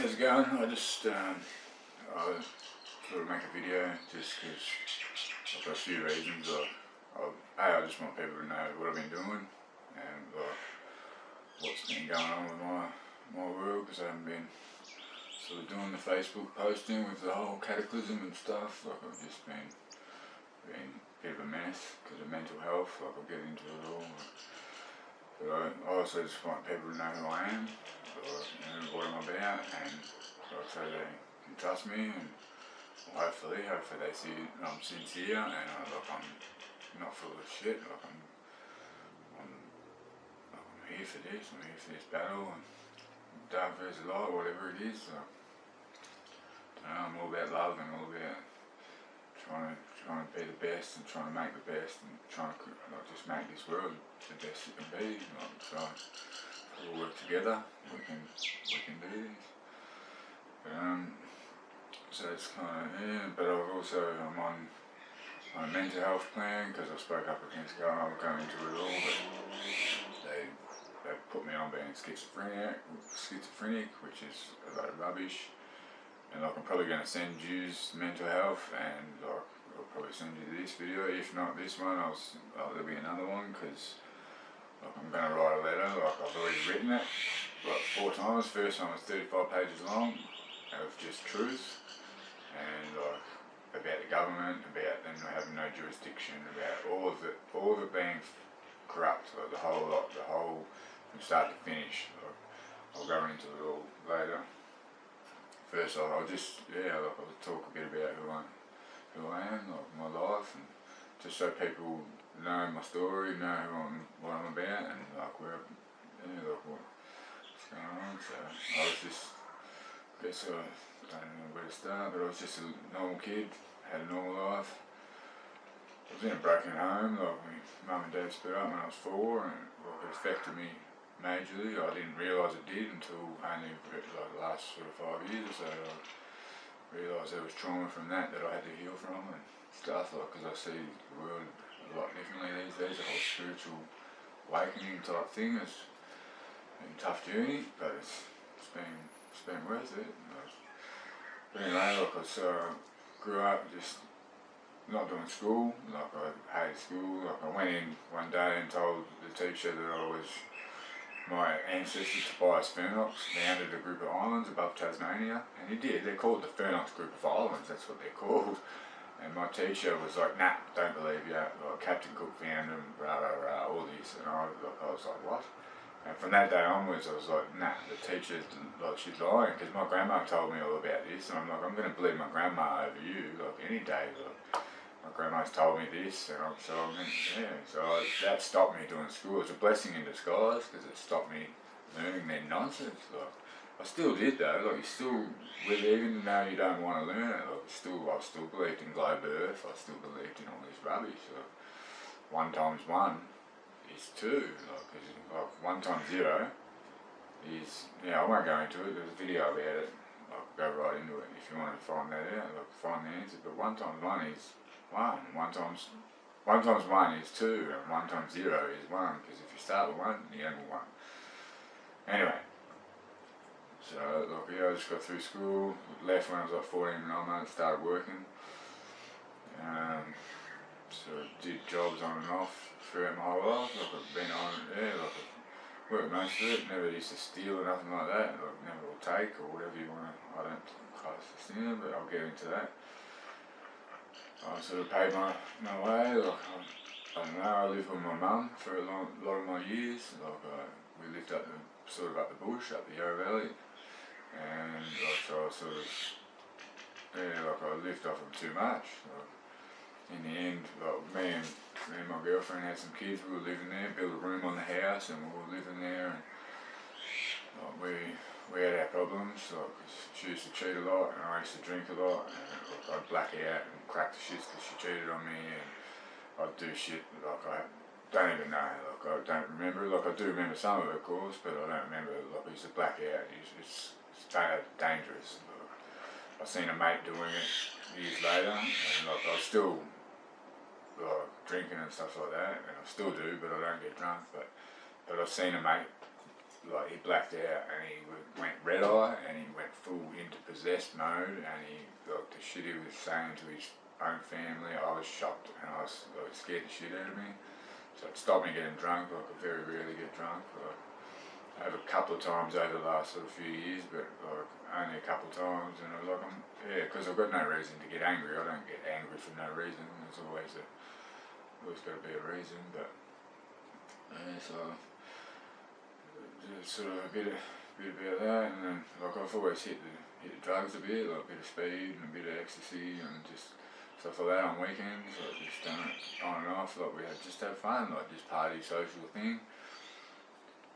How's it going? I just I thought I'd make a video just because I've got a few reasons. I just want people to know what I've been doing and what's been going on with my world, because I haven't been sort of doing the Facebook posting with the whole cataclysm and stuff. Like, I've just been a bit of a mess because of mental health. Like, I'll get into it all. But I also just want people to know who I am, what I'm about, and so they can trust me, and hopefully they see I'm sincere, and I'm not full of shit. I'm here for this. I'm here for this battle, and down for his life, whatever it is. I'm all about love and all about trying to be the best and trying to make the best and trying to just make this world the best it can be. So we'll work together. We can do this. So it's kind of But I'm on a mental health plan because I spoke up against I'll go into it all. But they put me on being schizophrenic, which is a lot of rubbish. And I'm probably going to send you mental health, and I'll probably send you this video. If not this one, there'll be another one, because I'm going to write a letter. I've already written it 4 times. First time was 35 pages long of just truth, and about the government, about them having no jurisdiction, about all of it being corrupt, the whole from start to finish. I'll go into it all later. First, I'll talk a bit about who I am, my life, and just so people know my story, know what I'm about, and what's going on. So I was I don't know where to start, but I was just a normal kid, had a normal life. I was in a broken home. My mum and dad split up when I was 4, and it affected me majorly. I didn't realise it did until only the last sort of 5 years or so. I realised there was trauma from that I had to heal from and stuff, because I see the world a lot differently these days. The whole spiritual awakening type thing has been a tough journey, but it's been worth it. But anyway, I grew up just not doing school. I hated school. I went in one day and told the teacher that I was my ancestors Tobias Fernox landed a group of islands above Tasmania, and he did. They're called the Fernox Group of Islands, that's what they're called. And my teacher was like, nah, don't believe you. Captain Cook found them, all this. And I was like, what? And from that day onwards, I was like, nah, the teacher's she's lying, because my grandma told me all about this, and I'm like, I'm going to believe my grandma over you, any day. My grandma's told me this, and that stopped me doing school. It's a blessing in disguise, because it stopped me learning their nonsense. I still did though. You still, even though you don't want to learn it, I still believed in globe earth. I still believed in all this rubbish. 1 times 1 is 2. 1 times 0 is, I won't go into it. There's a video about it. I'll go right into it if you want to find that out. Find the answer. But 1 times 1 is 1. 1 times 1 is 2, and 1 times 0 is 1, because if you start with 1, you end with 1. Anyway, so I just got through school, left when I was 14 and 9 months, started working. Did jobs on and off throughout my whole life. I've been on worked most of it, never used to steal or nothing like that, never will take or whatever you want to, I don't class as stealing, but I'll get into that. I sort of paid my way. I don't know, I lived with my mum for a lot of my years. We lived up the bush, up the Yarra Valley, and I lived off them too much. In the end, me and my girlfriend had some kids. We were living there, built a room on the house, and we were living there. And we had our problems. She used to cheat a lot, and I used to drink a lot. And I'd black out and crack the shits because she cheated on me, and I'd do shit I don't even know. I don't remember. I do remember some of it, of course, but I don't remember. I used to black out. It's dangerous. I seen a mate doing it years later, and I was still drinking and stuff like that, and I still do, but I don't get drunk. But I've seen a mate like he blacked out and he went red eye and he went full into possessed mode, and he, like, the shit he was saying to his own family, I was shocked and I was like, scared the shit out of me. So it stopped me getting drunk. Like, I very rarely get drunk. Like, I have a couple of times over the last sort of few years, but like only a couple of times, and I was like, yeah, because I've got no reason to get angry. I don't get angry for no reason. There's always got to be a reason, but yeah, so just sort of a bit about that, and then like I've always hit the drugs a bit, like a bit of speed and a bit of ecstasy and just stuff like that on weekends. Like just done it on and off. Like we just have fun, like just party social thing.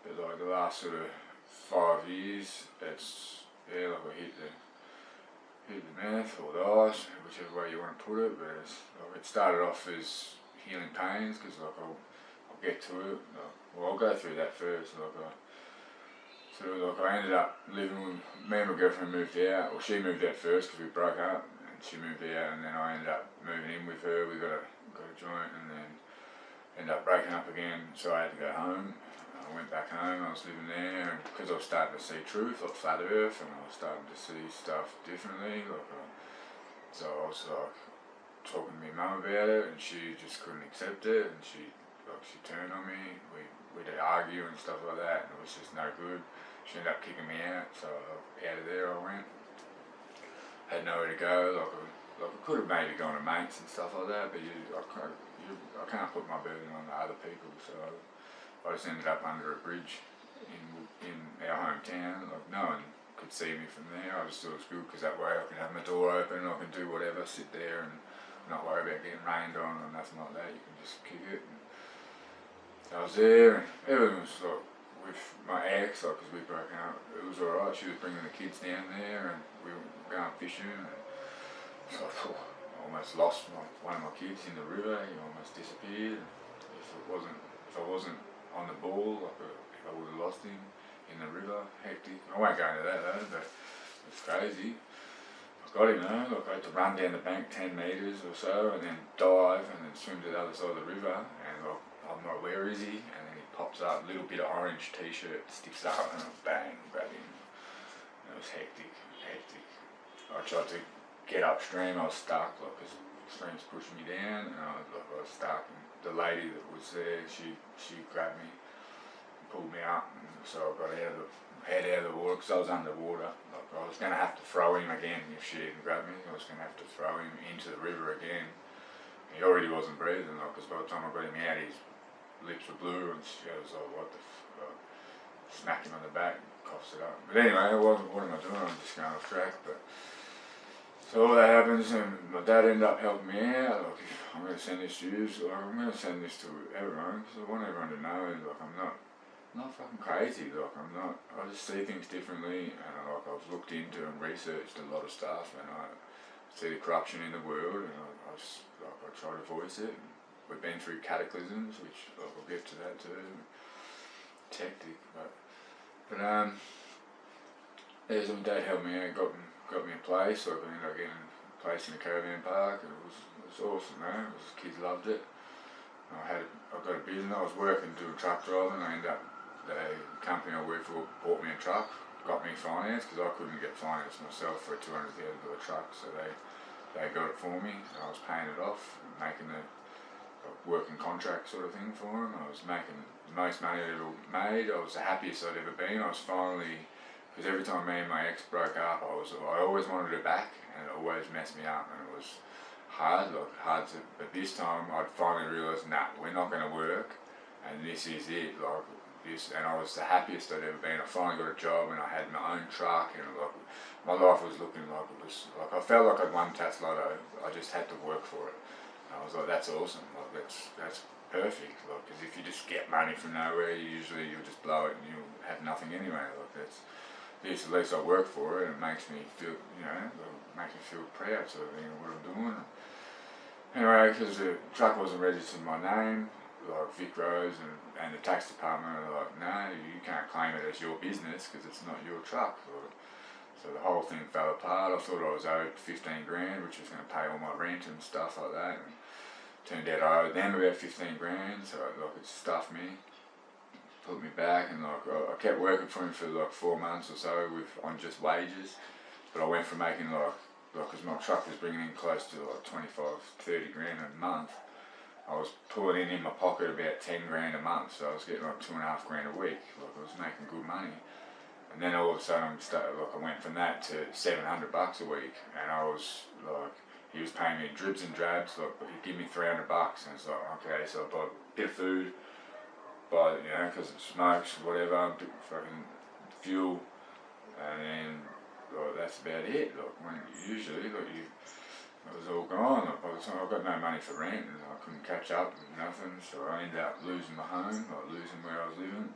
But like the last sort of 5 years, it's like I hit the meth or the ice, whichever way you want to put it. But it's, like, it started off as healing pains, because like I'll get to it. Like, well, I'll go through that first. Like I ended up living with me and my girlfriend moved out. Well, she moved out first because we broke up, and she moved out, and then I ended up moving in with her. We got a joint, and then ended up breaking up again. So I had to go home. I went back home, I was living there, and because I was starting to see truth, like flat earth, and I was starting to see stuff differently, so I was like talking to my mum about it, and she just couldn't accept it, and she turned on me, we'd argue and stuff like that, and it was just no good. She ended up kicking me out, so out of there I went. Had nowhere to go, I could have maybe gone to mates and stuff like that, but I can't put my burden on other people, so I just ended up under a bridge in our hometown. Like, no one could see me from there. I just thought it was good because that way I can have my door open, I can do whatever, sit there and not worry about getting rained on or nothing like that. You can just kick it. And I was there, and everything was like, with my ex, like, because we broke up, it was alright. She was bringing the kids down there, and we were going fishing. And so I almost lost one of my kids in the river. He almost disappeared. If I wasn't on the ball, like if I would have lost him in the river, hectic. I won't go into that though, but it's crazy. I got him though, like I had to run down the bank 10 metres or so, and then dive, and then swim to the other side of the river, and like, I'm like, where is he? And then he pops up, little bit of orange t-shirt, sticks up, and I bang, grab him. And it was hectic. I tried to get upstream, I was stuck, like, because the stream's pushing me down, and I was stuck. And the lady that was there, she grabbed me and pulled me up, and so I got head out of the water, because I was underwater. Like, I was going to have to throw him again if she didn't grab me. I was going to have to throw him into the river again. He already wasn't breathing, like, because by the time I got him out, his lips were blue, and she was like, what the smacked him on the back, coughs it up. But anyway, what am I doing? I'm just going off track. But so all that happens, and my dad ended up helping me out. Like, I'm going to send this to you, so I'm going to send this to everyone, because I want everyone to know, like, I'm not fucking crazy. Like, I just see things differently, and I've looked into and researched a lot of stuff, and I see the corruption in the world, and I try to voice it. We've been through cataclysms, which we'll get to that too. It's hectic, but there's my dad helped me out, got me a place. Like, I ended up getting a place in a caravan park, and it was awesome, man. Kids loved it. I got a business. I was working doing truck driving. The company I worked for bought me a truck, got me finance, because I couldn't get finance myself for a $200,000 truck, so they got it for me. I was paying it off, making a working contract sort of thing for them. I was making the most money I'd ever made. I was the happiest I'd ever been. I was finally, because every time me and my ex broke up, I always wanted her back, and it always messed me up, and it was hard to, but this time I'd finally realised, nah, we're not going to work, and this is it, and I was the happiest I'd ever been. I finally got a job, and I had my own truck, and my life was looking like it was, like I felt like I'd won Tats Lotto. I just had to work for it. I was like, that's awesome, like that's perfect, like, because if you just get money from nowhere, you'll just blow it and you'll have nothing anyway. Like, at least I work for it, and it makes me feel, makes me feel proud sort of thing of what I'm doing. Anyway, because the truck wasn't registered in my name, like Vic Rose and the tax department are like, no, you can't claim it as your business because it's not your truck. So the whole thing fell apart. I thought I was owed 15 grand, which was going to pay all my rent and stuff like that. And turned out I owed them about 15 grand, so it stuffed me. put me back, and like I kept working for him for like 4 months or so on just wages, but I went from making like because my truck was bringing in close to like 25-30 grand a month. I was pulling in my pocket about 10 grand a month, so I was getting like 2.5 grand a week. Like I was making good money, and then all of a sudden I went from that to $700 a week, and I was like, he was paying me dribs and drabs. Like he'd give me $300, and it's like, okay, so I bought a bit of food, buy, you know, because it smokes, whatever, fucking fuel, and then that's about it. Like when usually, like it was all gone. Like by the time I got no money for rent, and I couldn't catch up and nothing, so I ended up losing my home, like losing where I was living.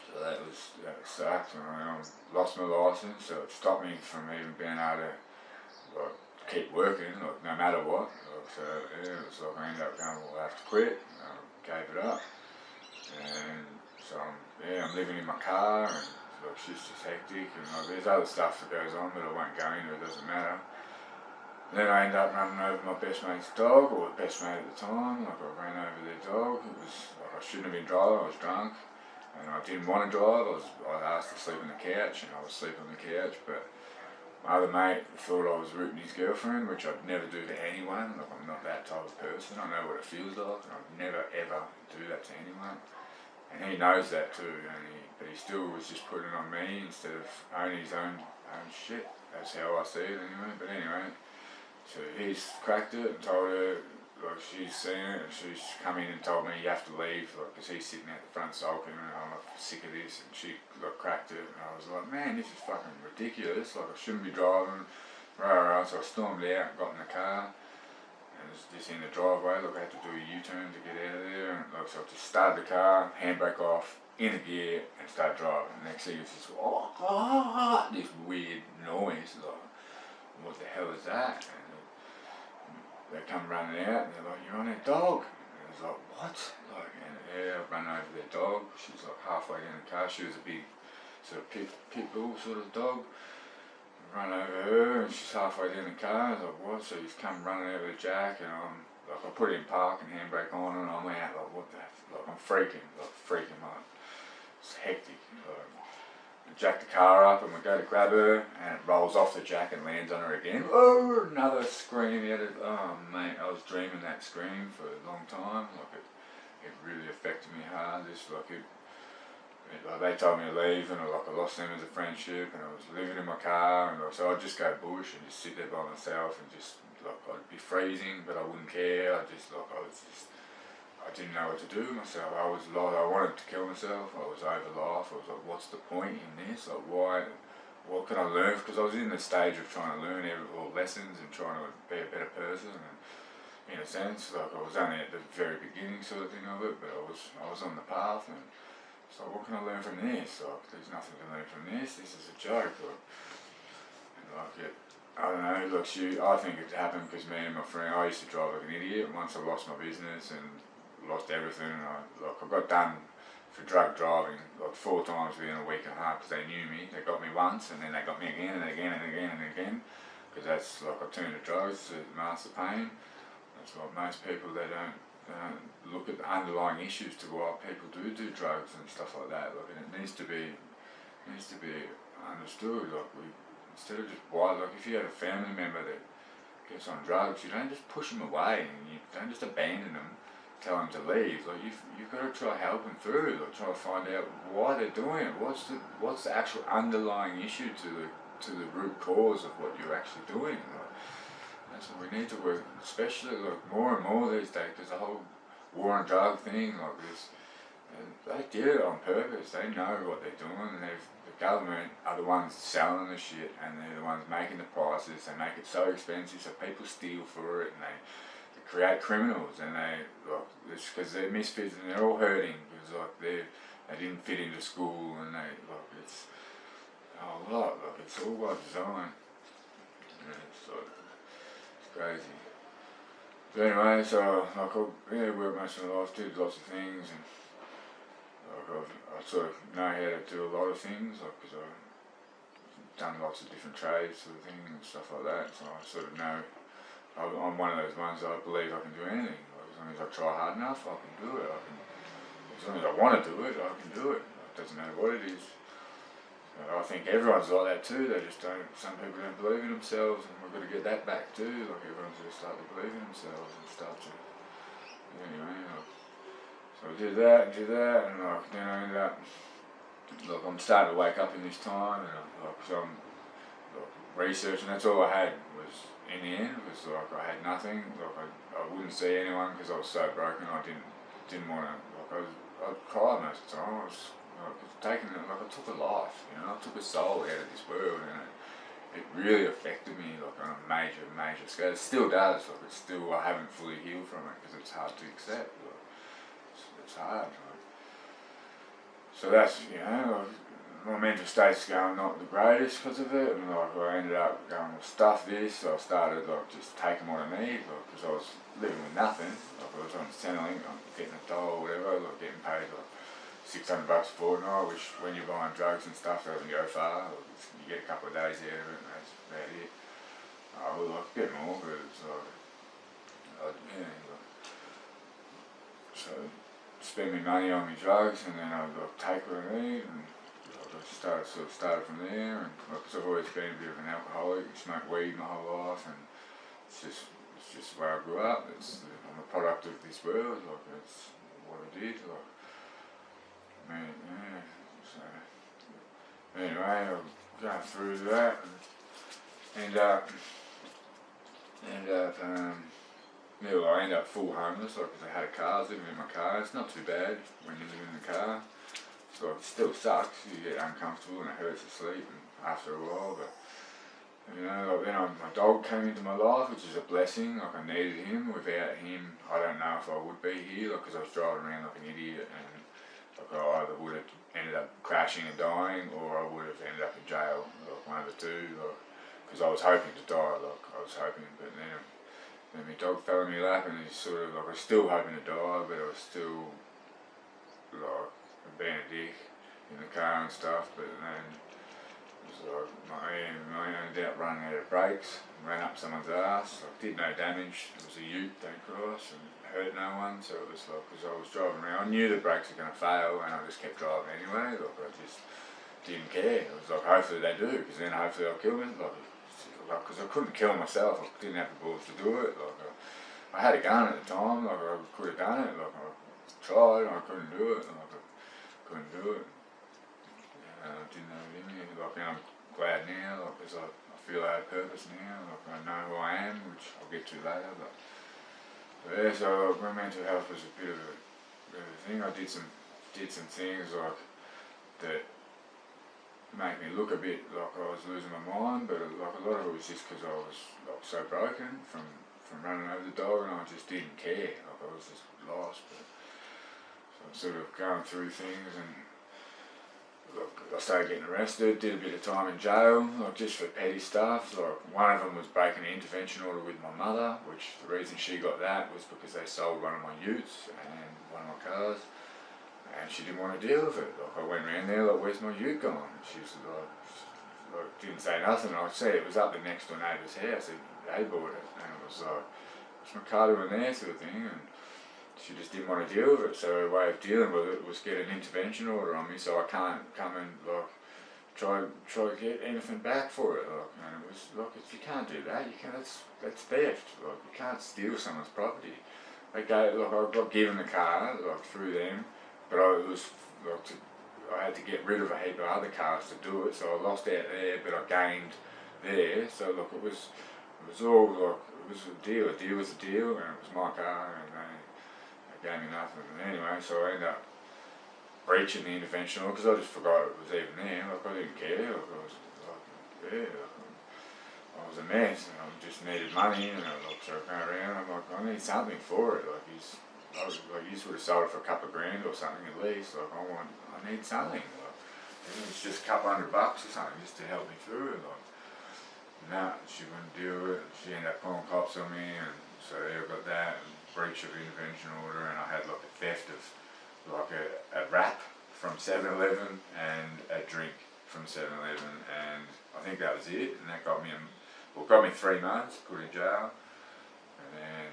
So that sucked, and I lost my license, so it stopped me from even being able to like keep working, like no matter what. Like, so yeah, it was like I ended up going, well, I have to quit. I gave it up, and so I'm living in my car, and like shit's just hectic, and like there's other stuff that goes on, but I won't go into. It doesn't matter. And then I ended up running over my best mate's dog, or best mate at the time. Like I ran over their dog. It was like I shouldn't have been driving. I was drunk, and I didn't want to drive. I was asked to sleep on the couch, and I was sleeping on the couch, but my other mate thought I was rooting his girlfriend, which I'd never do to anyone. Like I'm not that type of person. I know what it feels like, and I'd never ever do that to anyone. And he knows that too, but he still was just putting it on me instead of owning his own shit. That's how I see it anyway. But anyway, so he's cracked it and told her, like she's seen it, and she's come in and told me you have to leave, like because he's sitting at the front sulking, and I'm like sick of this, and she like cracked it, and I was like, man, this is fucking ridiculous, like I shouldn't be driving, rah. So I stormed out, got in the car, and it was just in the driveway. Look, I had to do a U-turn to get out of there, and like so I just started the car, handbrake off, in a gear, and start driving. And next thing it's just this weird noise, like what the hell is that? And they come running out, and they're like, you're on a dog. And I was like, what? Like, and yeah, I ran over their dog. She was like halfway down the car. She was a big sort of pit bull sort of dog. Run over her, and she's halfway down the car. I was like, what? So he's come running out with Jack, and like I put it in park and handbrake on, and I'm out like, what the? Like I'm freaking. It's hectic. Like, I jack the car up, and we go to grab her, and it rolls off the jack and lands on her again. Oh, another scream out of, oh mate, I was dreaming that scream for a long time. Like it really affected me hard. Just like like they told me to leave, and I lost them as a friendship, and I was living in my car, and so I'd just go bush and just sit there by myself, and just like I'd be freezing, but I wouldn't care. I didn't know what to do with myself. I was like, I wanted to kill myself. I was over life. I was like, what's the point in this? Like, why? What can I learn? Because I was in the stage of trying to learn all lessons and trying to be a better person. And in a sense, like I was only at the very beginning sort of thing of it, but I was on the path. And so, what can I learn from this? Like, there's nothing to learn from this. This is a joke. I don't know. Look, I think it happened because me and my friend. I used to drive like an idiot. Once I lost my business and lost everything, and I got done for drug driving like 4 times within a week and a half because they knew me. They got me once, and then they got me again and again and again and again, because that's like I turned to drugs to mask the pain. That's what most people, they don't look at the underlying issues to why people do drugs and stuff like that. Like, and it needs to be understood. Like instead of just like if you have a family member that gets on drugs, you don't just push them away, and you don't just abandon them, tell them to leave. Like you've got to try helping through. Like try to find out why they're doing it. What's the actual underlying issue to the root cause of what you're actually doing. Like, that's what we need to work. Especially like more and more these days. There's a whole war on drug thing like this. And they did it on purpose. They know what they're doing. And the government are the ones selling the shit, and they're the ones making the prices. They make it so expensive, so people steal for it, and they create criminals, and it's because they're misfits and they're all hurting because like they didn't fit into school, and it's a whole lot. Like it's all by design. It's crazy. But anyway, so like I worked most of my life, did lots of things, and like I sort of know how to do a lot of things, like because I've done lots of different trades sort of thing and stuff like that. So I sort of know. I'm one of those ones that I believe I can do anything. Like, as long as I try hard enough, I can do it. As long as I want to do it, I can do it. It doesn't matter what it is. I think everyone's like that too. They just don't. Some people don't believe in themselves, and we've got to get that back too. Like everyone's got to start to believe in themselves and start to. Anyway, so I did that, and then I ended up. Look, I'm starting to wake up in this time, and so I'm researching. That's all I had was in the end. It was like I had nothing. Like I wouldn't see anyone because I was so broken. I didn't want to. Like I cried most of the time. I was taking it like I took a life. You know, I took a soul out of this world, and it really affected me like on a major scale. It still does. Like it's still I haven't fully healed from it because it's hard to accept. Like, it's hard. Like. So that's my mental state's going not the greatest because of it, and like I ended up going, well, stuff this, so I started like just taking what I need, because I was living with nothing. Like I was on Centrelink, I'm getting a doll or whatever, like getting paid like $600 a fortnight, which when you're buying drugs and stuff doesn't go far. Like, you get a couple of days out of it and that's about it. I would like a bit more, but it's like, so spend my money on my drugs, and then I'd like take what I need, and I started from there. And because I've always been a bit of an alcoholic, smoked weed my whole life, and it's just where I grew up. I'm a product of this world. Like it's what I did. Like, so anyway, I'm going through that, and end up. I ended up full homeless, like, because I had a car, I was living in my car. It's not too bad when you live in the car. So it still sucks, you get uncomfortable and it hurts to sleep after a while, but like then my dog came into my life, which is a blessing. Like I needed him. Without him, I don't know if I would be here, like, because I was driving around like an idiot, and like I either would have ended up crashing and dying, or I would have ended up in jail, like one of the two, like, because I was hoping to die, like I was hoping, but then my dog fell in my lap, and he's sort of like, I was still hoping to die, but I was still like being a dick in the car and stuff. But then it was like I ended up running out of brakes, ran up someone's ass, like did no damage. It was a ute, don't cross, and hurt no one. So it was like, because I was driving around, I knew the brakes were going to fail, and I just kept driving anyway. Like I just didn't care. It was like, hopefully they do, because then hopefully I'll kill me. Like, because I couldn't kill myself, I didn't have the balls to do it. Like I had a gun at the time, like I could have done it. Like I tried, and I couldn't do it. Like I couldn't do it. I didn't have it in me. Like, and I'm glad now, like, because I feel I have purpose now. Like I know who I am, which I'll get to later. But yeah, so my mental health was a bit of a thing. I did some things like that made me look a bit like I was losing my mind, but like a lot of it was just because I was like so broken from running over the dog, and I just didn't care. Like I was just lost. But so I'm sort of going through things, and look, I started getting arrested, did a bit of time in jail, like just for petty stuff. Like one of them was breaking an intervention order with my mother, which the reason she got that was because they sold one of my utes and one of my cars, and she didn't want to deal with it. Like I went around there, like, where's my ute gone? And she was like didn't say nothing. I said it was up the next door neighbour's house. They bought it, and it was like, what's my car doing there, sort of thing. And she just didn't want to deal with it. So her way of dealing with it was get an intervention order on me, so I can't come and like try to get anything back for it. Like, and it was like, you can't do that. You can't. That's theft. Like you can't steal someone's property. Like I got given the car like through them, but I had to get rid of a heap of other cars to do it. So I lost out there, but I gained there. So look, it was all like, it was a deal. A deal was a deal, and it was my car, and they gave me nothing. And anyway, so I ended up breaching the intervention because I just forgot it was even there. Like I didn't care. Like I was like, I was a mess, and I just needed money, and I was going around. I'm like, I need something for it. Like I was like, you would have sold it for a couple of grand or something at least. Like I need something. Like, it's just a couple $100 or something just to help me through it. Like, nah, she wouldn't do it. She ended up calling cops on me, and so I got that, and breach of intervention order, and I had like a theft of like a wrap from 7-Eleven and a drink from 7-Eleven, and I think that was it. And that got me 3 months, put in jail, and then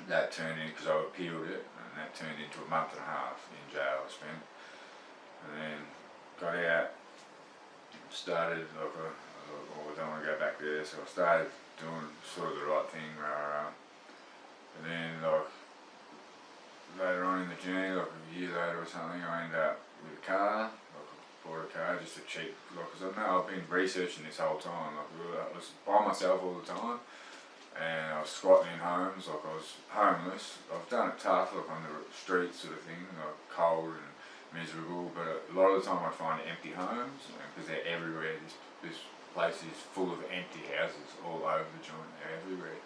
that turned in, because I appealed it, and that turned into a month and a half in jail I spent. And then got out, started, like, I don't want to go back there, so I started doing sort of the right thing, and then, like, later on in the journey, like a year later or something, I ended up with a car. Like, I bought a car, just a cheap, like, because I know I've been researching this whole time, like, I was by myself all the time, and I was squatting in homes, like, I was homeless. I've done it tough, like, on the streets sort of thing, like, cold and miserable, but a lot of the time I find empty homes, because they're everywhere. This place is full of empty houses all over the joint, they're everywhere.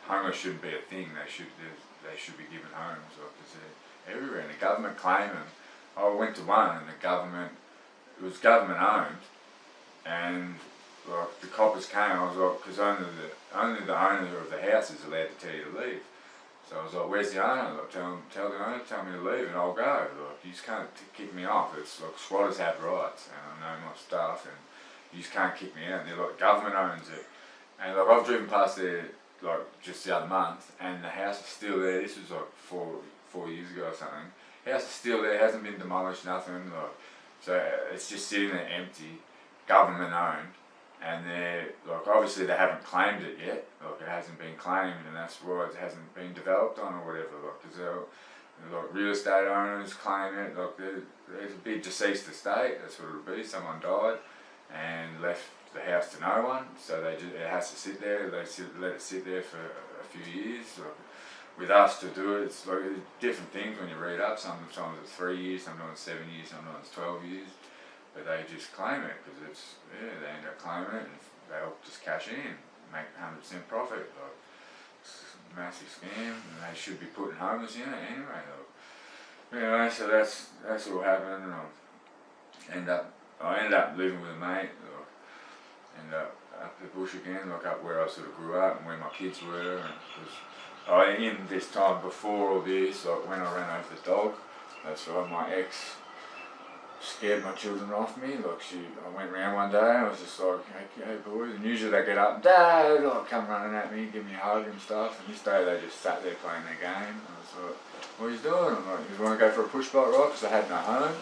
Homeless shouldn't be a thing, they should be given homes, because they're everywhere, and the government claim them. I went to one, and it was government owned, and like the coppers came, I was like, because only the owner of the house is allowed to tell you to leave. So I was like, where's the owner? Like, tell the owner, tell me to leave and I'll go. Like, you just can't kick me off. It's like, squatters have rights, and I know my stuff, and you just can't kick me out. And they're like, government owns it. And like, I've driven past there like just the other month, and the house is still there. This was like four years ago or something. The house is still there, hasn't been demolished, nothing. Like, so it's just sitting there empty, government owned. And they're, like, obviously they haven't claimed it yet, like, it hasn't been claimed, and that's why it hasn't been developed on or whatever, like, because like, real estate owners claim it, like, there's a big deceased estate, that's what it'll be, someone died, and left the house to no one, so it has to sit there, let it sit there for a few years. Like, with us to do it, it's like, different things when you read up, sometimes it's 3 years, sometimes it's 7 years, sometimes it's 12 years. But they just claim it, because it's, yeah, they end up claiming it, and they'll just cash in, make 100% profit. Like, it's a massive scam, and they should be putting homeless in it anyway. Like, anyway, so that's all happened, and I ended up living with a mate, like, ended up the bush again, like up where I sort of grew up and where my kids were. And in this time before all this, like when I ran over the dog, that's right, my ex scared my children off me. Like, I went round one day, I was just like, okay boys, and usually they get up, Dad, like, come running at me, give me a hug and stuff, and this day they just sat there playing their game. I was like, what are you doing? I'm like, you want to go for a push bike ride? Because I had no home,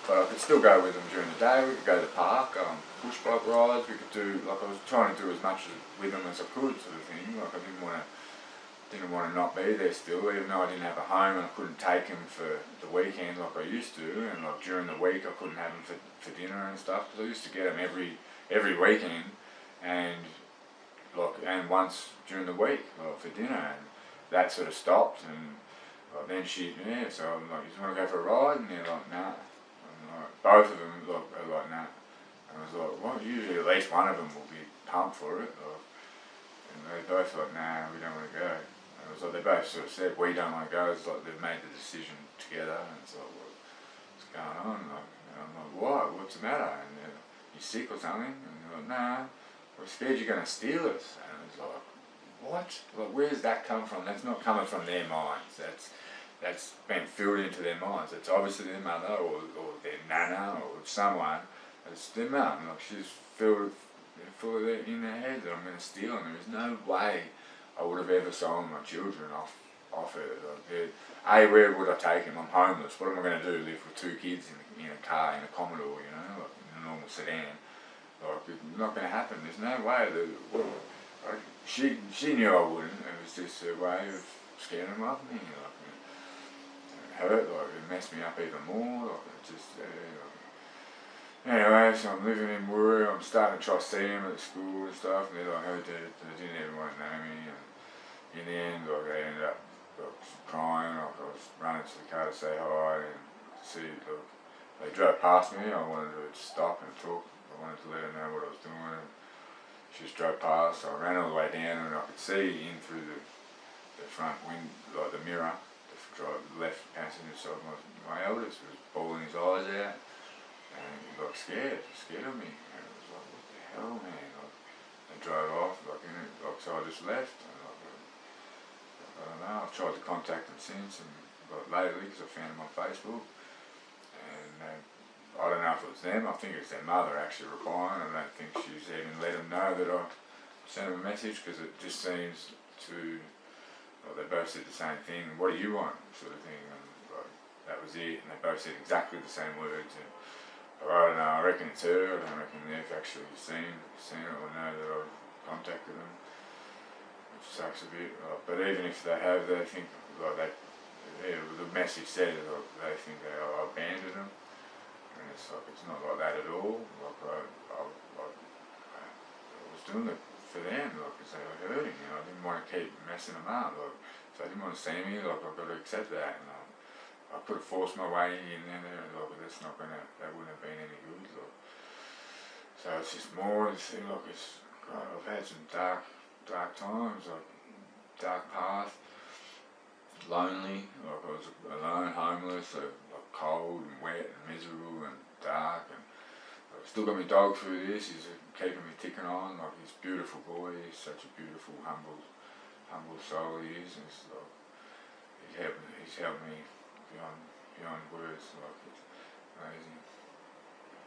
but I could still go with them during the day. We could go to the park, push bike rides, we could do, like, I was trying to do as much with them as I could, sort of thing. Like, I didn't want to not be there still, even though I didn't have a home and I couldn't take him for the weekend like I used to, and like during the week I couldn't have him for dinner and stuff, because I used to get him every weekend, and once during the week, like, for dinner, and that sort of stopped. And like, then so I'm like, you just want to go for a ride? And they're like, nah. I'm like, both of them are like, nah. And I was like, well, usually at least one of them will be pumped for it. Like, and they both like, nah, we don't want to go. And it was like, they both sort of said, we don't want to go. It's like they've made the decision together, and it's like, what's going on? And I'm like, what? What's the matter? And they're like, you sick or something? And they're like, nah, we're scared you're going to steal us. And it's like, what? Like, where's that come from? That's not coming from their minds. That's been filled into their minds. It's obviously their mother or their nana or someone. It's their mum. Like, she's full of it in their head that I'm going to steal, and there is no way I would have ever sold my children off her. Like, where would I take them? I'm homeless. What am I going to do? Live with 2 kids in a car, in a Commodore, you know, like in a normal sedan? Like, it's not going to happen. There's no way. She knew I wouldn't. It was just a way of scaring them off me. Like, it hurt. Like, it messed me up even more. Like, it just. Anyway, so I'm living in Wooru, I'm starting to try to see them at school and stuff, and they're like, oh, they didn't even want to know me, and in the end, like, they ended up crying. Like, I was running to the car to say hi, and see, like, they drove past me. I wanted to stop and talk. I wanted to let her know what I was doing, and she just drove past, so I ran all the way down, and I could see in through the front window, like the mirror, the left passenger side. My eldest was bawling his eyes out. And he got scared of me, and it was like, what the hell, man? Like, they drove off, like, so I just left. And like, I don't know, I've tried to contact them since, and like, lately, because I found them on Facebook, and I don't know if it was them. I think it's their mother actually replying. I don't think she's even let them know that I sent them a message, because it just seems to, they both said the same thing. What do you want, sort of thing, and like, that was it. And they both said exactly the same words. And I don't know. I reckon it's her. I don't reckon they've actually seen it or know that I've contacted them, which sucks a bit. But even if they have, they think like the message said like, they think that I abandoned them, and it's like it's not like that at all. Like I was doing it for them, like because they were hurting, and I didn't want to keep messing them up. Like, so they didn't want to see me. Like I've got to accept that, and I could have forced my way in there, like, but that's not gonna. That wouldn't have been any good. Like, so it's just more. It's like it's. God, I've had some dark times, like dark path, lonely. Like I was alone, homeless, like cold and wet and miserable and dark, and I've still got my dog through this. He's keeping me ticking on. Like he's a beautiful boy. He's such a beautiful, humble soul he is. And it's like he's helped me beyond words. Like it's amazing.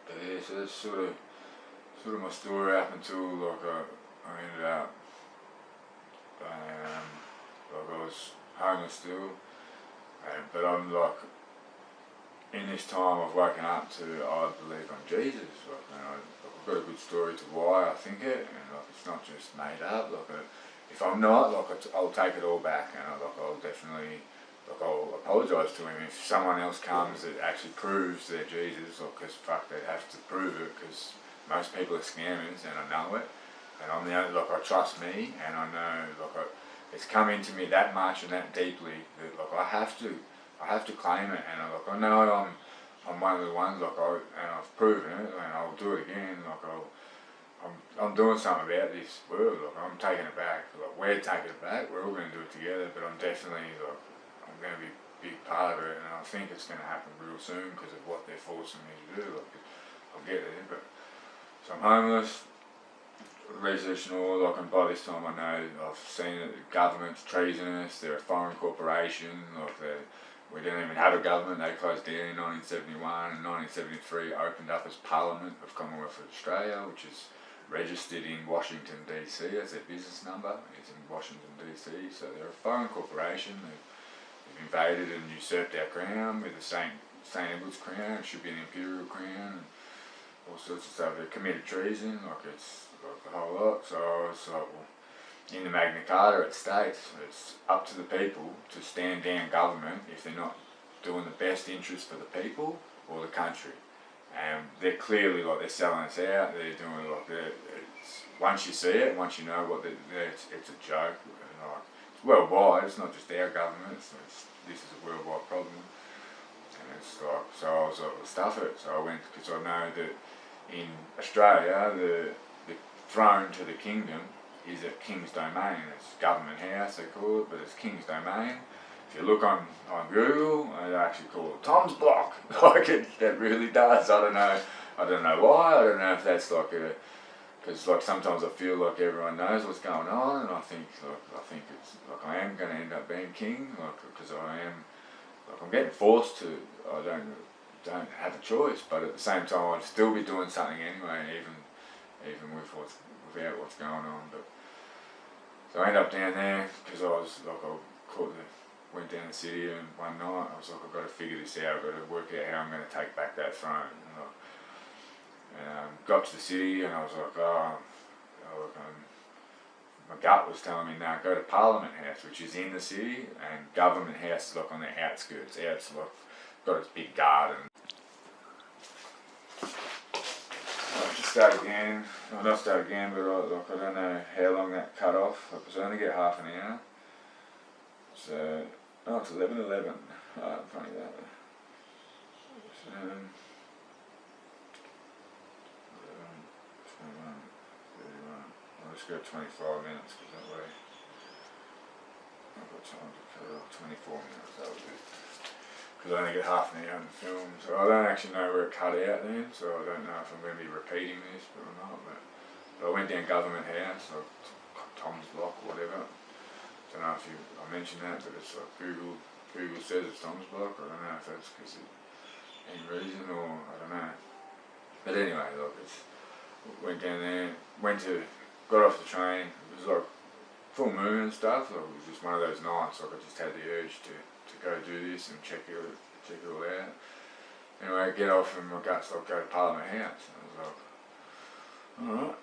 But yeah, so that's sort of my story up until like I ended up like I was homeless still, but I'm like in this time I've woken up to I believe I'm Jesus. Like, I've got a good story to why I think it, and like it's not just made up. Like if I'm not, like I'll take it all back, and I'll definitely. Like I'll apologise to him if someone else comes that actually proves they're Jesus, or because fuck they'd have to prove it because most people are scammers and I know it, and I'm the only, like I trust me and I know like it's come into me that much and that deeply that like I have to claim it, and I know I'm one of the ones like and I've proven it and I'll do it again. Like I'm doing something about this world. Like I'm taking it back. Like we're taking it back. We're all going to do it together. But I'm definitely like. I'm going to be a big part of it, and I think it's going to happen real soon because of what they're forcing me to do. Like, I'll get there, but so I'm homeless, researching all. Like, and by this time I know I've seen that the government's treasonous. They're a foreign corporation. Like, we didn't even have a government. They closed down in 1971, and 1973 opened up as Parliament of Commonwealth of Australia, which is registered in Washington DC as their business number. It's in Washington DC, so they're a foreign corporation. They've invaded and usurped our crown with the St. Edward's crown. It should be an imperial crown, and all sorts of stuff. They committed treason, like it's like the whole lot. So it's like, well, in the Magna Carta it states it's up to the people to stand down government if they're not doing the best interest for the people or the country. And they're clearly like they're selling us out. They're doing like it's once you see it, once you know what it's a joke. And like, it's worldwide. It's not just our government. This is a worldwide problem. And it's like so I was like, well, stuff it. So I went because I know that in Australia the throne to the kingdom is at King's Domain. It's Government House they call it, but it's King's Domain. If you look on Google, they actually call it Tom's Block. Like it really does. I don't know why. I don't know if that's like because like sometimes I feel like everyone knows what's going on, and I think it's like I am going to end up being king, like because I am like I'm getting forced to. I don't have a choice, but at the same time I'd still be doing something anyway, even without what's going on. But so I ended up down there because I was like went down the city, and one night I was like I've got to figure this out. I've got to work out how I'm going to take back that throne. And got to the city and I was like, my gut was telling me, no, go to Parliament House, which is in the city, and Government House is like on the outskirts. It's like got its big garden. I just start again. Well, not start again, but I don't know how long that cut off. Like, I only get half an hour. So, it's 11:11. Funny that. So, 21, 31. I'll just go 25 minutes because that way I've got time to cut it off. 24 minutes, that was it. Because I only get half an hour in the film, so I don't actually know where it cut out then, so I don't know if I'm going to be repeating this or not. But I went down Government House, like Tom's Block or whatever. I don't know if I mentioned that, but it's like Google says it's Tom's Block. I don't know if that's because of any reason or I don't know. But anyway, look, went down there, got off the train. It was like full moon and stuff. Like, it was just one of those nights. Like I just had the urge to go do this and check it all out. Anyway, I get off and my guts like go to Parliament House. And I was like, alright,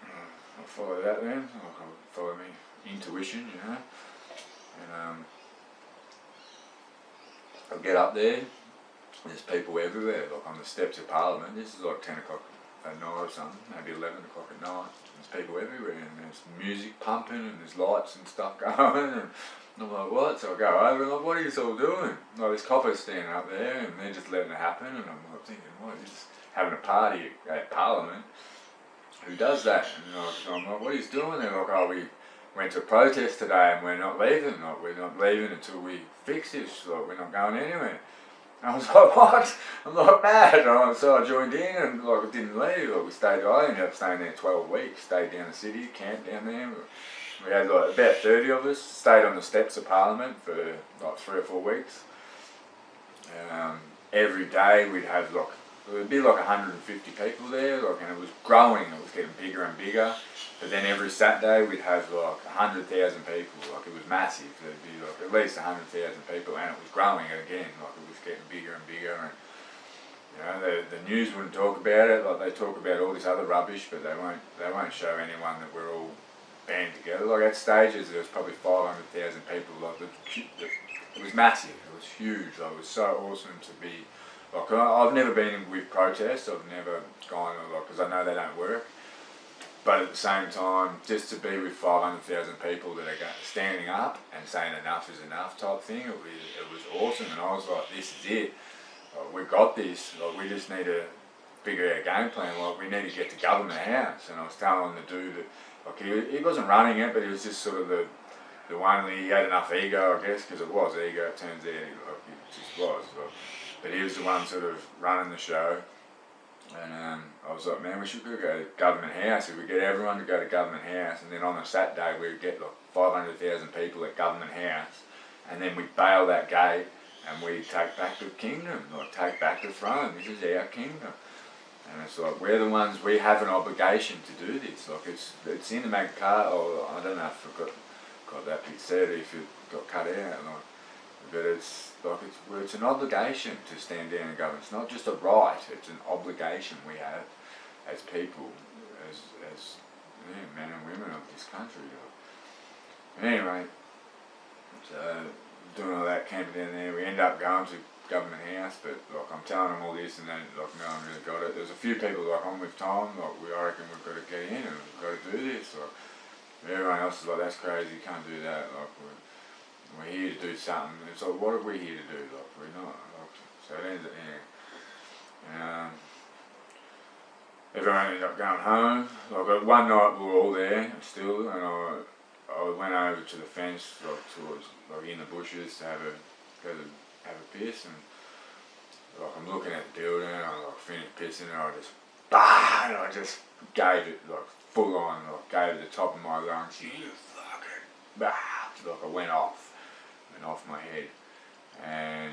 I'll follow that then. Like, I'll follow me intuition, you know. And I'll get up there. There's people everywhere, like on the steps of Parliament. This is like 10 o'clock at night or something, maybe 11 o'clock at night. There's people everywhere and there's music pumping and there's lights and stuff going. And I'm like, what? So I go over and I'm like, what are you all doing? Like, there's coppers standing up there and they're just letting it happen. And I'm like thinking, what, you're just having a party at Parliament? Who does that? And I'm like, what are you doing? They're like, oh, we went to a protest today and we're not leaving. Like, we're not leaving until we fix this. Like, we're not going anywhere. And I was like, what? I'm like, mad. And so I joined in and like I didn't leave. Like, we stayed, I ended up staying there 12 weeks. Stayed down the city, camped down there. We had like about 30 of us, stayed on the steps of Parliament for like 3 or 4 weeks. Every day we'd have like, it would be like 150 people there, like, and it was growing, it was getting bigger and bigger. But then every Saturday we'd have like 100,000 people, like it was massive. There'd be like at least 100,000 people, and it was growing again, like it was getting bigger and bigger. And you know, the news wouldn't talk about it, like they talk about all this other rubbish, but they won't show anyone that we're all band together. Like at stages there was probably 500,000 people. Like it was massive. It was huge. Like, it was so awesome to be. Like I've never been with protests. I've never gone because I know they don't work. But at the same time, just to be with 500,000 people that are standing up and saying enough is enough type thing, it was awesome. And I was like, this is it. Like, we've got this. Like, we just need to figure out a game plan. Like, we need to get to Government House. And I was telling the dude that. Like he wasn't running it, but he was just sort of the one. He had enough ego, I guess, because it was ego. It turns out, like, it just was. But he was the one sort of running the show, and I was like, man, we should go to Government House. If we get everyone to go to Government House, and then on a Saturday we'd get like 500,000 people at Government House, and then we'd bail that gate and we'd take back the kingdom, like take back the throne. This is our kingdom. And it's like, we're the ones, we have an obligation to do this. Like it's in the Magna Carta, or I don't know if I got that bit said, if it got cut out. Like, but it's like it's an obligation to stand down and govern. It's not just a right; it's an obligation we have as people, as men and women of this country. Anyway, so doing all that, camping down there, we end up going to Government House, but like I'm telling them all this and then like no one really got it. There's a few people like on with Tom, like I reckon we've got to get in and we've got to do this. Like everyone else is like, that's crazy, you can't do that. Like we're here to do something. It's like, what are we here to do? Like we're not. Like, so it ends up, yeah. Everyone ended up going home. Like one night we were all there still, and I went over to the fence, like towards like in the bushes to have a piss, and like I'm looking at the building, and I like finished pissing, and I just gave it like full on, like gave it the top of my lungs. You fucking bah! Like I went off my head, and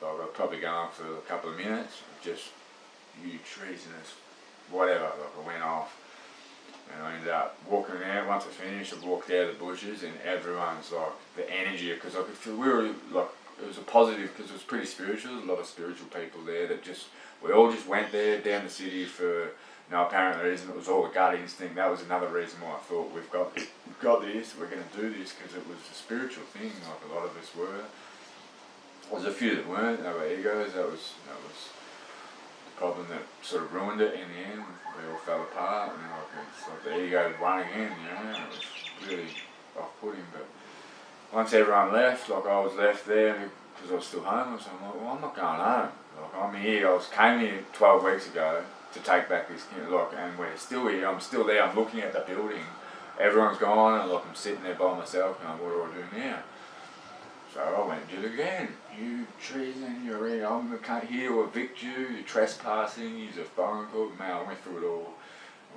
like I've probably gone for a couple of minutes, just you treasonous, whatever. Like I went off. And I ended up walking out. Once I finished, I walked out of the bushes, and everyone's like the energy, because I could feel we were like it was a positive, because it was pretty spiritual. There's a lot of spiritual people there that we all just went there down the city for no apparent reason. It was all a gut instinct. That was another reason why I thought we've got this. We're going to do this, because it was a spiritual thing. Like a lot of us were. There was a few that weren't. They were egos. That was problem that sort of ruined it in the end. We all fell apart, and it's like the ego won again, you know. It was really off-putting. But once everyone left, like I was left there because I was still homeless. I'm like, well, I'm not going home. Like I'm here. Came here 12 weeks ago to take back this, like, and we're still here. I'm still there. I'm looking at the building. Everyone's gone, and like I'm sitting there by myself, and what do I do now? So I went and did it again. You treason, you're in, I'm here to evict you, you're trespassing, use a phone call. Man, I went through it all.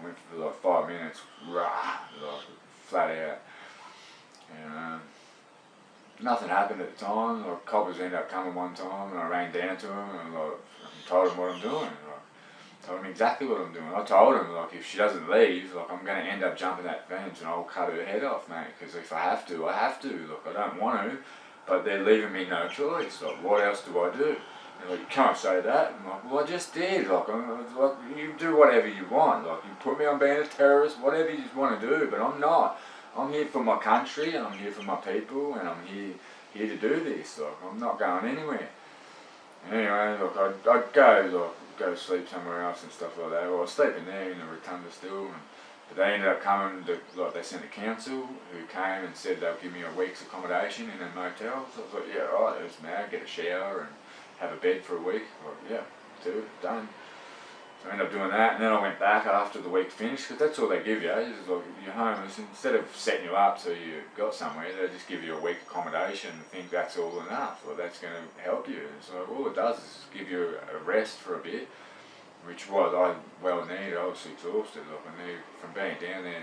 I went for like 5 minutes, like flat out. And nothing happened at the time. Like coppers ended up coming one time, and I ran down to him, and like I told him what I'm doing. Like, told him exactly what I'm doing. I told him, like, if she doesn't leave, like, I'm going to end up jumping that fence and I'll cut her head off, mate, because if I have to, I have to. Look, I don't want to, but they're leaving me no choice. Like, what else do I do? And like, you can't say that. I'm like, well, I just did. Like, you do whatever you want. Like, you put me on being a terrorist, whatever you just want to do, but I'm not. I'm here for my country, and I'm here for my people, and I'm here to do this. Like, I'm not going anywhere. Anyway, look, I'd go to sleep somewhere else and stuff like that. Well, I was sleeping there in the rotunda still, but they ended up coming, they sent the council who came and said they'll give me a week's accommodation in a motel. So I was like, yeah, right, it's mad, get a shower and have a bed for a week. Like, yeah, do it, done. So I ended up doing that, and then I went back after the week finished, because that's all they give you, is like, you're homeless, instead of setting you up so you got somewhere, they just give you a week accommodation and think that's all enough, or that's going to help you. So all it does is give you a rest for a bit, which was I well needed. I was exhausted. Like, I knew from being down there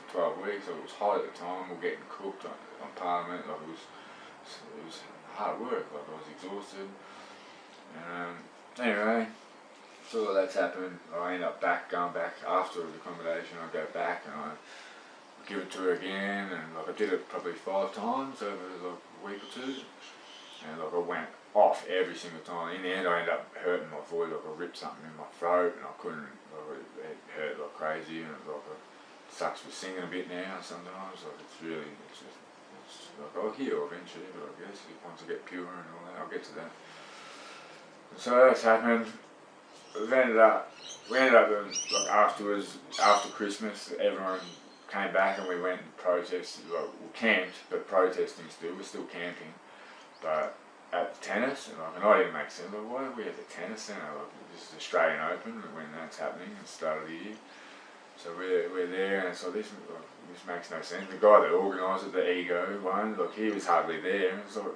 for 12 weeks, it was hot at the time, we were getting cooked on Parliament, like it was hard work, like I was exhausted. Anyway, so all that's happened. I end up going back after the accommodation. I go back and I give it to her again, and like I did it probably 5 times over like a week or 2, and like I went off every single time. In the end, I ended up hurting my voice. Like I ripped something in my throat, and I couldn't. Like, it hurt like crazy, and it sucks with singing a bit now sometimes. Like it's like I'll heal eventually, but I guess once I get pure and all that, I'll get to that. So that's happened. We ended up like afterwards, after Christmas, everyone came back and we went and protested. Like, we camped, but protesting still. We're still camping, but at the tennis, and I didn't make sense. Like, why are we at the tennis centre? Like, this is Australian Open when that's happening at the start of the year. So we're there, and it's like, this makes no sense. The guy that organised it, the ego one, like he was hardly there. And it's like,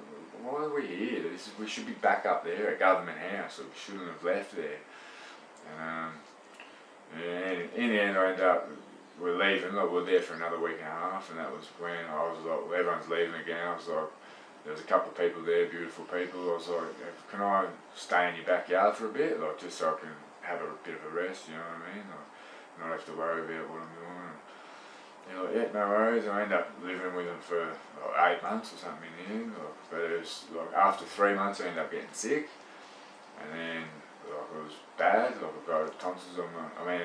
why are we here? We should be back up there at Government House. Like, we shouldn't have left there. And in the end, I ended up we're leaving. Like, we were there for another week and a half, and that was when I was like, well, everyone's leaving again. I was like, there was a couple of people there, beautiful people. I was like, can I stay in your backyard for a bit, like just so I can have a bit of a rest? You know what I mean? Like, not have to worry about what I'm doing. And they're like, yeah, no worries. I ended up living with them for like 8 months or something in the end. Like, but it was like after 3 months, I ended up getting sick, and then like it was bad. Like I got tonsils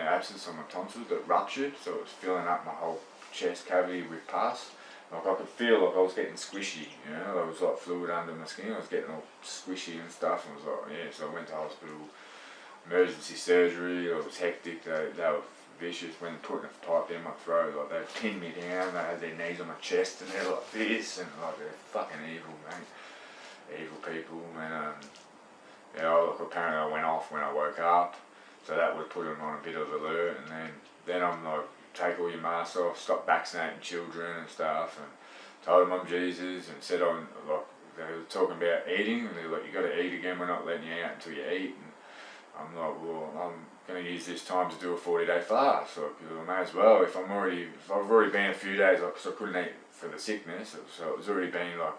abscess on my tonsils that ruptured, so it was filling up my whole chest cavity with pus. Like I could feel like I was getting squishy, you know, there was like fluid under my skin, I was getting all squishy and stuff, and I was like, yeah, so I went to hospital, emergency surgery. It was hectic. They were vicious when putting a pipe in my throat. Like they pinned me down, they had their knees on my chest and they're like this, and like they're fucking evil, mate. Evil people. And like apparently I went off when I woke up, so that would put them on a bit of alert. And then I'm like, take all your masks off, stop vaccinating children and stuff, and told them I'm Jesus, and said I'm like, they were talking about eating, and they're like, you got to eat again, we're not letting you out until you eat. And I'm like, well, I'm going to use this time to do a 40-day fast. So I may as well, if I've already been a few days, like, because I couldn't eat for the sickness, so it was already been like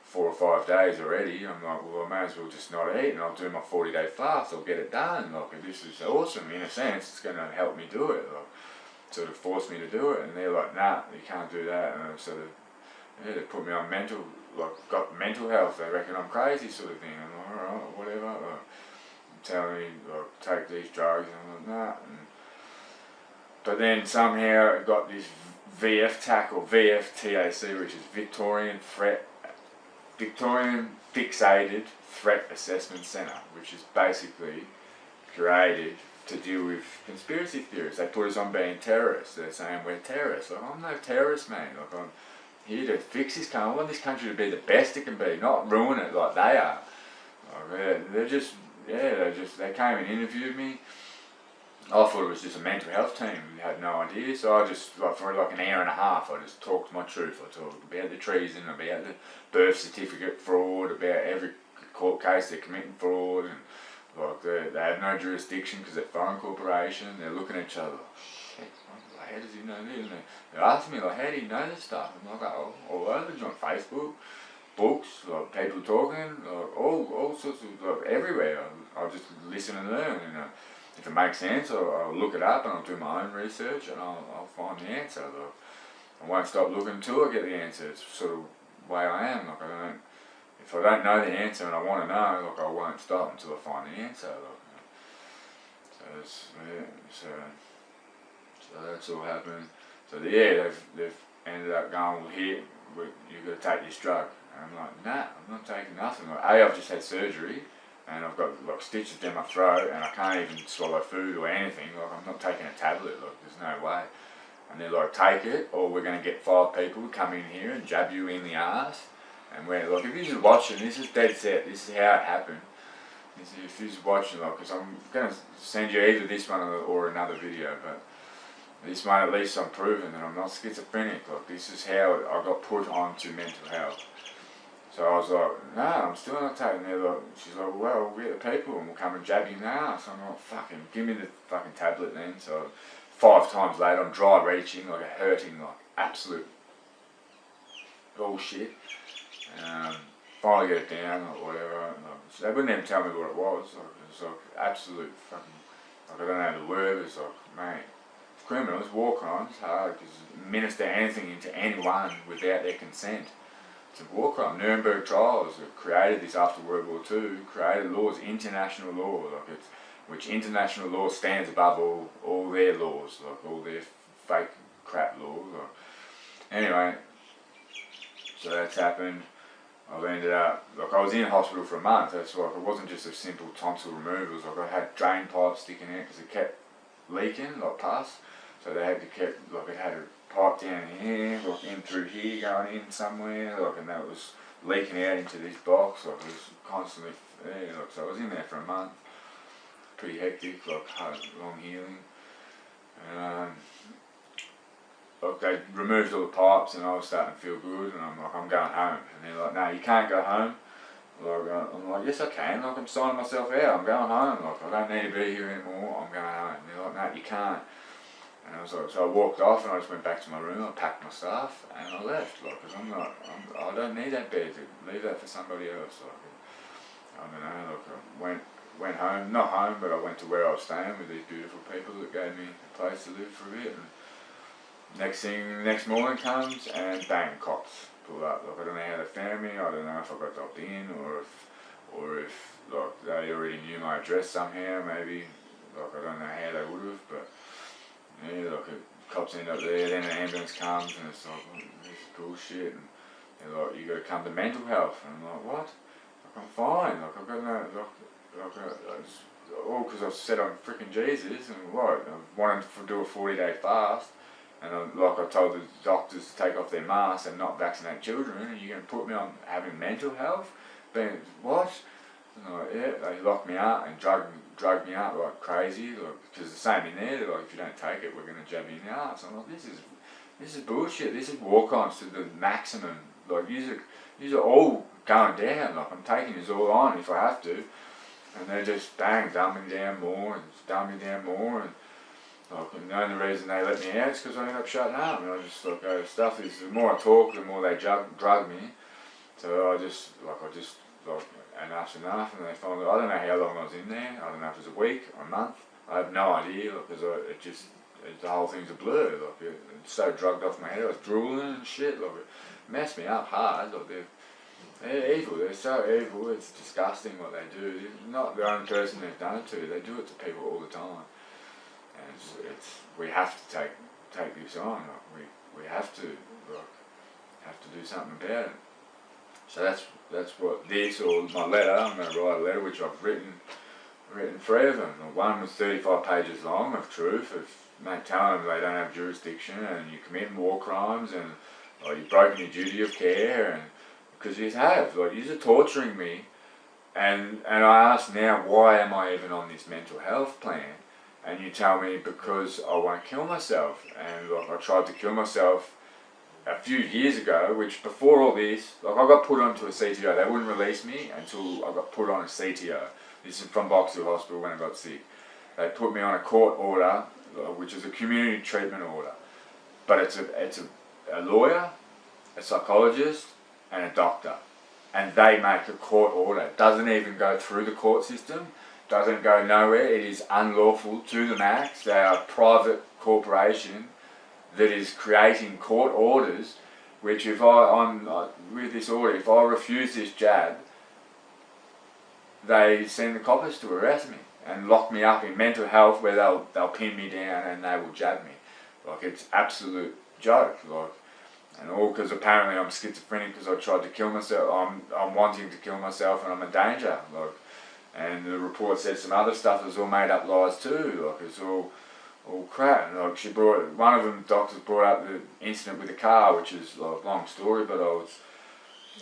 4 or 5 days already. I'm like, well, I may as well just not eat, and I'll do my 40-day fast, I'll get it done. Like, this is awesome, in a sense, it's going to help me do it. Like, sort of forced me to do it, and they're like, nah, you can't do that. And so they put me on got mental health, they reckon I'm crazy sort of thing. I'm like, alright, whatever. Like, telling me, like, take these drugs, and I'm like, nah. But then somehow I got this VFTAC, or VFTAC, which is Victorian Fixated Threat Assessment Centre, which is basically created to deal with conspiracy theories. They put us on being terrorists. They're saying we're terrorists. Like, I'm no terrorist, man. Like, I'm here to fix this country. I want this country to be the best it can be, not ruin it like they are. Like, they came and interviewed me. I thought it was just a mental health team. I had no idea. So I just, like, for like an hour and a half, I just talked my truth. I talked about the treason, about the birth certificate fraud, about every court case they're committing fraud, and like they have no jurisdiction because they're a foreign corporation. They're looking at each other like, shit, like, how does he know this? And they're asking me, like, how do you know this stuff? I'm like, oh, all over, on Facebook, books, like people talking, like all sorts of, like everywhere. I just listen and learn, if it makes sense, I'll look it up and I'll do my own research and I'll find the answer. Like, I won't stop looking until I get the answer. It's sort of the way I am. Like, if I don't know the answer and I want to know, like, I won't stop until I find the answer. Like, so that's all happened. So yeah, they've ended up going, well, here, you've got to take this drug. And I'm like, nah, I'm not taking nothing. Like, I've just had surgery and I've got like stitches down my throat and I can't even swallow food or anything. Like, I'm not taking a tablet. Like, there's no way. And they're like, take it, or we're going to get 5 people to come in here and jab you in the arse. And we're like, if you're just watching, this is dead set. This is how it happened. If you're just watching, like, because I'm going to send you either this one or another video, but this one, at least I'm proving that I'm not schizophrenic. Like, this is how I got put onto mental health. So I was like, no, I'm still not taking it. Like, she's like, well, we'll get the people and we'll come and jab you in the ass. I'm like, fucking, give me the fucking tablet then. So 5 times later, I'm dry reaching, like, hurting, like, absolute bullshit. Finally get it down, or whatever. Like, they wouldn't even tell me what it was. Like, it was like absolute fucking, like, I don't know the word. It's like, mate, criminals, war crimes, hard, because minister anything into anyone without their consent. It's a war crime. Nuremberg trials have created this after World War II, created laws, international law, like, it's, which international law stands above all their laws, like all their fake crap laws. Like. Anyway, so that's happened. I've ended up, like, I was in hospital for a month. That's like, it wasn't just a simple tonsil removal. It was like I had drain pipes sticking out because it kept leaking, like pus. So they had to keep, like, it had a pipe down here, like in through here, going in somewhere, like, and that was leaking out into this box. Like, it was constantly there. Like, so I was in there for a month. Pretty hectic, like hard, long healing. Like, they removed all the pipes and I was starting to feel good, and I'm like, I'm going home. And they're like, no, you can't go home. Like, I'm like, yes I can, like, I'm signing myself out, I'm going home, like, I don't need to be here anymore, I'm going home. And they're like, no, you can't. And I was like, so I walked off and I just went back to my room, I packed my stuff and I left, like, because I don't need that bed, leave that for somebody else. Like, I don't know, like, I went home, not home, but I went to where I was staying with these beautiful people that gave me a place to live for a bit. And next morning comes and bang, cops pull up. Like, I don't know how they found me, I don't know if I got dropped in or if like they already knew my address somehow, maybe. Like, I don't know how they would have, but yeah, like, cops end up there, then an ambulance comes and it's like, this is bullshit. And they're like, you got to come to mental health. And I'm like, what? Like, I'm fine. Like, I've got no, all because I've said I'm freaking Jesus and what? I wanted to do a 40-day fast. And like, I told the doctors to take off their masks and not vaccinate children, and you're going to put me on having mental health? Being, what? And like, yeah, they locked me up and drugged me up like crazy, like, because the same in there, they're like, if you don't take it, we're going to jab you in the arse. I'm like, this is bullshit, this is war crimes to the maximum. Like, these are all going down, like, I'm taking this all on if I have to. And they're just, bang, dumbing down more and dumbing down more. And like, and the only reason they let me out is because I ended up shutting up. And I just like, stuff is, the more I talk, the more they drug me. So I just like, enough's enough. And they finally, I don't know how long I was in there. I don't know if it was a week or a month. I have no idea, because the whole thing's a blur. Like, it's so drugged off my head. I was drooling and shit. Like, it messed me up hard. Like, they're evil. They're so evil. It's disgusting what they do. They're not the only person they've done it to. They do it to people all the time. And it's we have to take this on. Like, we have to do something about it. So that's what this, or my letter. I'm going to write a letter which I've written 3 of them. One was 35 pages long of truth, of telling them they don't have jurisdiction and you're committing war crimes and you've broken your duty of care, and because you have, like, you're torturing me, and I ask now, why am I even on this mental health plan? And you tell me because I want to kill myself. And like, I tried to kill myself a few years ago, which before all this, like, I got put onto a CTO. They wouldn't release me until I got put on a CTO. This is from Boxhill Hospital when I got sick. They put me on a court order, which is a community treatment order. But it's a lawyer, a psychologist, and a doctor. And they make a court order. It doesn't even go through the court system. doesn't go nowhere. It is unlawful to the max. They are a private corporation that is creating court orders, which if I'm with this order, if I refuse this jab, they send the coppers to arrest me and lock me up in mental health, where they'll pin me down and they will jab me. Like, it's absolute joke. Like, and all because apparently I'm schizophrenic because I tried to kill myself. I'm wanting to kill myself and I'm a danger. Like, and the report said some other stuff that's all made up lies too. Like, it's all crap. And like, one of them doctors brought up the incident with the car, which is like a long story, but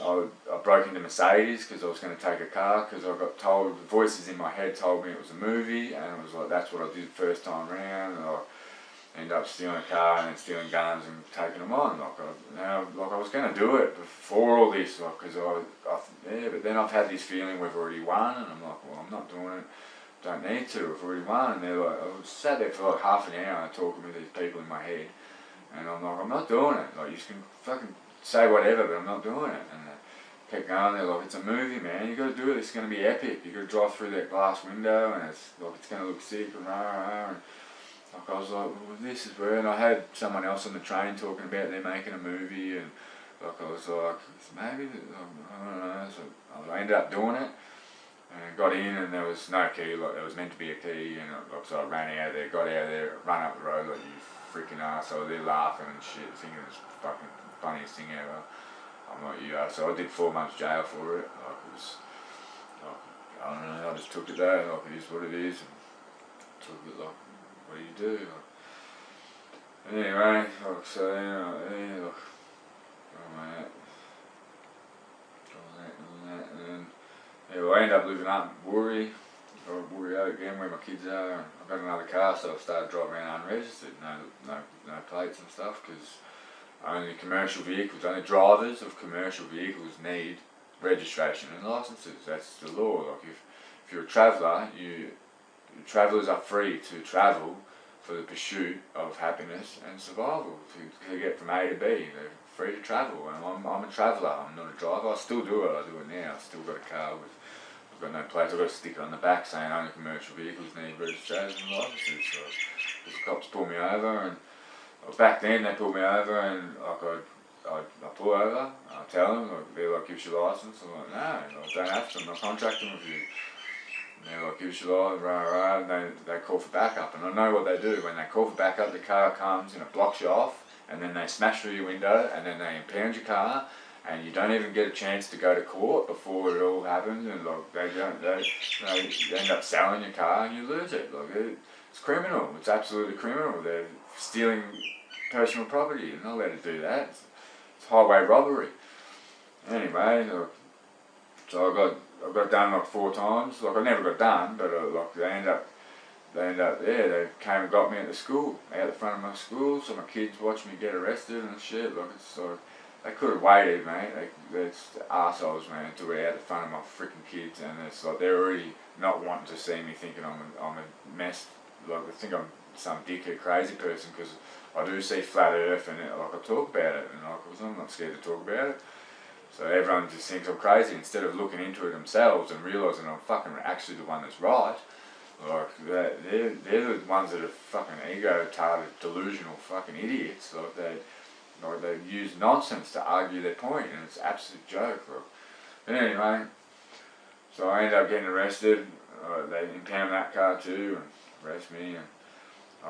I broke into Mercedes because I was going to take a car, because I got told, the voices in my head told me it was a movie, and it was like, that's what I did the first time round, and I ended up stealing a car and then stealing guns and taking them on. Like I was going to do it before all this, like, because but then I've had this feeling we've already won, and I'm like, well, I'm not doing it, don't need to, I've already won. And they're like, I was sat there for like half an hour talking with these people in my head, and I'm like, I'm not doing it. Like, you can fucking say whatever, but I'm not doing it. And they kept going, they're like, it's a movie, man, you got to do it, it's going to be epic, you got to drive through that glass window, and it's like, it's going to look sick, and like, I was like, well, this is where, and I had someone else on the train talking about they're making a movie, and like, I was like, maybe, I don't know, so I ended up doing it, and got in, and there was no key, like, there was meant to be a key, and so I ran out of there, got out of there, ran up the road, like, you freaking arsehole, they're laughing and shit, thinking it's the fucking funniest thing ever. I'm like, you so I did 4 months jail for it. Like, it was, like, I don't know, I just took it there, like, it is what it is, and took it, like, what do you do? Like, anyway, like, so, yeah, look, all that, and then, yeah, well, I ended up living up in Woorie again, where my kids are, and I've got another car, so I've started driving around unregistered, no plates and stuff, because only commercial vehicles, only drivers of commercial vehicles need registration and licenses. That's the law. Like, if you're a traveller, travellers are free to travel for the pursuit of happiness and survival, to get from A to B. They're free to travel, and I'm a traveller, I'm not a driver. I still do it, I do it now. I've still got a car with, I've got no plates, I've got a sticker on the back saying only commercial vehicles need registration and licenses. So the cops pull me over, and back then they pulled me over, and like, I pull over, I tell them, like, they're like, give us your licence. I'm like, no, I don't have to, I'm not contracting with you. And they're like, give us your licence, and they call for backup, and I know what they do. When they call for backup, the car comes and it blocks you off, and then they smash through your window, and then they impound your car, and you don't even get a chance to go to court before it all happens, and like, they end up selling your car and you lose it. Like, it's criminal, it's absolutely criminal. They're stealing personal property, you're not allowed to do that. It's highway robbery. Anyway, so I got done like 4 times. Like, I never got done, but like, they end up, they came and got me at the school, out the front of my school, so my kids watched me get arrested and shit. Like, it's like, they could have waited, mate. It's arseholes, man, to it out the front of my freaking kids, and it's like, they're already not wanting to see me, thinking I'm a mess. Like, they think I'm some dickhead crazy person, because I do see flat earth, and like, I talk about it, and like, I'm not scared to talk about it. So everyone just thinks I'm crazy, instead of looking into it themselves and realising I'm fucking actually the one that's right. Like, they're the ones that are fucking ego-tarded, delusional fucking idiots. Like, they use nonsense to argue their point, and it's an absolute joke. Like. But anyway, so I ended up getting arrested. They impound that car too and arrest me. And I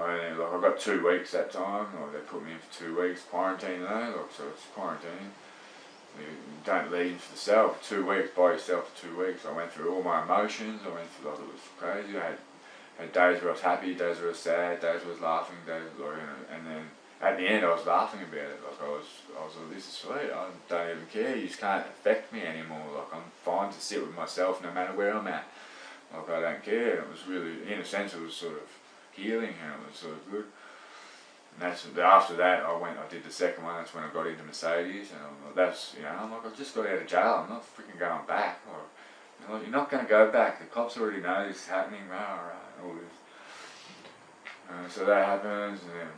got 2 weeks that time. Like, they put me in for 2 weeks quarantine though. Like, so it's quarantine. You don't leave the cell for 2 weeks by yourself for 2 weeks. I went through all my emotions. I went through, like, it was crazy. I had days where I was happy, days where I was sad, days where I was laughing, days, like, and then at the end I was laughing about it. Like, I was like, this is sweet. I don't even care. You just can't affect me anymore. Like, I'm fine to sit with myself no matter where I'm at. Like, I don't care. It was really, in a sense, it was sort of healing, and it was sort of good. And after that, I did the second one. That's when I got into Mercedes, and I'm like, I just got out of jail. I'm not freaking going back. Or, you're not going to go back. The cops already know this is happening. All this. So that happens, and then,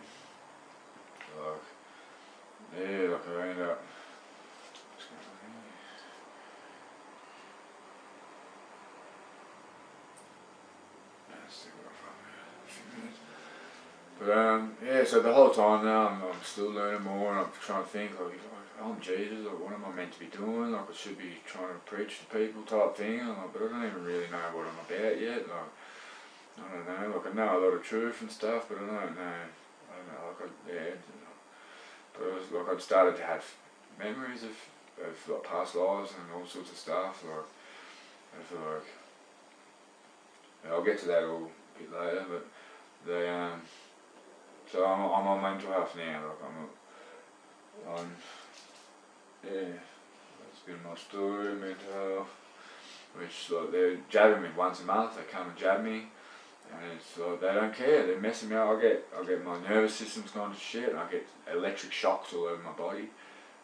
I end up. But yeah, so the whole time now I'm still learning more, and I'm trying to think like, I'm Jesus, like what am I meant to be doing? Like I should be trying to preach to people type thing, and like, but I don't even really know what I'm about yet. Like I don't know, like I know a lot of truth and stuff, but I don't know. Yeah, but it was like I've started to have memories of like past lives and all sorts of stuff. Like I feel like I'll get to that all a bit later, but they so I'm on mental health now. Like I'm yeah, that's been my story, mental health. Which like they're jabbing me once a month. They come and jab me, and it's like they don't care. They're messing me up. I get my nervous system's gone to shit, and I get electric shocks all over my body,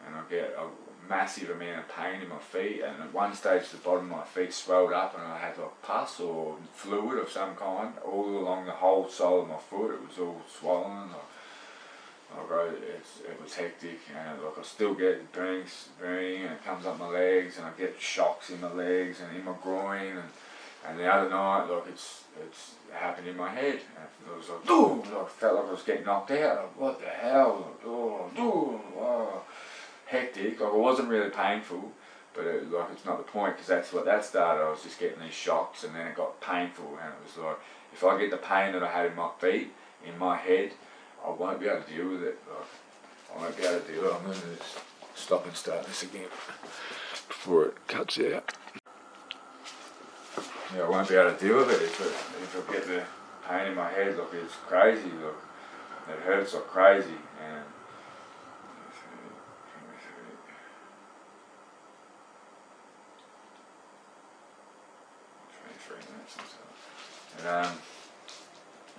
and I get a massive amount of pain in my feet. And at one stage, the bottom of my feet swelled up, and I had like pus or fluid of some kind all along the whole sole of my foot. It was all swollen. It was hectic, and like I still get burning, and it comes up my legs, and I get shocks in my legs and in my groin, and the other night, like it's happened in my head, and it was like, boom, like, I felt like I was getting knocked out. Like, what the hell? Like, hectic. Like it wasn't really painful, but it's not the point, because that's what that started. I was just getting these shocks, and then it got painful, and it was like, if I get the pain that I had in my feet, in my head, I won't be able to deal with it. Like, I won't be able to deal with it. I'm going to just stop and start this again before it cuts out. Yeah, I won't be able to deal with it if I get the pain in my head. Like it's crazy. Like it hurts like crazy. And 23 minutes or so. And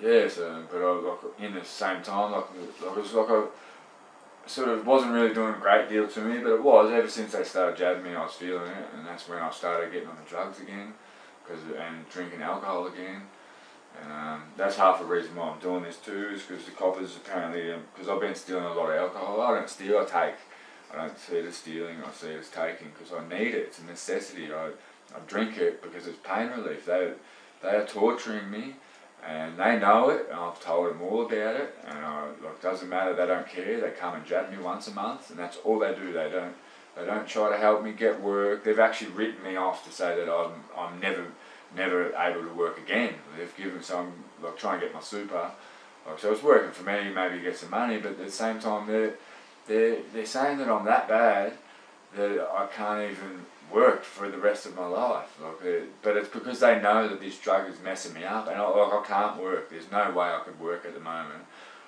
yeah, so, but I was like, in the same time, like it was like I sort of wasn't really doing a great deal to me, but it was, ever since they started jabbing me, I was feeling it, and that's when I started getting on the drugs again, and drinking alcohol again, and that's half the reason why I'm doing this too, is because the coppers apparently, because I've been stealing a lot of alcohol. I don't steal, I take. I don't see it as stealing, I see it as taking, because I need it, it's a necessity. I drink it because it's pain relief. They are torturing me, and they know it, and I've told them all about it, and like, doesn't matter, they don't care. They come and jab me once a month, and that's all they do. They don't try to help me get work. They've actually written me off to say that I'm never able to work again. They've given some, like, trying to get my super. Like, so it's working for me, maybe get some money, but at the same time they're saying that I'm that bad that I can't even work for the rest of my life. Like, but it's because they know that this drug is messing me up, and I can't work. There's no way I could work at the moment.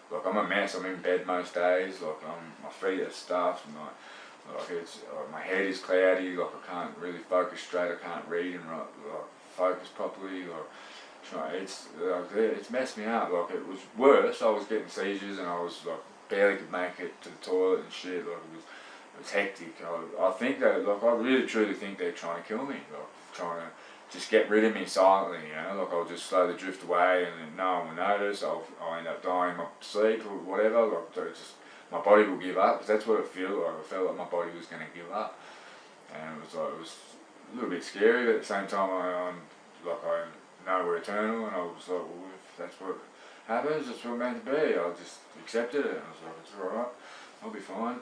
Like I'm a mess. I'm in bed most days. Like my feet are stuffed, and my head is cloudy. Like I can't really focus straight. I can't read and focus properly. It's messed me up. Like it was worse. I was getting seizures, and I was like barely could make it to the toilet and shit. Like it was hectic. I think that, like, I really truly think they're trying to kill me. Like trying to just get rid of me silently. You know, like I'll just slowly drift away, and then no one will notice. I'll end up dying in my sleep or whatever. Like so my body will give up, because that's what it felt like. I felt like my body was going to give up, and it was a little bit scary, but at the same time I know we're eternal, and I was like, well, if that's what happens, that's what it's meant to be. I just accepted it, and I was like, it's alright, I'll be fine.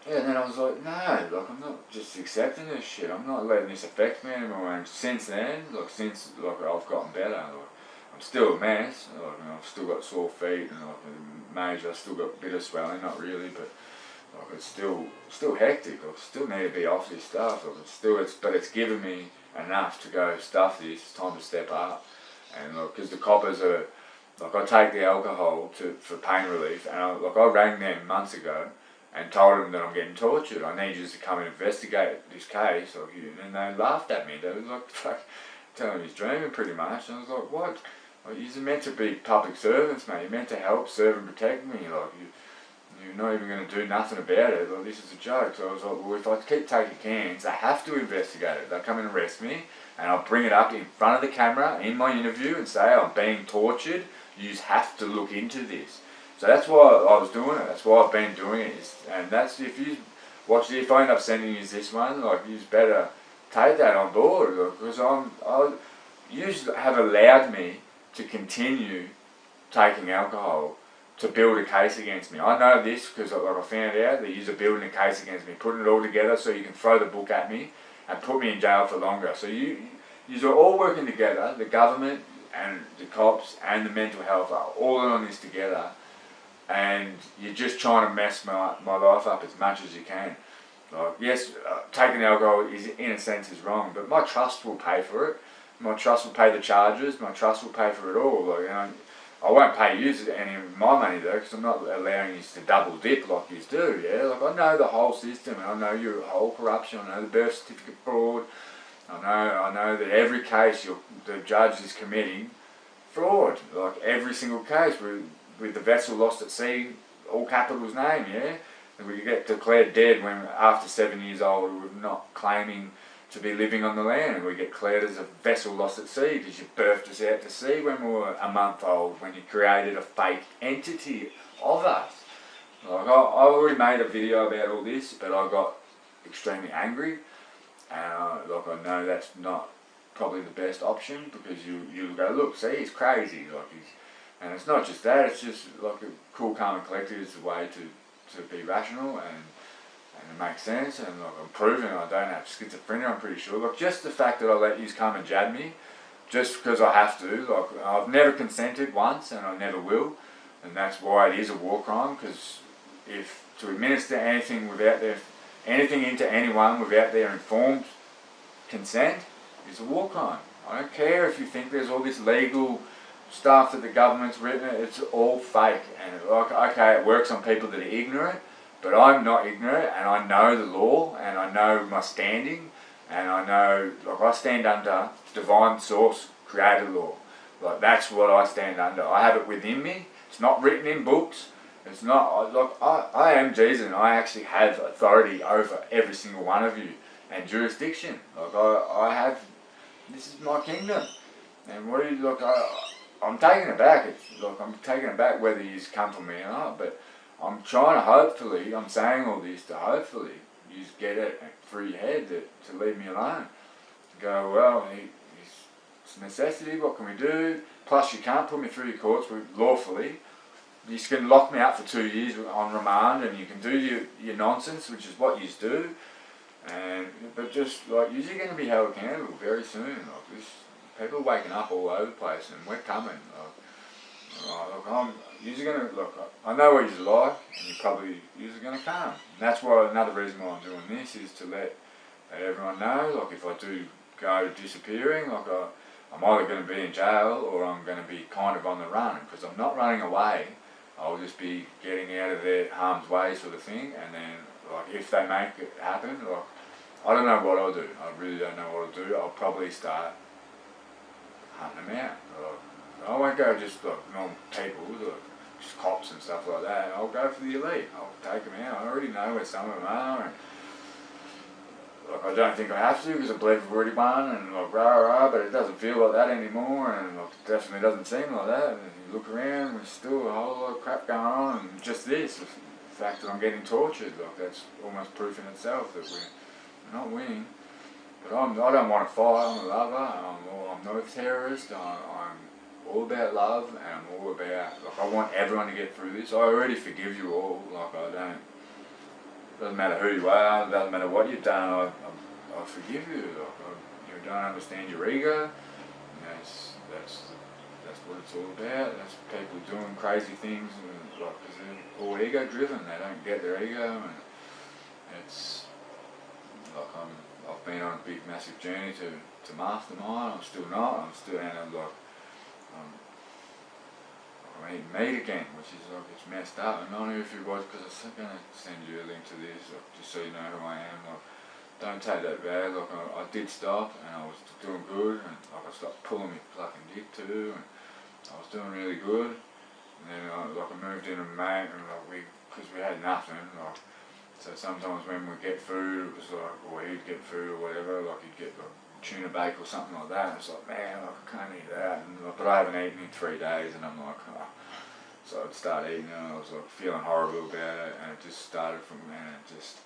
Yeah, and then I was like, no, like I'm not just accepting this shit. I'm not letting this affect me anymore. And since then, I've gotten better. Like I'm still a mess. Like I've still got sore feet, and I've still got a bit of swelling, not really, but like it's still hectic. I still need to be off this stuff. Like but it's given me enough to go stuff this. It's time to step up. And because the coppers are, like, I take the alcohol for pain relief, and I rang them months ago and told them that I'm getting tortured. I need you to come and investigate this case. And they laughed at me. They was like, telling me he's dreaming pretty much. And I was like, what? Like, you're meant to be public servants, mate. You're meant to help, serve and protect me. Like, you're not even going to do nothing about it. Like, this is a joke. So I was like, well, if I keep taking cans, they have to investigate it. They'll come and arrest me, and I'll bring it up in front of the camera in my interview and say I'm being tortured. You just have to look into this. So that's why I was doing it. That's why I've been doing it. And that's, if you watch it, if I end up sending you this one, like, you better take that on board, because you have allowed me to continue taking alcohol to build a case against me. I know this because like I found out that you're building a case against me, putting it all together so you can throw the book at me and put me in jail for longer. So you're all working together, the government and the cops and the mental health are all on this together, and you're just trying to mess my life up as much as you can. Like, yes, taking alcohol is, in a sense, is wrong, but my trust will pay for it. My trust will pay the charges. My trust will pay for it all. Like, I won't pay you any of my money though, because I'm not allowing you to double dip like you do. Yeah, like I know the whole system, and I know your whole corruption. I know the birth certificate fraud. I know that every case the judge is committing fraud. Like every single case with the vessel lost at sea, all capitals name. Yeah. We get declared dead when after 7 years old we're not claiming to be living on the land, and we get declared as a vessel lost at sea because you birthed us out to sea when we were a month old, when you created a fake entity of us. Like I already made a video about all this, but I got extremely angry, and like I know that's not probably the best option, because you go, look, see, he's crazy, like and it's not just that, it's just like a cool, calm and collected is the way to be rational and it makes sense, and like I'm proving I don't have schizophrenia, I'm pretty sure. Like just the fact that I let you come and jab me, just because I have to, like I've never consented once and I never will, and that's why it is a war crime, because if to administer anything into anyone without their informed consent is a war crime. I don't care if you think there's all this legal stuff that the government's written, it's all fake, and like, okay, it works on people that are ignorant, but I'm not ignorant, and I know the law, and I know my standing, and I know, like I stand under divine source creator law. Like that's what I stand under. I have it within me. It's not written in books. It's not, like I am Jesus, and I actually have authority over every single one of you, and jurisdiction. Like I have, this is my kingdom, and what do you, look, I'm taking it back. I'm taking it back whether you come for me or not, but I'm trying to hopefully, I'm saying all this to hopefully you get it through your head to leave me alone. Go, well, it's a necessity, what can we do? Plus you can't put me through your courts lawfully. You can lock me up for 2 years on remand, and you can do your nonsense, which is what you do. But just like, you're going to be held accountable very soon. Like this. People are waking up all over the place, and we're coming. I know what you're like, and you're going to come. And that's why another reason why I'm doing this is to let everyone know. Like if I do go disappearing, like I'm either going to be in jail or I'm going to be kind of on the run, because I'm not running away. I'll just be getting out of their harm's way, sort of thing. And then, like if they make it happen, like I don't know what I'll do. I really don't know what I'll do. I'll probably start hunting them out. I won't go just like normal people, like just cops and stuff like that. I'll go for the elite. I'll take them out. I already know where some of them are. And, like I don't think I have to, because I believe I've already won, and like rah, but it doesn't feel like that anymore, and like, it definitely doesn't seem like that. And you look around, there's still a whole lot of crap going on, and just this, the fact that I'm getting tortured, like that's almost proof in itself that we're not winning. But I don't want to fight. I'm a lover. I'm not a terrorist. I'm all about love, and I'm all about, like I want everyone to get through this. I already forgive you all. Like I don't. Doesn't matter who you are. Doesn't matter what you've done. I forgive you. Like you don't understand your ego. And that's what it's all about. That's people doing crazy things, and like because they're all ego driven. They don't get their ego, and it's like I've been on a big, massive journey to master mine. I'm still not. I'm still in like I'm eating meat again, which is like it's messed up. And I don't know if you watch, because I'm going to send you a link to this, like, just so you know who I am. Like, don't take that bad. Like I did stop, and I was doing good, and like I stopped pulling my fucking dick too, and I was doing really good. And then I moved in with a mate, and like because we had nothing, like. So sometimes when we get food, it was like, or he'd get food or whatever, like he'd get like tuna bake or something like that, and it's like, man, like, I can't eat that, and, like, but I haven't eaten in 3 days, and I'm like, oh. So I'd start eating it, and I was like feeling horrible about it, and it just started from there, and just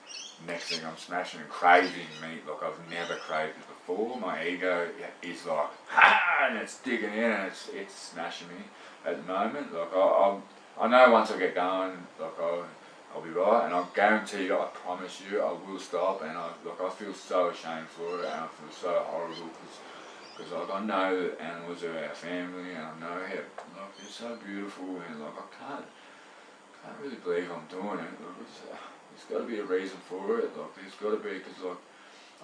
next thing I'm smashing and craving meat like I've never craved it before. My ego is like, ha, and it's digging in and it's smashing me at the moment. Like I know once I get going, like I'll be right, and I guarantee you, I promise you, I will stop. And I feel so ashamed for it, and I feel so horrible because like I know that animals are our family, and I know how like they're so beautiful, and like I can't really believe I'm doing it. Like there's got to be a reason for it. Like there's got to be, because like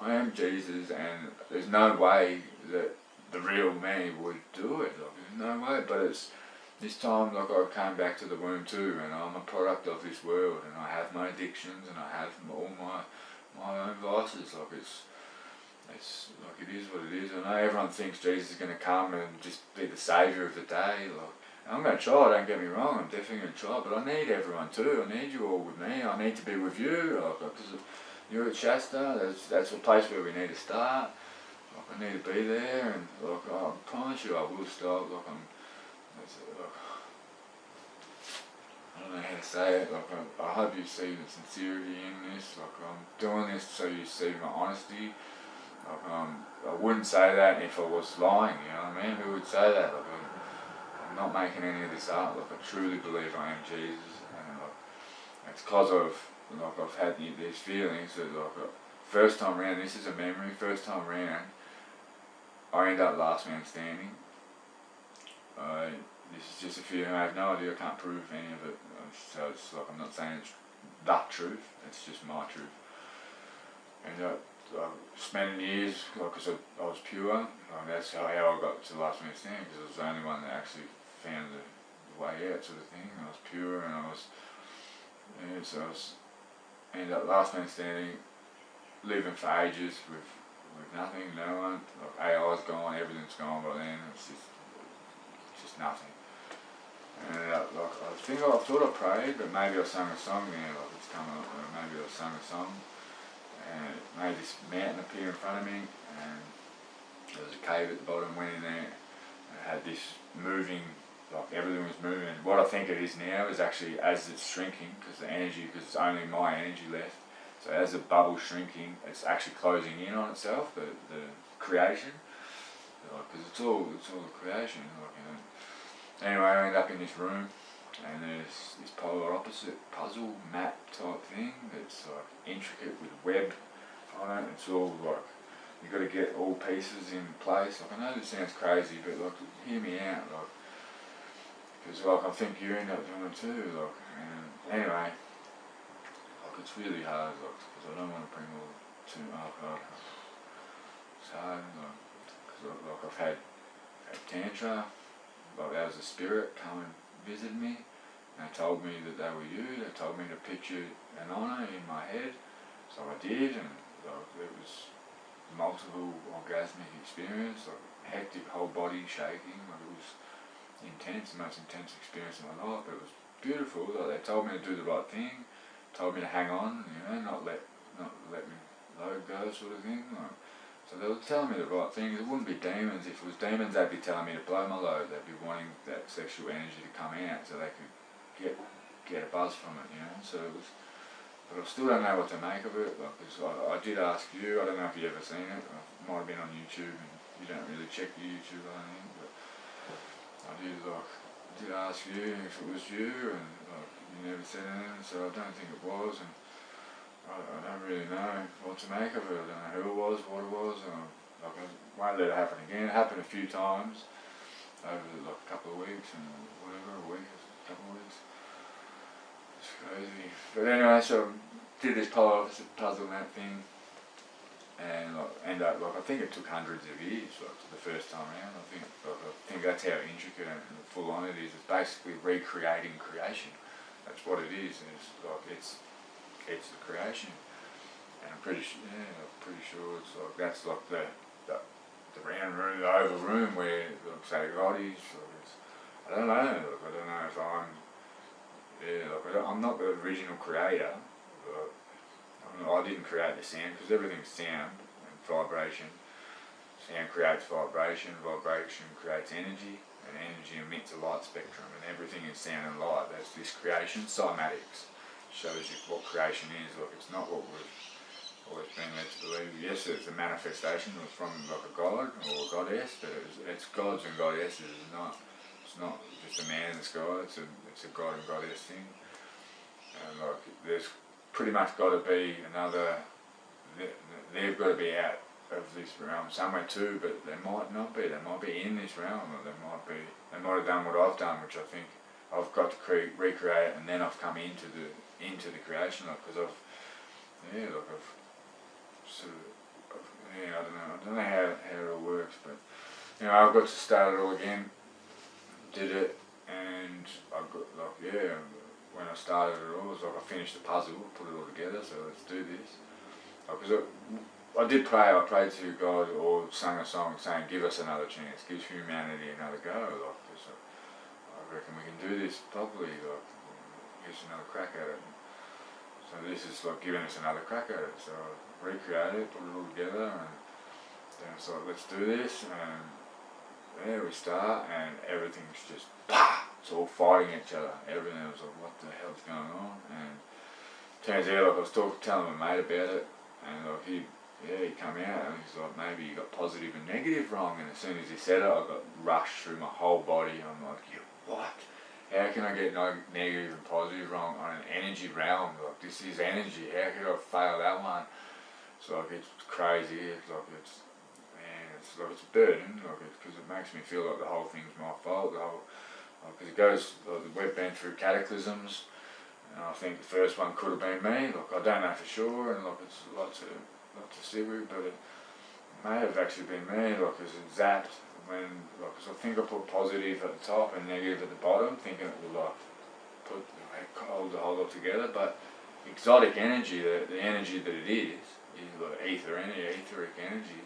I am Jesus, and there's no way that the real me would do it. Like there's no way. But it's this time, like I came back to the womb too, and I'm a product of this world, and I have my addictions, and I have all my own vices. Like it's like it is what it is. I know everyone thinks Jesus is going to come and just be the saviour of the day. Like, and I'm going to try, don't get me wrong, I'm definitely going to try, but I need everyone too. I need you all with me. I need to be with you. Like, because you're at Shasta, that's a place where we need to start. Like, I need to be there, and like I promise you I will stop. Like I don't know how to say it. Like I hope you see the sincerity in this. Like I'm doing this so you see my honesty. Like I wouldn't say that if I was lying. You know what I mean? Who would say that? Like I'm not making any of this up. Like I truly believe I am Jesus, and like it's because of like I've had these feelings that like first time round. This is a memory. First time round, I end up last man standing. This is just a feeling. I have no idea. I can't prove any of it. So it's like I'm not saying it's the truth. It's just my truth. And I've spent years, because I was pure. That's how I got to last man standing, because I was the only one that actually found the way out, sort of thing. I was pure, and so I was ended up last man standing, living for ages with nothing, no one. Like AI's gone, everything's gone by then. It's just nothing. And like I thought I prayed, but maybe I sang a song there. Like it's coming up, maybe I sang a song, and it made this mountain appear in front of me, and there was a cave at the bottom. Went in there, and it had this moving, like everything was moving. What I think it is now is actually as it's shrinking, because it's only my energy left. So as the bubble's shrinking, it's actually closing in on itself, the creation, because it's all the creation. Anyway, I end up in this room, and there's this polar opposite puzzle map type thing that's like intricate with web on it. It's all like you've got to get all pieces in place. Like I know this sounds crazy, but like hear me out, like because like I think you end up doing it too. Like anyway, like it's really hard, like because I don't want to bring all too much. Like it's hard, like because like I've had tantra. Like there was a spirit come and visit me, and they told me that they were you. They told me to picture Inanna in my head, so I did, and like, it was multiple orgasmic experience, like hectic, whole body shaking. Like it was intense, the most intense experience of my life. But it was beautiful. Like they told me to do the right thing, told me to hang on, not let me load go, sort of thing. Like, so they were telling me the right things. It wouldn't be demons. If it was demons, they'd be telling me to blow my load. They'd be wanting that sexual energy to come out so they could get a buzz from it, So it was, but I still don't know what to make of it. Like, I did ask you. I don't know if you ever seen it. It might have been on YouTube, and you don't really check the YouTube, I don't think. But I did ask you if it was you, and you never said anything. So I don't think it was. And I don't really know what to make of it. I don't know who it was, what it was. I won't let it happen again. It happened a few times over like a couple of weeks and whatever, a week, a couple of weeks. It's crazy. But anyway, so I did this polar opposite puzzle map thing, and ended up I think it took hundreds of years, the first time around. I think that's how intricate and full on it is. It's basically recreating creation. That's what it is. It's the creation, and I'm pretty sure it's like that's like the round room, the oval room where like say God is. I don't know. I don't know if I'm not the original creator. I didn't create the sound, because everything's sound and vibration. Sound creates vibration. Vibration creates energy, and energy emits a light spectrum, and everything is sound and light. That's this creation. Cymatics shows you what creation is. Like it's not what always been led to believe, yes, it's a manifestation from like a god or a goddess, but it's gods and goddesses. It's not just a man in the sky. It's a god and goddess thing. And like there's pretty much got to be another. They've got to be out of this realm somewhere too, but they might not be. They might be in this realm, or they might have done what I've done, which I think I've got to recreate, and then I've come into the creation, because I've sort of, I don't know how it all works, but I've got to start it all again. Did it, and I got when I started it all, it was like I finished the puzzle, put it all together. So let's do this. Because I did pray. I prayed to God, or sang a song saying, "Give us another chance. Give humanity another go." Cause I reckon we can do this properly. Give us another crack at it. So this is like giving us another crack at it. So I recreated it, put it all together, and then it's like, let's do this. And there we start, and everything's just it's all fighting each other. Everything was like, what the hell's going on? And turns out, I was telling my mate about it, and he come out, and he's like, maybe you got positive and negative wrong. And as soon as he said it, I got rushed through my whole body. I'm like, what? How can I get negative and positive wrong on an energy realm? Like, this is energy. How could I fail that one? So it's crazy. It's a burden, because it makes me feel like the whole thing's my fault. Because it goes, we've been through cataclysms, and I think the first one could have been me. I don't know for sure, and it's a lot to sit with, but it may have actually been me. Because it zapped when, because I think I put positive at the top and negative at the bottom, thinking it would hold the whole lot together. But exotic energy, the energy that it is like etheric energy,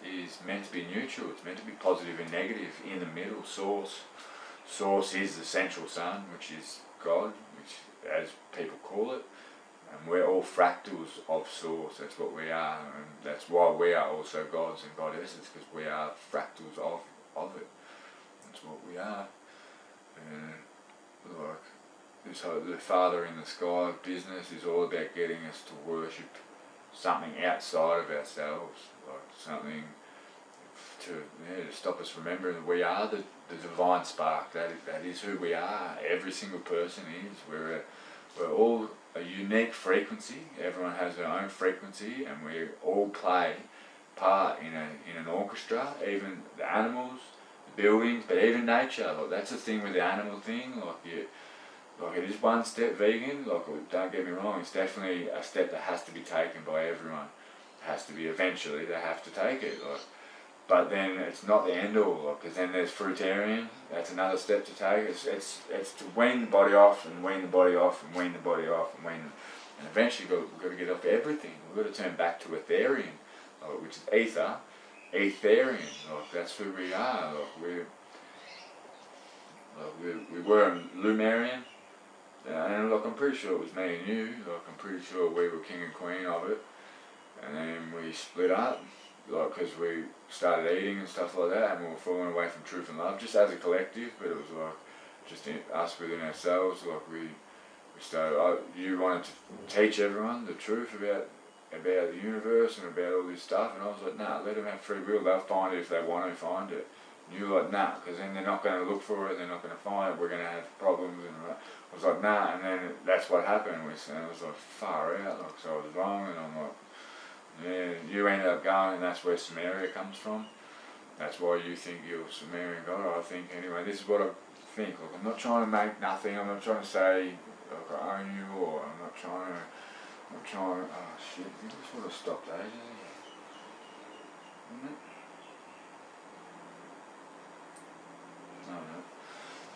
is meant to be neutral. It's meant to be positive and negative in the middle. Source is the central sun, which is God, which as people call it, and we're all fractals of Source. That's what we are, and that's why we are also gods and goddesses, because we are fractals of it. That's what we are. And the Father in the Sky business is all about getting us to worship something outside of ourselves, something to stop us remembering that we are the divine spark. That is who we are. Every single person is. We're all a unique frequency. Everyone has their own frequency, and we all play part in an orchestra. Even the animals, the buildings, but even nature. That's the thing with the animal thing. It is one step vegan. Don't get me wrong. It's definitely a step that has to be taken by everyone. It has to be eventually. They have to take it. But then it's not the end all, because then there's fruitarian. That's another step to take. It's to wean the body off, and wean the body off, and wean the body off, and eventually we've got to get off everything. We've got to turn back to etherian, which is ether, etherian. That's who we are. We were Lumerian, and I'm pretty sure it was me and you. I'm pretty sure we were king and queen of it, and then we split up. Because we started eating and stuff like that, and we were falling away from truth and love, just as a collective. But it was just us within ourselves. We started. You wanted to teach everyone the truth about the universe and about all this stuff, and I was like, nah, let them have free will. They'll find it if they want to find it. And you were like, nah, because then they're not going to look for it. They're not going to find it. We're going to have problems. And I was like, nah, and then that's what happened. And I was like, far out. So I was wrong, and I'm like. Yeah, you ended up going, and that's where Sumeria comes from. That's why you think you're Sumerian God, I think. Anyway, this is what I think. I'm not trying to make nothing. I'm not trying to say I own you, or I'm not trying to. Oh shit! You just would have stopped ages ago, wouldn't it? No.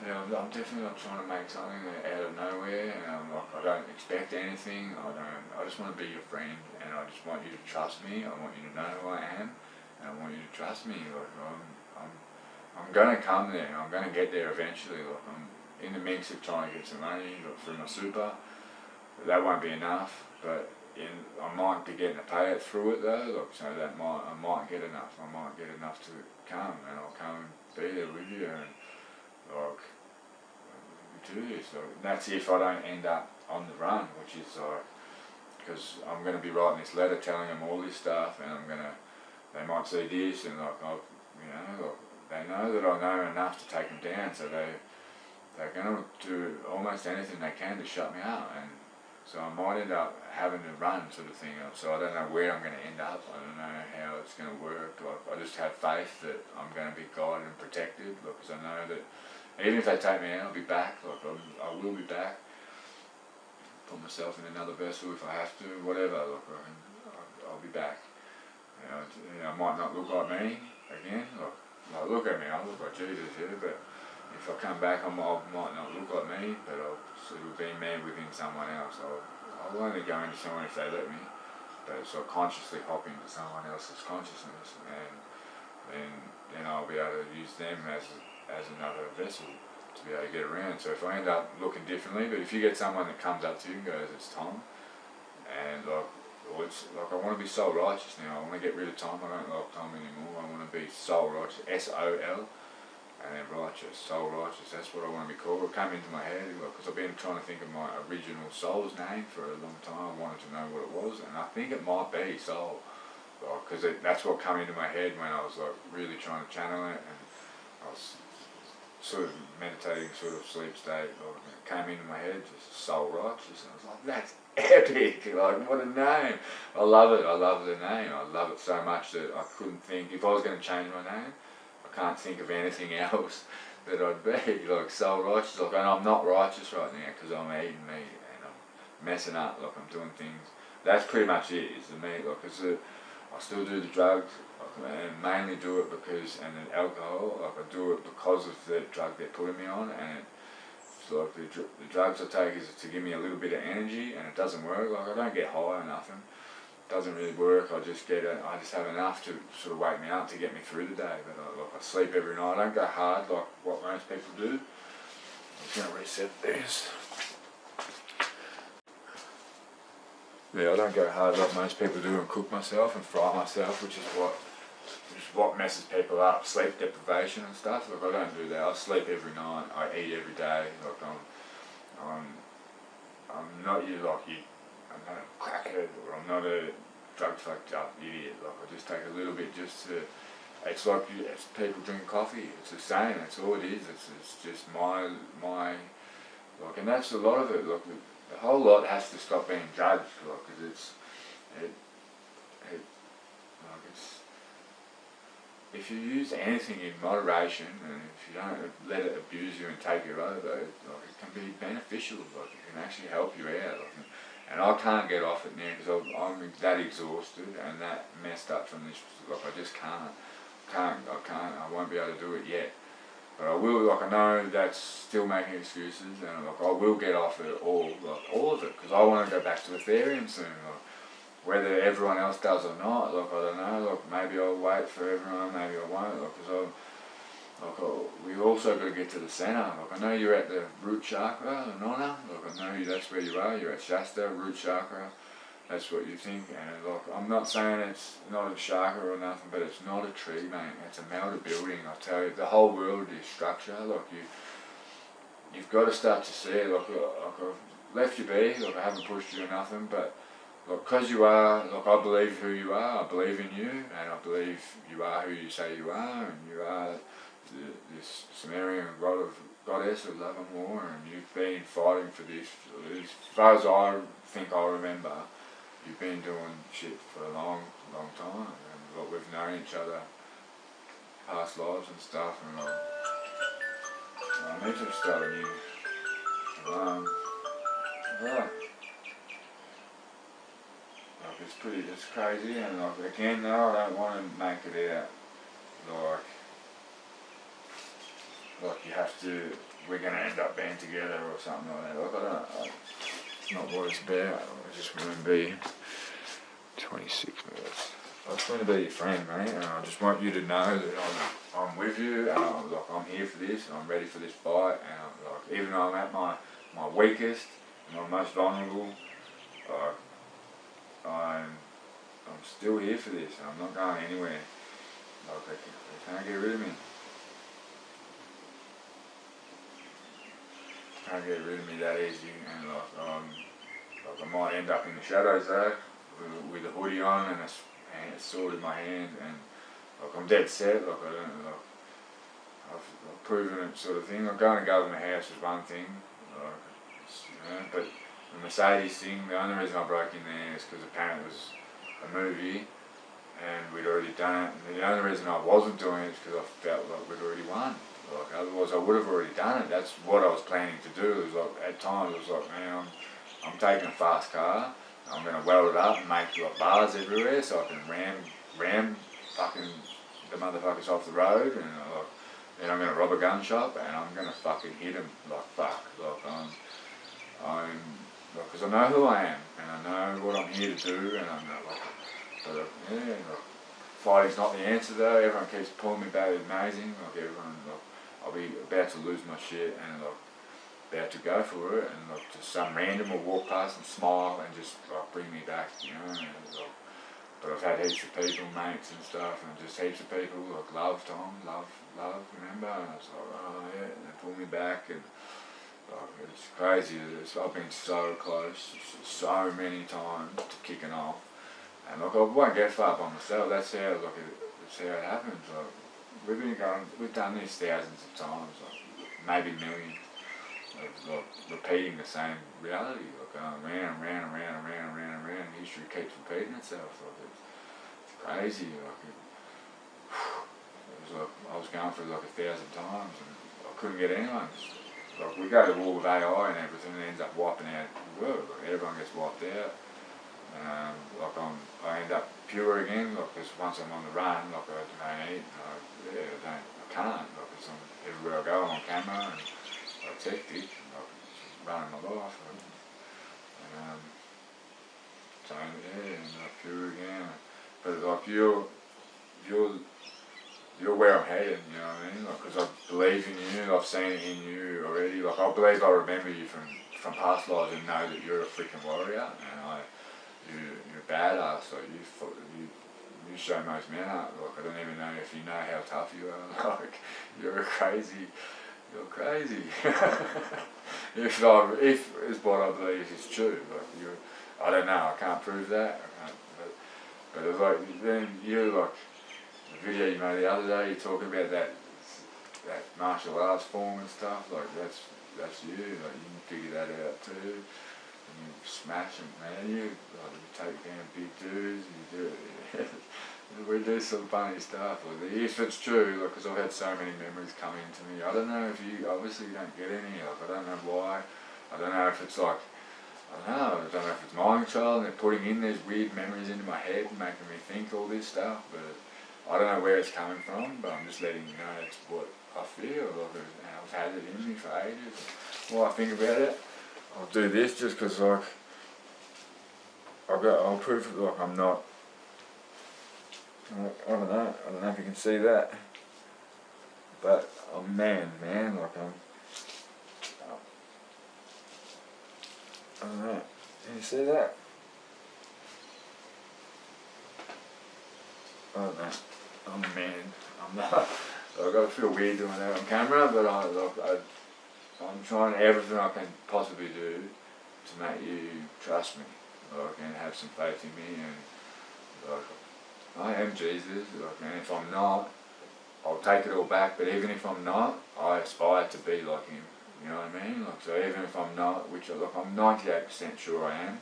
Yeah, I'm definitely not trying to make something out of nowhere, and I don't expect anything. I just want to be your friend, and I just want you to trust me. I want you to know who I am, and I want you to trust me. I'm going to come there. I'm going to get there eventually. I'm in the mix of trying to get some money through my super. But that won't be enough. But I might be getting a payout through it though. So that I might get enough. I might get enough to come, and I'll come and be there with you. And do this. That's if I don't end up on the run, which is because I'm going to be writing this letter telling them all this stuff, and they might see this, and like they know that I know enough to take them down, so they're going to do almost anything they can to shut me up, and so I might end up having to run, sort of thing. So I don't know where I'm going to end up. I don't know how it's going to work. Like, I just have faith that I'm going to be guided and protected, because I know that even if they take me out, I'll be back. Like I will be back. Put myself in another vessel if I have to, whatever. Like I'll be back. I might not look like me again. Like look at me, I look like Jesus here, but if I come back, I might not look like me, but I'll sort of be man within someone else. I'll only go into someone if they let me, but so I'll consciously hop into someone else's consciousness, and then I'll be able to use them as another vessel to be able to get around. So if I end up looking differently, but if you get someone that comes up to you and goes, "It's Tom," and it's like I want to be soul righteous now. I want to get rid of Tom. I don't like Tom anymore. I want to be soul righteous, SOL. And then righteous, soul righteous, that's what I want to be called. It came into my head because I've been trying to think of my original soul's name for a long time. I wanted to know what it was, and I think it might be soul, because that's what came into my head when I was like really trying to channel it, and I was sort of meditating, sort of sleep state. Like, it came into my head, just soul righteous, and I was like, that's epic! Like, what a name! I love it. I love the name. I love it so much that I couldn't think if I was going to change my name. I can't think of anything else that I'd be like soul righteous. Like, and I'm not righteous right now because I'm eating meat and I'm messing up. Like, I'm doing things. That's pretty much it. Is the meat. Like, I still do the drugs, and mainly do it because, and then alcohol. Like, I do it because of the drug they're putting me on, and it's like the drugs I take is to give me a little bit of energy, and it doesn't work. Like, I don't get high or nothing. Doesn't really work. I just have enough to sort of wake me up to get me through the day. But I sleep every night. I don't go hard like what most people do. I'm just going to reset this. Yeah, I don't go hard like most people do and cook myself and fry myself, which is what messes people up. Sleep deprivation and stuff. Like, I don't do that. I sleep every night. I eat every day. Like, I'm not you. I'm not a crackhead, or I'm not a drug fucked up idiot. Like, I just take a little bit just to. It's like it's people drink coffee. It's the same. That's all it is. It's just my like, and that's a lot of it. Like, the whole lot has to stop being judged. Like, because if you use anything in moderation, and if you don't let it abuse you and take you over, like, it can be beneficial. Like, it can actually help you out. Like, and I can't get off it now because I'm that exhausted and that messed up from this. Like, I just can't. I won't be able to do it yet. But I will. Like, I know that's still making excuses, and like, I will get off it all. Like, all of it, because I want to go back to Ethereum soon. Like, whether everyone else does or not, like, I don't know. Like, maybe I'll wait for everyone. Maybe I won't. Like, because we also got to get to the center. Like, I know you're at the root chakra, Inanna. Like, I know that's where you are. You're at Shasta, root chakra. That's what you think. And like, I'm not saying it's not a chakra or nothing, but it's not a tree, mate. It's a melted building. I tell you, the whole world is structure. Like, you've got to start to see it. Like I've left you be. Like, I haven't pushed you or nothing, but like, because you are, like, I believe who you are. I believe in you, and I believe you are who you say you are, and you are this Sumerian goddess of love and war, and you've been fighting for this. As far as I think I remember, you've been doing shit for a long, long time, and like, we've known each other, past lives and stuff, and I need to start a new. Like, it's crazy, and like, again, though, I don't want to make it out like you have to, we're going to end up being together or something like that. Like, it's not what it's about. I just want to be 26 minutes. I just want to be your friend, mate, and I just want you to know that I'm with you, and I'm here for this, and I'm ready for this fight, and even though I'm at my weakest, my most vulnerable, I'm still here for this, and I'm not going anywhere. Like, they can't get rid of me. Can't get rid of me that easy, and like, like I might end up in the shadows though, with a hoodie on and a sword in my hand, and like I'm dead set. Like I don't like I've proven it, sort of thing. Like going to government house is one thing, like, but the Mercedes thing. The only reason I broke in there is because apparently it was a movie and we'd already done it. And the only reason I wasn't doing it is because I felt like we'd already won. Like otherwise I would have already done it. That's what I was planning to do. It was like at times it was like, man, I'm taking a fast car. I'm going to weld it up and make like bars everywhere so I can ram fucking the motherfuckers off the road, and then I'm going to rob a gun shop and I'm going to fucking hit them like fuck. Like because I know who I am and I know what I'm here to do, and I'm not like, but yeah, like, fighting's not the answer though. Everyone keeps pulling me back. It's amazing. Like everyone, like, I'll be about to lose my shit and like about to go for it, and like just some random will walk past and smile and just like bring me back, you know. And, like, but I've had heaps of people, mates and stuff, and just heaps of people like love Tom, love, remember? And it's like, oh yeah, and they pull me back, and it's crazy. I've been so close, so many times to kicking off, and look, I won't get far by myself. That's how that's how it happens. Like, we've done this thousands of times, like maybe millions, of like repeating the same reality, like round and round and round and round and round and round. History keeps repeating itself. Like it's crazy. Like it was like I was going through like 1,000 times and I couldn't get anyone. Like we go to war with AI and everything, and it ends up wiping out the world. Like everyone gets wiped out. Like I end up pure again. Like because once I'm on the run, like I don't eat. I can't. Like it's everywhere I go, I'm on camera, and it's hectic. Like it's running my life. So yeah, and pure again. But like you're where I'm headed, you know what I mean? Like, because I believe in you, I've seen it in you already. Like, I believe I remember you from past lives and know that you're a freaking warrior, and you're a badass. Like, you show most men up. Like, I don't even know if you know how tough you are. Like, you're crazy. If is what I believe is true. Like, I don't know. I can't prove that. But it's like then you like. Video you made the other day, you're talking about that martial arts form and stuff, like that's you, like you can figure that out too, and you smash them, man, you take down big dudes, and you do we do some funny stuff, like if it's true, like because I've had so many memories come into me. I don't know if you, obviously you don't get any, like I don't know why, I don't know if it's like, I don't know if it's mind control and they're putting in these weird memories into my head and making me think all this stuff, but I don't know where it's coming from, but I'm just letting you know it's what I feel. Like I've had it in me for ages. While I think about it, I'll do this just because, like, I'll prove it. Like I'm not. I don't know if you can see that, but I'm man. Like I don't know. Can you see that? I don't know. I'm a man. I'm not. I feel weird doing that on camera, but I'm trying everything I can possibly do to make you trust me, like, and have some faith in me, and like I am Jesus. Like, and if I'm not, I'll take it all back. But even if I'm not, I aspire to be like Him. You know what I mean? Like, so even if I'm not, which I'm 98% sure I am.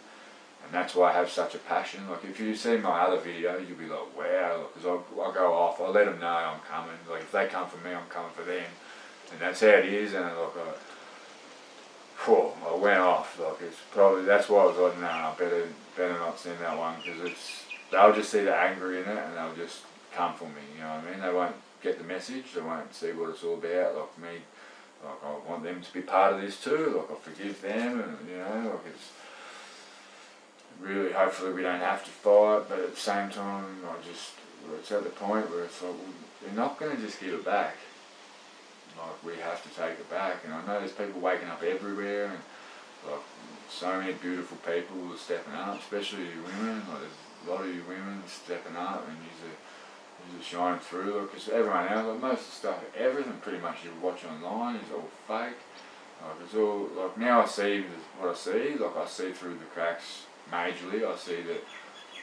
And that's why I have such a passion. Like if you see my other video, you'll be like, wow, because I'll go off, I'll let them know I'm coming. Like if they come for me, I'm coming for them. And that's how it is, and like I went off. Like it's probably, that's why I was like, nah, better not send that one, because they'll just see the anger in it and they'll just come for me, you know what I mean? They won't get the message, they won't see what it's all about. Like me, like I want them to be part of this too, like I forgive them, and you know, like it's really, hopefully we don't have to fight, but at the same time, it's at the point where it's like, we're not going to just give it back. Like, we have to take it back. And I know there's people waking up everywhere, and like, so many beautiful people are stepping up, especially you women. Like, there's a lot of you women stepping up, and you're shining through. Because everyone else, like most of the stuff, everything pretty much you watch online is all fake. Like it's all, like now I see what I see, like I see through the cracks majorly. I see that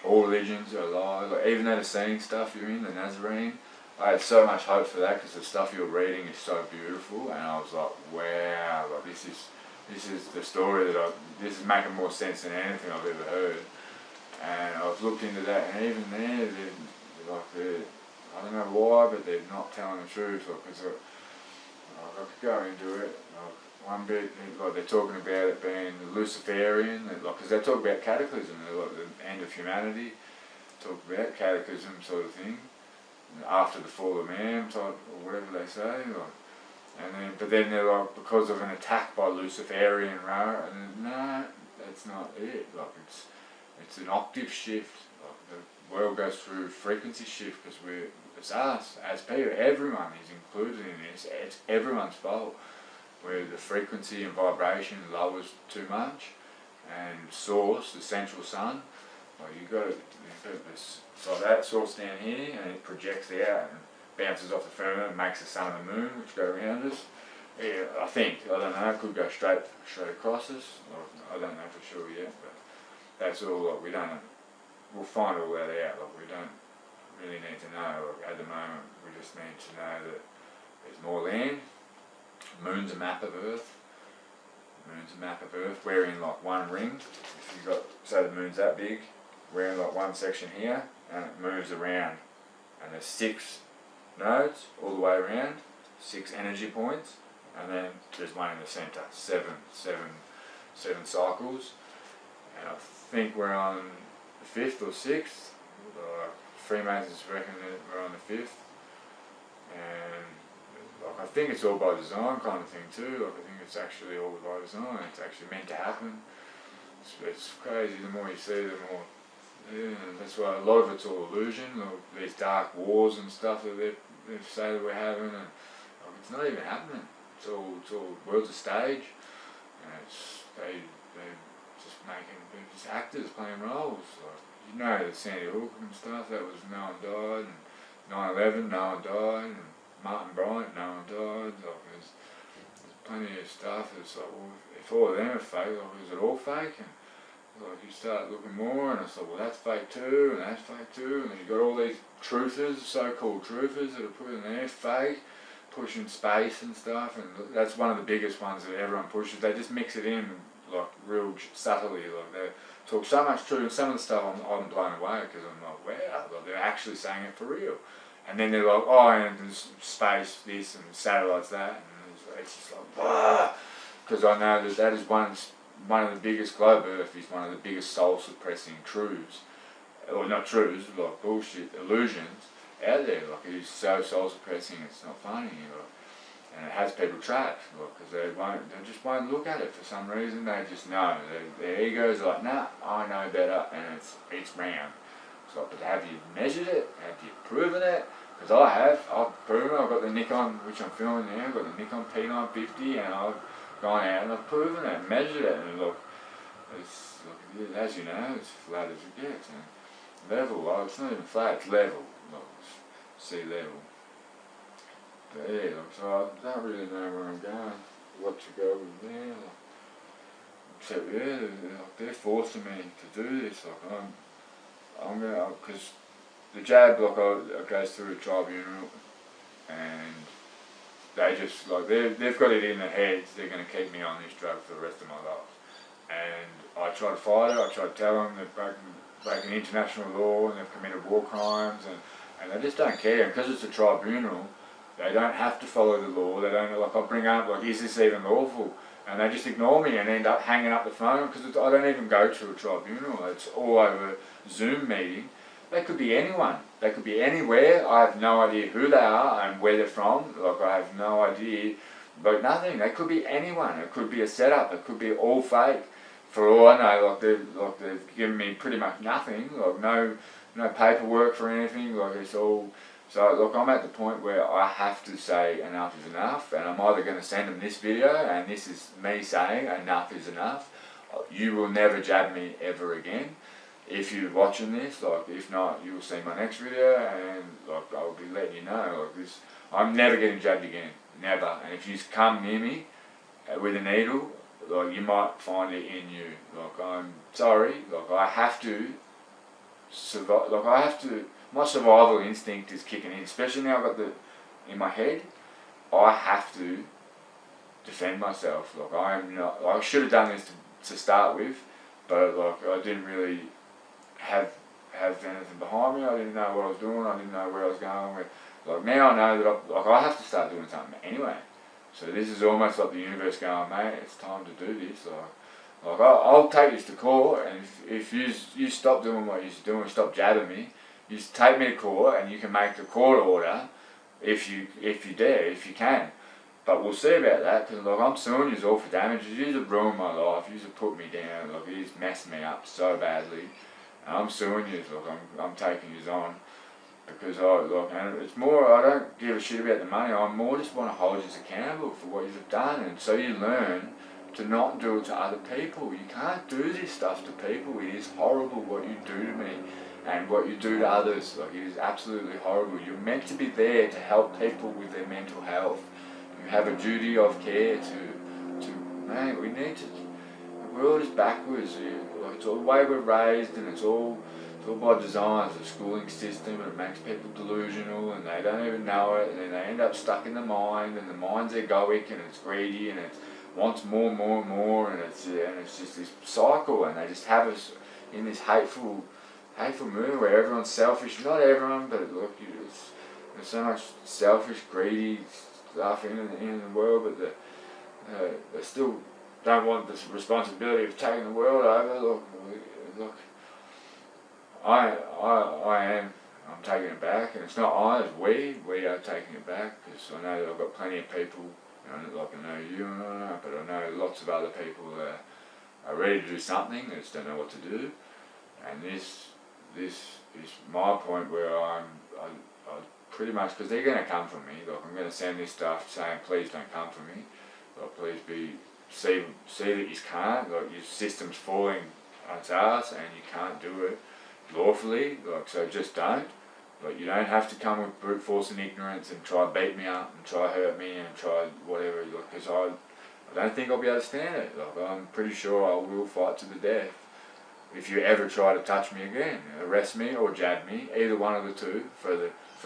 all religions are a lie, like even that Essene stuff you're in, the Nazarene, I had so much hope for that because the stuff you're reading is so beautiful, and I was like, wow, like this is the story that this is making more sense than anything I've ever heard. And I've looked into that, and even there, I don't know why, but they're not telling the truth. Because I could go into it. One bit, like they're talking about it being Luciferian, because they talk about cataclysm, like the end of humanity, talk about cataclysm sort of thing, after the fall of man type, or whatever they say. But then they're like, because of an attack by Luciferian, and no, that's not it. Like it's an octave shift. Like the world goes through frequency shift because it's us as people. Everyone is included in this. It's everyone's fault. Where the frequency and vibration lowers too much, and source, the central sun, like you've got this, so that source down here, and it projects out and bounces off the firmament and makes the sun and the moon, which go around us. Yeah, I don't know, it could go straight across us. I don't know for sure yet, but that's all. Like we'll find all that out. Like we don't really need to know. Like at the moment, we just need to know that there's more land. Moon's a map of Earth. We're in like one ring. If you've got, say the moon's that big, we're in like one section here, and it moves around. And there's 6 nodes all the way around, 6 energy points, and then there's one in the centre. Seven cycles. And I think we're on the 5th or 6th. Freemasons reckon that we're on the 5th. And I think it's all by design kind of thing too. Like I think it's actually all by design. It's actually meant to happen. It's crazy. The more you see, the more. Yeah, that's why a lot of it's all illusion. Like these dark wars and stuff that they say that we're having, and like, it's not even happening. It's all world's a stage, and they just actors playing roles. Like, the Sandy Hook and stuff. That was no one died, and 9/11, no one died. And Martin Bryant, no one died. Like there's plenty of stuff. It's like, well, if all of them are fake, like is it all fake? And like you start looking more, and it's like, well, that's fake too, and that's fake too, and then you've got all these truthers, so-called truthers that are put in there, fake, pushing space and stuff, and that's one of the biggest ones that everyone pushes. They just mix it in like real subtly. Like they talk so much truth, and some of the stuff I'm blown away because I'm like, wow, like they're actually saying it for real. And then they're like, oh, and there's space, this, and satellites, that, and it's just like, wow. Because I know that is one of the biggest, globe Earth is one of the biggest soul-suppressing truths, or not truths, like bullshit, illusions out there. Like it is so soul-suppressing, it's not funny, and it has people trapped, because they just won't look at it for some reason. They just know, their ego's like, nah, I know better, and it's round. So, but have you measured it? Have you proven it? Because I've proven it. I've got the Nikon, which I'm filming now, I've got the Nikon P950, and I've gone out and I've proven it, measured it, and look, as you know, it's flat as it gets. And level, well, it's not even flat, it's level, like sea level. But yeah, so I don't really know where I'm going, what to go with there. Except, they're forcing me to do this. Like I'm going, because the jab, goes through a tribunal, and they just, they've got it in their heads, they're going to keep me on this drug for the rest of my life. And I try to fight it, I try to tell them they're breaking international law, and they've committed war crimes, and they just don't care. And because it's a tribunal, they don't have to follow the law, they don't, I bring up, is this even lawful? And they just ignore me and end up hanging up the phone, because I don't even go to a tribunal, it's all over Zoom meeting. They could be anyone, they could be anywhere, I have no idea who they are and where they're from, I have no idea, but nothing, they could be anyone, it could be a setup, it could be all fake. For all I know, they've given me pretty much nothing, no paperwork for anything, it's all. So I'm at the point where I have to say enough is enough, and I'm either going to send them this video, and this is me saying enough is enough. You will never jab me ever again. If you're watching this, if not, you'll see my next video, and I'll be letting you know, I'm never getting jabbed again, never. And if you come near me, with a needle, like you might find it in you. Like I'm sorry, like I have to survive. Like I have to. My survival instinct is kicking in, especially now I've got the in my head. I have to defend myself. Like I am not. Like I should have done this to start with, but like I didn't really have anything behind me. I didn't know what I was doing. I didn't know where I was going. Like now I know that I have to start doing something anyway. So this is almost like the universe going, mate, it's time to do this. Like I'll take this to court, and if you stop doing what you're doing, stop jabbing me, you take me to court, and you can make a court order if you dare, if you can. But we'll see about that, because like I'm suing you all for damages. You have ruined my life. You have put me down. Like you messed me up so badly. And I'm suing you. Like I'm taking you on. Because and it's more, I don't give a shit about the money, I more just want to hold you accountable for what you've done, and so you learn to not do it to other people. You can't do this stuff to people. It is horrible what you do to me and what you do to others. Like it is absolutely horrible. You're meant to be there to help people with their mental health. You have a duty of care to man, we need to, the world is backwards. Like it's all the way we're raised, and it's all by design. It's a schooling system, and it makes people delusional, and they don't even know it, and then they end up stuck in the mind, and the mind's egoic, and it's greedy, and it wants more and more and more, and it's just this cycle, and they just have us in this hateful mood where everyone's selfish. Not everyone, but look, there's so much selfish, greedy stuff in the world, but they still don't want this responsibility of taking the world over. Look. I'm taking it back, and it's not I, it's we are taking it back, because I know that I've got plenty of people, like I know you and but I know lots of other people that are ready to do something, they just don't know what to do, and this is my point where I pretty much, because they're going to come for me, like I'm going to send this stuff saying please don't come for me, like please see that you can't, like your system's falling on its ass and you can't do it lawfully, like so just don't. Like you don't have to come with brute force and ignorance and try beat me up and try hurt me and try whatever, because I don't think I'll be able to stand it. Like I'm pretty sure I will fight to the death if you ever try to touch me again, arrest me or jab me, either one of the two, for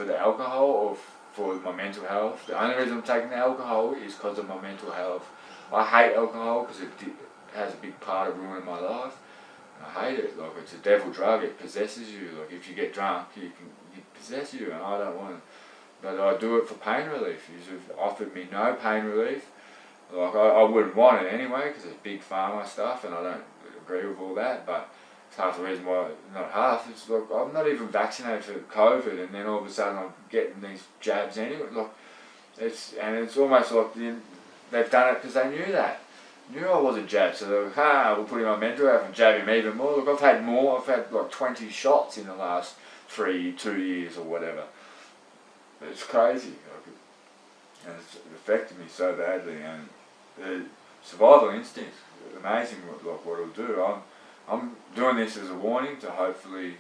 the alcohol or for my mental health. The only reason I'm taking the alcohol is because of my mental health. I hate alcohol because it has a big part of ruining my life. I hate it. Like it's a devil drug. It possesses you. Like if you get drunk, it possess you, and I don't want it. But I do it for pain relief. You've offered me no pain relief. Like I wouldn't want it anyway, because it's big pharma stuff, and I don't agree with all that. But it's half the reason why. Not half. It's like I'm not even vaccinated for COVID, and then all of a sudden I'm getting these jabs anyway. Like it's almost like they've done it because they knew that. Knew I wasn't jabbed, so they're like, we'll put him on mental health and jab him even more. Look, I've had like 20 shots in the last 2 years or whatever. It's crazy, and it's affected me so badly, and the survival instinct, amazing what it'll do. I'm doing this as a warning to hopefully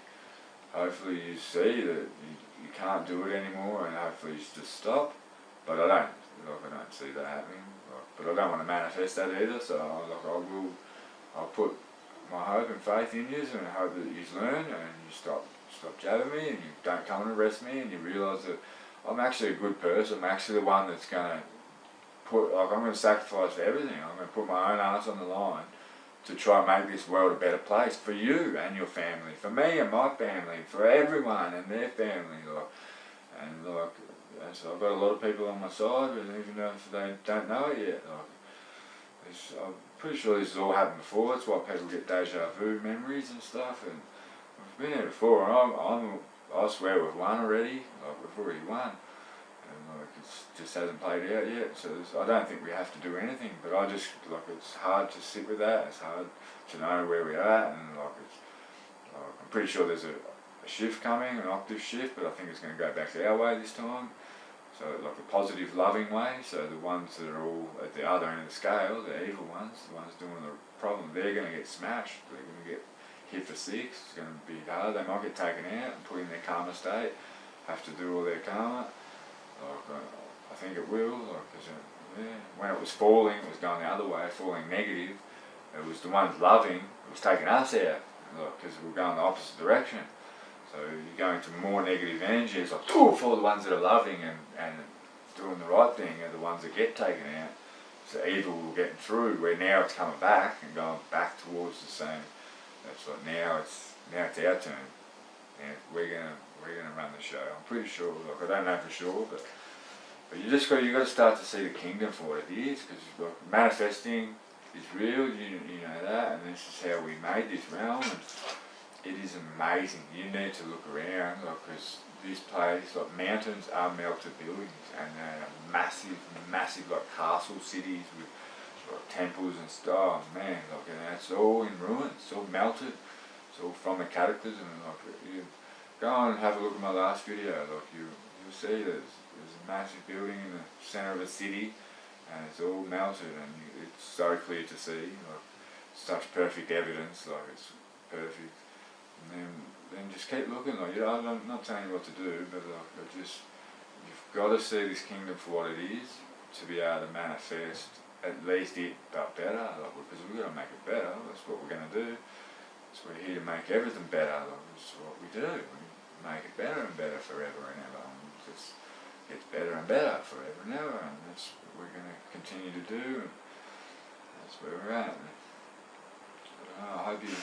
you see that you can't do it anymore, and hopefully you just stop, but I don't see that happening. But I don't want to manifest that either, so I'll put my hope and faith in you, and I hope that you learn and you stop jabbing me, and you don't come and arrest me, and you realise that I'm actually a good person. I'm actually the one that's going to I'm going to sacrifice for everything. I'm going to put my own ass on the line to try and make this world a better place for you and your family, for me and my family, for everyone and their family. So I've got a lot of people on my side, and even if they don't know it yet, I'm pretty sure this has all happened before. That's why people get deja vu memories and stuff. And I've been here before, and I swear we've won already. Like we've already won, and like it just hasn't played out yet. So I don't think we have to do anything. But I just it's hard to sit with that. It's hard to know where we're at, and I'm pretty sure there's a shift coming, an octave shift, but I think it's going to go back our way this time. So like a positive, loving way. So the ones that are all at the other end of the scale, the evil ones, the ones doing the problem, they're going to get smashed. They're going to get hit for 6. It's going to be hard. They might get taken out and put in their karma state. Have to do all their karma. I think it will. When when it was falling, it was going the other way, falling negative. It was the ones loving, it was taking us out, because we were going the opposite direction. So you're going to more negative energy. It's like, poof, all the ones that are loving and doing the right thing are the ones that get taken out. So evil will get through, where now it's coming back and going back towards the same. That's what now it's our turn. And we're gonna run the show. I'm pretty sure. Look, I don't know for sure, but you got to start to see the kingdom for what it is, because manifesting is real. You know that, and this is how we made this realm. And it is amazing. You need to look around, because this place, like mountains, are melted buildings, and they're massive, like castle cities with like temples and stuff. Oh, man, and it's all in ruins. It's all melted. It's all from the cataclysm. You go on and have a look at my last video. You'll see there's a massive building in the centre of a city, and it's all melted, and it's so clear to see. Such perfect evidence. It's perfect. And then just keep looking. I'm not telling you what to do, but you've got to see this kingdom for what it is, to be able to manifest at least it, but better. Because we've got to make it better. That's what we're going to do. So we're here to make everything better. That's what we do. We make it better and better forever and ever. And it just gets better and better forever and ever. And that's what we're going to continue to do. And that's where we're at. I hope you.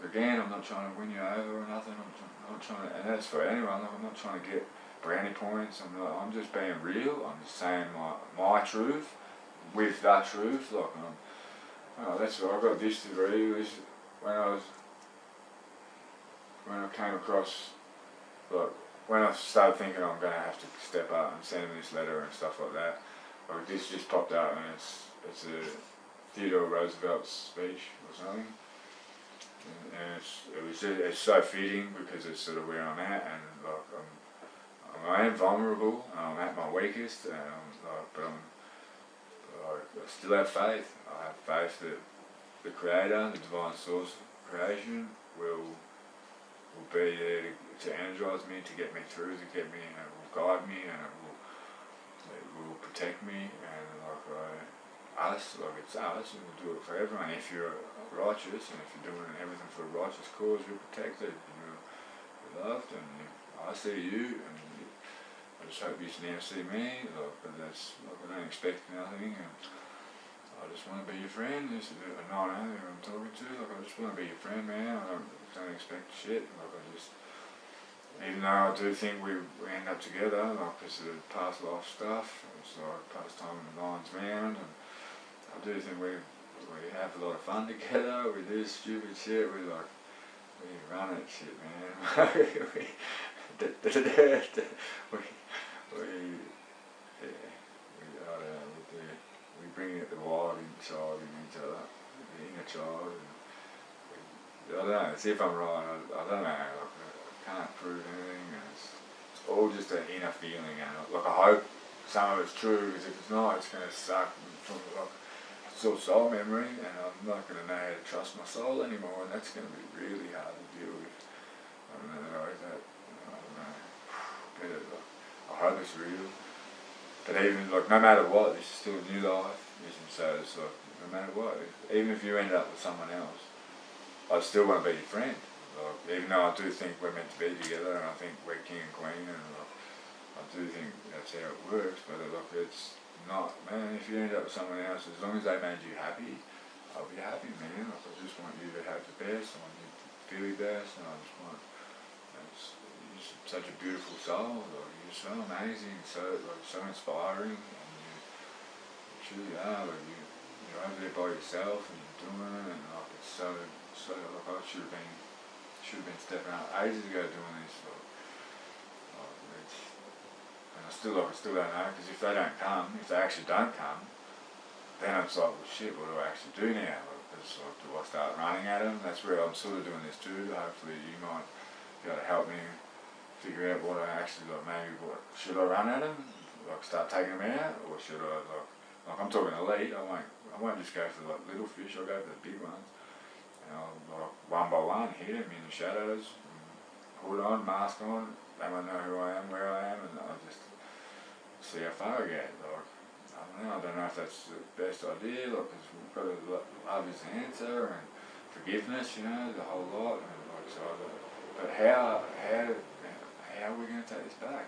Again, I'm not trying to win you over or nothing. I'm not trying to, and that's for anyone. I'm not trying to get brownie points. I'm just being real. I'm just saying my truth with that truth. That's what I got this degree. Was when I came across, when I started thinking I'm going to have to step up and send him this letter and stuff like that. This just popped up, and it's a Theodore Roosevelt's speech or something. And it's so fitting, because it's sort of where I'm at, and I am vulnerable, and I'm at my weakest, but I still have faith. I have faith that the Creator, the divine source of creation, will be there to energise me, to get me through, to get me, and it will guide me, and it will protect me, and it's us, and we'll do it for everyone. If you're righteous, and if you're doing everything for a righteous cause, you're protected, you're loved, and I see you, and I just hope you now see me. But that's I don't expect nothing, and I just want to be your friend. This is not who I'm talking to. I just want to be your friend, man. I don't expect shit. Even though I do think we end up together, because of the past life stuff. It's past time in the lion's round, and I do think we have a lot of fun together. We do stupid shit. We run it shit, man. We bring out the wild inside in each other, the inner child. I don't know. See if I'm right. I don't know. I can't prove anything. It's all just an inner feeling, and I hope some of it's true. Because if it's not, it's going to suck from it's all soul memory, and I'm not going to know how to trust my soul anymore, and that's going to be really hard to deal with. I don't know. I hope it's real. But even no matter what, this is still a new life. So it's no matter what, even if you end up with someone else, I still want to be your friend. Even though I do think we're meant to be together, and I think we're king and queen, and I do think that's how it works. But it's not, man. If you end up with someone else, as long as they made you happy, I'll be happy, man. I just want you to have the best. I want you to feel your best, and I just want. You're such a beautiful soul. You're so amazing, so inspiring, and you truly are. You're over there by yourself, and you're doing it, and it's so. I should have been stepping out ages ago doing this. And I still don't know, because if they actually don't come, then it's like, well, shit, what do I actually do now? Because do I start running at them? That's where I'm sort of doing this too. Hopefully you might be able to help me figure out what I actually should I run at them? Start taking them out, or should I I'm talking elite. I won't just go for little fish. I'll go for the big ones. And I'll one by one hit them in the shadows, hood on, mask on. They won't know who I am, where I am, and I'll just see how far I get. I don't I don't know if that's the best idea, like, because we've got to love is the answer, and forgiveness, you know, the whole lot, and like, so but how are we going to take this back?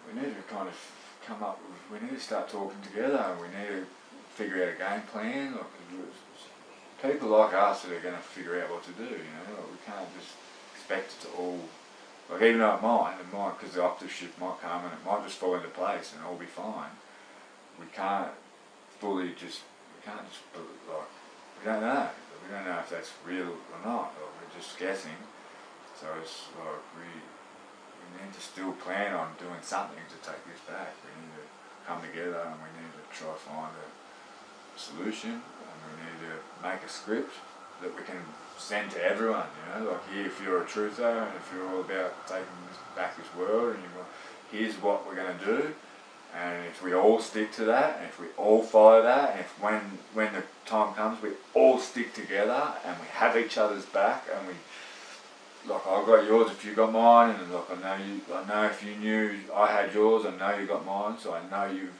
We need to kind of come up with, we need to start talking together, and we need to figure out a game plan. Like, people like us that are going to figure out what to do, you know, like, we can't just expect it to all, like, even though it might, because the opposite shift might come and it might just fall into place and all be fine. We can't like, we don't know. We don't know if that's real or not, or we're just guessing. So it's like we need to still plan on doing something to take this back. We need to come together and we need to try to find a solution, and we need to make a script that we can send to everyone, you know, like, here, if you're a truther and if you're all about taking back this world, and here's what we're going to do, and if we all stick to that, and if we all follow that, and if when the time comes we all stick together and we have each other's back, and we, like, I've got yours if you got mine, and like, I know if you knew I had yours, I know you got mine, so I know you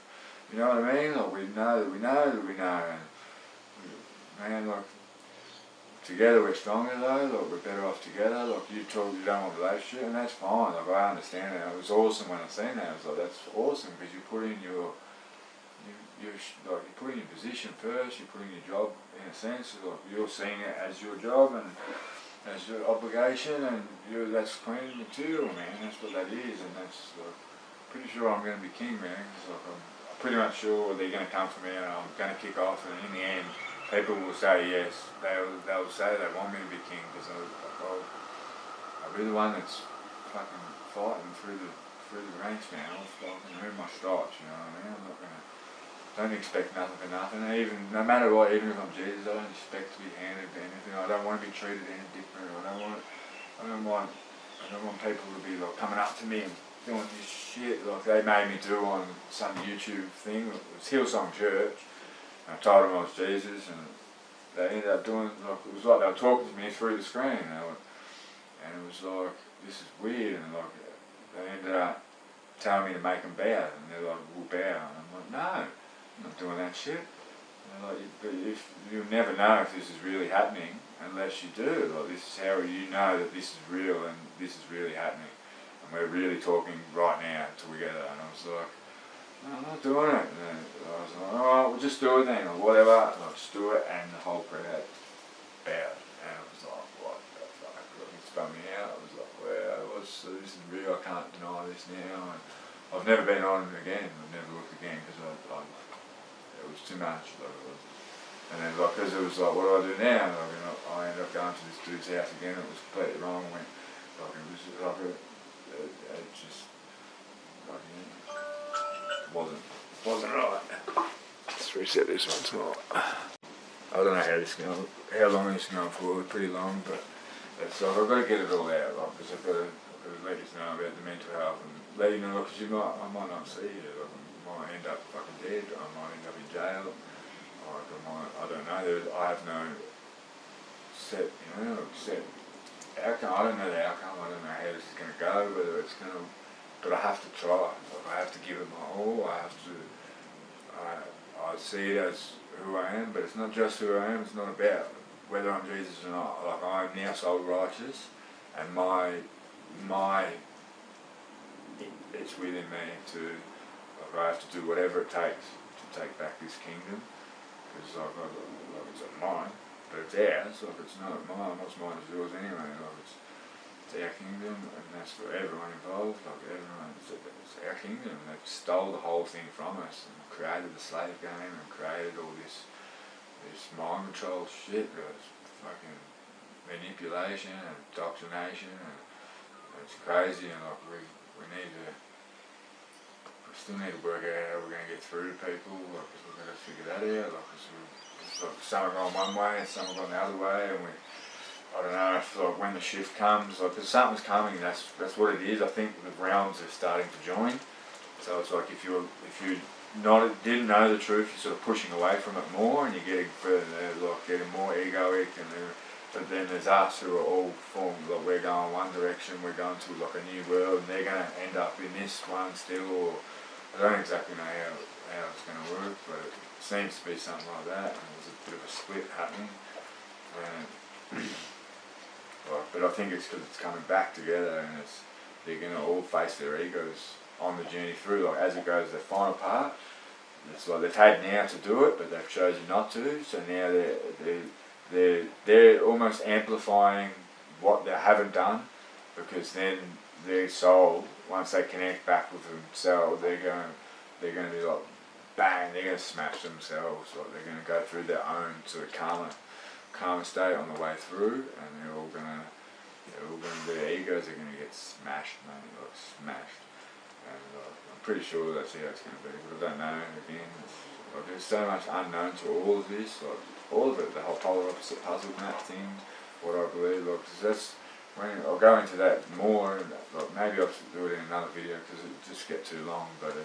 know what I mean, like, we know, and man, like, together we're stronger though, like, we're better off together. Like, you don't want a relationship, and that's fine, like, I understand it. It was awesome when I seen that. I was like, that's awesome, because you put in your position first, you put in your job in a sense, like, you're seeing it as your job and as your obligation, and that's queen material, man, that's what that is, and that's, like, pretty sure I'm going to be king, man, because, like, I'm pretty much sure they're going to come for me and I'm going to kick off, and in the end, people will say yes, they'll say they want me to be king, because I'll be the one that's fucking fighting through the ranks, man. I'll fucking earn my stripes, you know what I mean? I'm not gonna, don't expect nothing for nothing, even, no matter what, even if I'm Jesus, I don't expect to be handed anything. I don't want to be treated any different. I don't want people to be, like, coming up to me and doing this shit like they made me do on some YouTube thing. It was Hillsong Church. I told them I was Jesus, and they ended up doing, like, it was like they were talking to me through the screen, and it was like, this is weird, and like, they ended up telling me to make them bow, and they're like, we'll bow, and I'm like, no, I'm not doing that shit. And they're like, but if you'll never know if this is really happening unless you do. Like, this is how you know that this is real and this is really happening, and we're really talking right now together. And I was like, no, I'm not doing it. And then I was like, alright, we'll just do it then, or whatever. And I'll just do it, and the whole crowd bowed. And I was like, what the fuck? It spun me out. I was like, wow, this is real, I can't deny this now. And I've never been on it again. I've never looked again, because it was too much. Like, and then, like, because it was like, what do I do now? Like, you know, I ended up going to this dude's house again. It was completely wrong. It just, like, wasn't right. Let's reset this once more. I don't know how long this is going for. Pretty long, but it's like, I've got to get it all out, like, because I've got to let you know about the mental health, and let you know, because I might not see you. Like, I might end up fucking dead. I might end up in jail. I don't know. I have no set outcome. I don't know the outcome. I don't know how this is going to go. Whether it's going to, but I have to try. Like, I have to give it my all. I see it as who I am, but it's not just who I am. It's not about whether I'm Jesus or not. Like, I'm now soul righteous, and it's within me to, like, I have to do whatever it takes to take back this kingdom. Because, like, it's mine, but it's ours. Like, it's not mine. What's mine is yours anyway. Like, it's our kingdom, and that's for everyone involved. Like, everyone, it's our kingdom. They stole the whole thing from us and created the slave game and created all this mind control shit. It's fucking manipulation and indoctrination, and it's crazy. And like, we still need to work out how we're going to get through to people. Like, cause we've got to figure that out. Like, some are going one way and some are going the other way, and I don't know if, like, when the shift comes, like, because something's coming. That's what it is. I think the realms are starting to join. So it's like, if you didn't know the truth, you're sort of pushing away from it more, and you're getting further, like, getting more egoic, but then there's us who are all formed, like, we're going one direction, we're going to, like, a new world, and they're going to end up in this one still, or I don't exactly know how it's going to work, but it seems to be something like that, and there's a bit of a split happening. And but I think it's because it's coming back together, and they're going to all face their egos on the journey through. Like as it goes, the final part, it's like they've had now to do it, but they've chosen not to. So now they're almost amplifying what they haven't done, because then their soul, once they connect back with themselves, they're going to be like bang, they're going to smash themselves. Like they're going to go through their own sort of karma state on the way through, and their egos are going to get smashed, man, like smashed. And I'm pretty sure that's how it's going to be, but I don't know. Again, there's so much unknown to all of this, like all of it, the whole polar opposite puzzle map thing, what I believe. Like, cause that's when I'll go into that more. And, like, maybe I'll do it in another video because it just get too long. But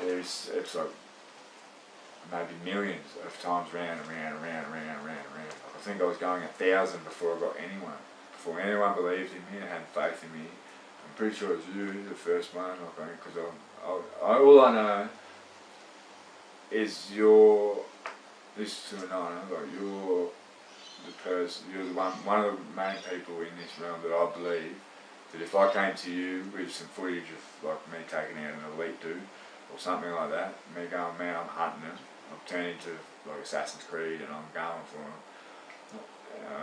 it's like maybe millions of times round and round and round and round and round and round. Like, I think I was going 1,000 before I got anyone. Before anyone believed in me and had faith in me. I'm pretty sure it was you, the first one. Like, because all I know is this to Inanna, like you're the person, you're the one of the main people in this realm that I believe that if I came to you with some footage of like me taking out an elite dude or something like that, me going, man, I'm hunting him, I'm turning to like Assassin's Creed and I'm going for him.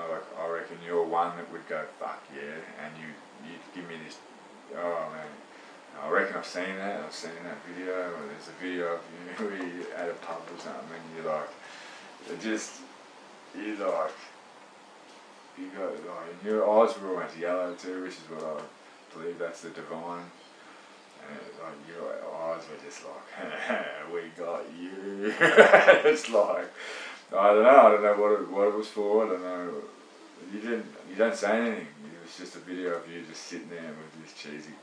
Like I reckon you're one that would go, fuck yeah, and you give me this, oh man. I reckon I've seen that video, or there's a video of you where you're at a pub or something and you're like, you got like, and your eyes were almost yellow too, which is what I believe that's the divine. And like your eyes were just like, we got you. It's like, I don't know what it was for, I don't know. You don't say anything. It was just a video of you just sitting there with this cheesy,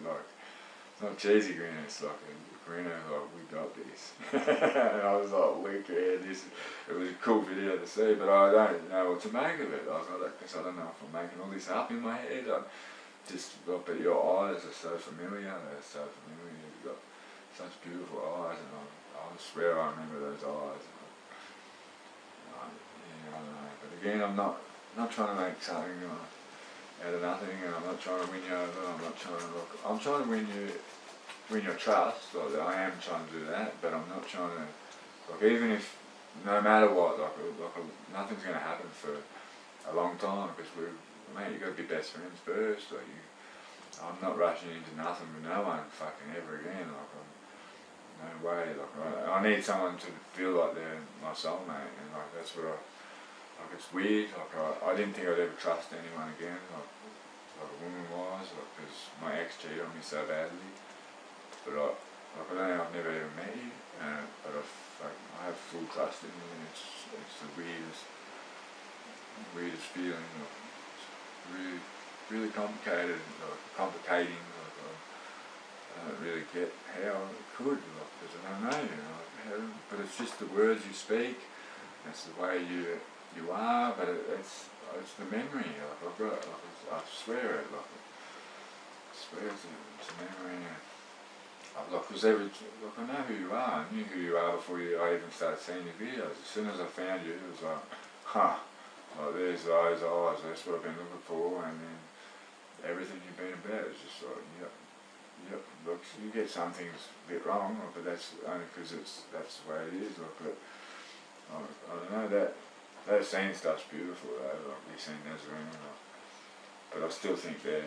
like, it's not cheesy grin, it's like a grin of like, we got this. And I was like, wicked, it was a cool video to see, but I don't know what to make of it. Like, I don't know if I'm making all this up in my head. But your eyes are so familiar, you've got such beautiful eyes, and I swear I remember those eyes. I don't know, but again, I'm not trying to make something out of nothing, and I'm not trying to win you over. I'm trying to win your trust. Like I am trying to do that, but I'm not trying to. Like even if, no matter what, nothing's going to happen for a long time because mate, you got to be best friends first. Like I'm not rushing into nothing with no one fucking ever again. Like no way. Like I need someone to feel like they're my soulmate, and like that's what like it's weird. Like I didn't think I'd ever trust anyone again. Like a woman wise, because my ex cheated on me so badly. But I don't know, I've never even met you, but I have full trust in you, and it's the weirdest feeling. Like, it's really complicated, complicating. I don't really get how it could, because I don't know, but it's just the words you speak. It's the way you are, but it's the memory. I swear it. I swear it's a memory. Because I know who you are. I knew who you are before I even started seeing your videos. As soon as I found you, it was like, like there's those eyes. That's what I've been looking for, and then everything you've been about is just like, yep. Look, you get some things a bit wrong, but that's only because that's the way it is. But I don't know that scene stuff's beautiful though. Like you've seen Nazarene, but I still think they're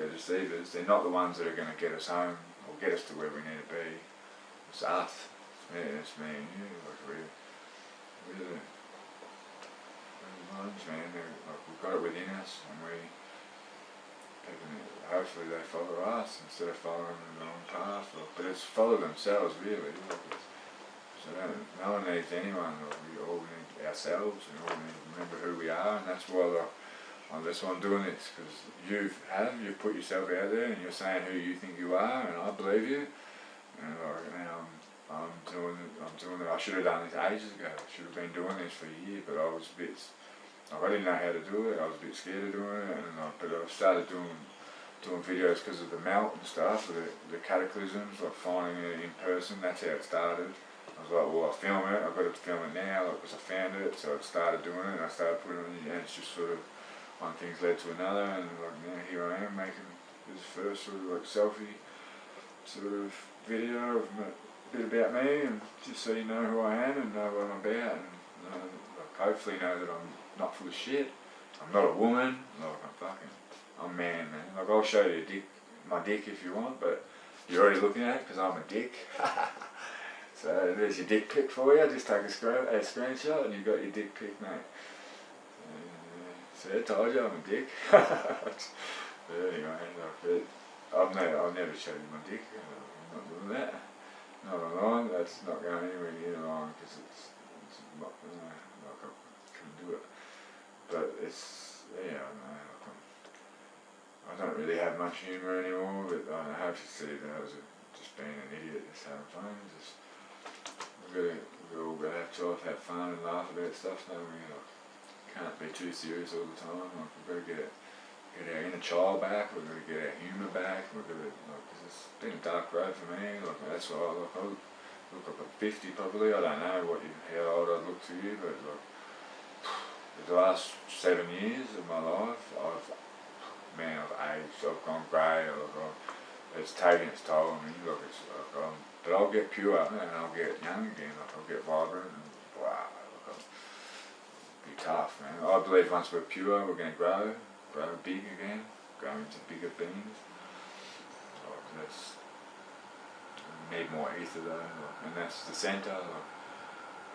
deceivers. They're not the ones that are going to get us home or get us to where we need to be. It's us. It's me and you. Like we're the ones, man. Like we've got it within us, and hopefully they follow us instead of following the wrong path. But it's follow themselves really. So no one needs anyone. We all need ourselves. We all need to remember who we are, and that's why that's why I'm doing this, because you've put yourself out there and you're saying who you think you are, and I believe you. And now I'm doing it. I should have done this ages ago. I should have been doing this for a year, but I was a bit. I didn't know how to do it. I was a bit scared of doing it, but I've started doing doing videos because of the melt and stuff, the cataclysms, like finding it in person. That's how it started. I was like, well, I'll film it, I've got to film it now, because I found it, so I started doing it, and I started putting it on, and it's just sort of, one thing's led to another, and like now here I am making this first sort of like selfie sort of video of a bit about me, and just so you know who I am and know what I'm about, and like hopefully know that I'm not full of shit. I'm not a woman, like I'm a man, man. Like I'll show you my dick if you want, but you're already looking at it because I'm a dick. So there's your dick pic for you. Just take a screenshot and you've got your dick pic, mate. So I told you I'm a dick. But anyway, I'll never show you my dick. I'm not doing that. Not online. That's not going anywhere near online because it's not, like I couldn't do it. But it's, yeah, I don't know. I don't really have much humour anymore, but I hope you see that I was just being an idiot, just having fun. We're all going to have fun and laugh about stuff, don't we? Can't be too serious all the time. Like, we've got to get our inner child back, we've got to get our humour back, we've got to, cause it's been a dark road for me, that's why I look up at 50 probably. I don't know how old I'd look to you, but the last 7 years of my life, I've aged, I've gone grey, it's taken its toll on me, but I'll get pure and I'll get young again, I'll get vibrant and wow, I'll be tough, man. I believe once we're pure, we're going to grow big again, grow into bigger beings. We need more ether though, and that's the centre.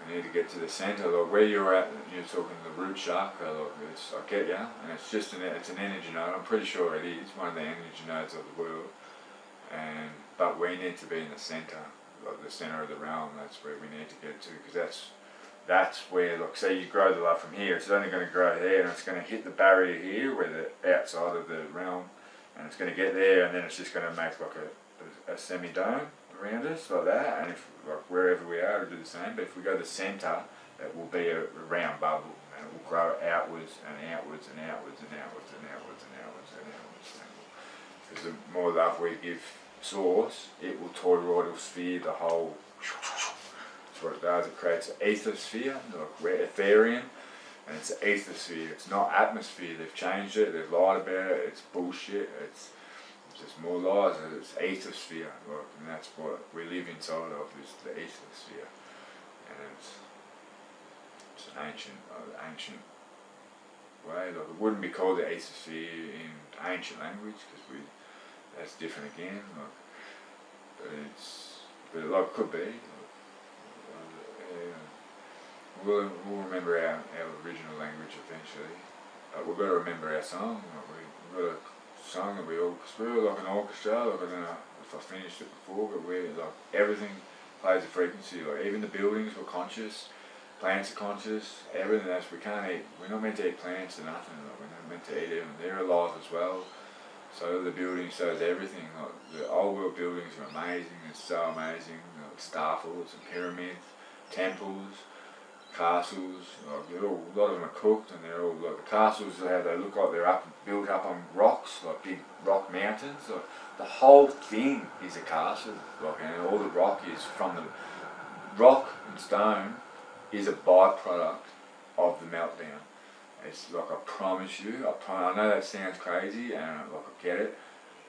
We need to get to the centre, where you're at. You're talking the root chakra. I get you, and it's an energy node. I'm pretty sure it is one of the energy nodes of the world. But we need to be in the centre, the centre of the realm. That's where we need to get to, because that's where, say you grow the love from here, it's only going to grow there, and it's going to hit the barrier here, where the outside of the realm, and it's going to get there, and then it's just going to make like a semi-dome around us, like that, and if wherever we are, it'll do the same, but if we go to the centre, it will be a round bubble, and it will grow outwards, and outwards, and outwards, and outwards, and outwards, and outwards, and outwards, because the more love we give Source, it will toroidal sphere the whole. That's what it does. It creates an ethosphere. We're Etherean, and it's an ethosphere. It's not atmosphere. They've changed it. They've lied about it. It's bullshit. It's just more lies. It's ethosphere, and that's what we live inside of, is the ethosphere, and it's an ancient way. It wouldn't be called the ethosphere in ancient language because that's different again. But it could be. We'll remember our original language eventually. We've got to remember our song. We've got a song that because we're like an orchestra. I don't know if I finished it before, but everything plays a frequency. Even the buildings, we're conscious. Plants are conscious. Everything else, we can't eat. We're not meant to eat plants or nothing. We're not meant to eat them. They're alive as well. So the buildings, so is everything. The old world buildings are amazing. It's so amazing. Starforts and pyramids, temples, castles. A lot of them are cooked, and they're all the castles. They look like they're built up on rocks, like big rock mountains. The whole thing is a castle. And all the rock is from the rock and stone is a byproduct of the meltdown. It's I promise you, I know that sounds crazy, and I get it,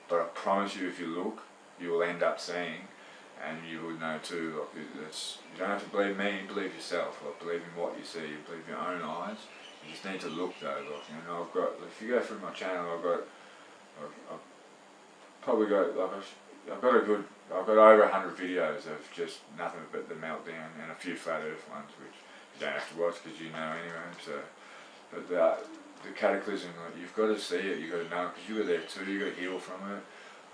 but I promise you, if you look, you will end up seeing, and you will know too. You don't have to believe me, believe yourself. Believe in what you see, believe your own eyes. You just need to look though. I've got. If you go through my channel, I've probably got I've got over 100 videos of just nothing but the meltdown, and a few flat Earth ones, which you don't have to watch because you know anyway. So. But the cataclysm, you've got to see it, you've got to know, because you were there too, you've got to heal from it.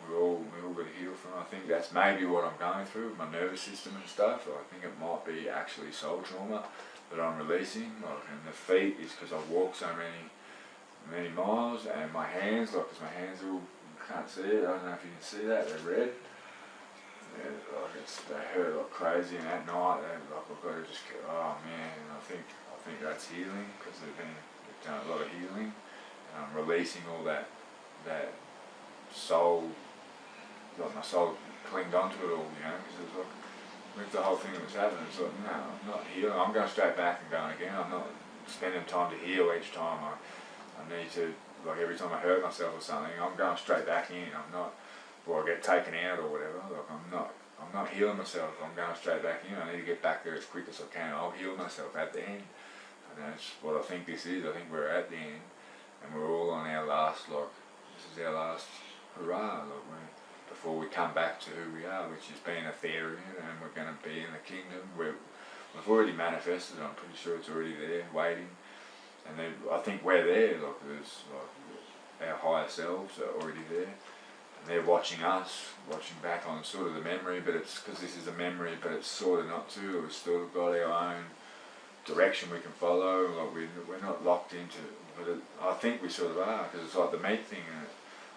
We all got to heal from it. I think that's maybe what I'm going through with my nervous system and stuff. I think it might be actually soul trauma that I'm releasing. And the feet is because I've walked so many miles, and my hands, because my hands are all, you can't see it, I don't know if you can see that, they're red. Yeah, they hurt like crazy, and at night, I've got to just go, oh man, and I think that's healing, because they've done a lot of healing, and I'm releasing all that soul, like my soul clinged onto it all, you know, because it was like, with the whole thing that was happening, it's like, no, I'm not healing, I'm going straight back and going again, I'm not spending time to heal each time I need to, like every time I hurt myself or something, I'm going straight back in, I'm not, or I get taken out or whatever, like I'm not healing myself, I'm going straight back in, I need to get back there as quick as I can, I'll heal myself at the end, and that's what I think this is, I think we're at the end, and we're all on our last, like, this is our last hurrah, like before we come back to who we are, which is being ethereal, and we're going to be in the kingdom. We've already manifested, I'm pretty sure it's already there, waiting. And then I think we're there, like there's like our higher selves are already there. And they're watching us, watching back on sort of the memory, but it's because this is a memory, but it's sort of not to. We've sort of got our own direction we can follow, like we're not locked into it. But I think we sort of are, because it's like the mate thing, and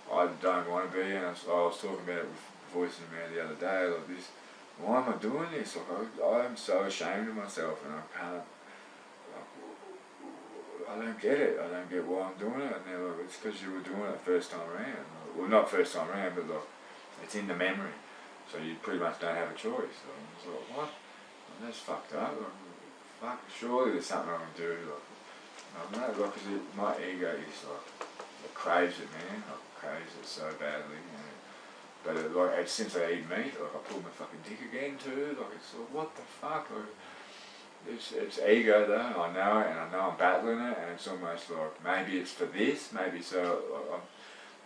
I don't want to be, and I was talking about it with voicing man the other day, like this, why am I doing this? Like I'm so ashamed of myself, and I can't, like, I don't get it, I don't get why I'm doing it, and they're like, it's because you were doing it first time around, well not first time around, but like, it's in the memory, so you pretty much don't have a choice. So I was like, what? Like, that's fucked up, like, fuck, surely there's something I can do, like, I don't know, like, because my ego is like, it craves it, man, like, craves it so badly, you know. But it, like, since I eat meat, like I pulled my fucking dick again too, like it's like, what the fuck, like, it's ego though, I know it, and I know I'm battling it, and it's almost like, maybe it's for this, maybe so, like,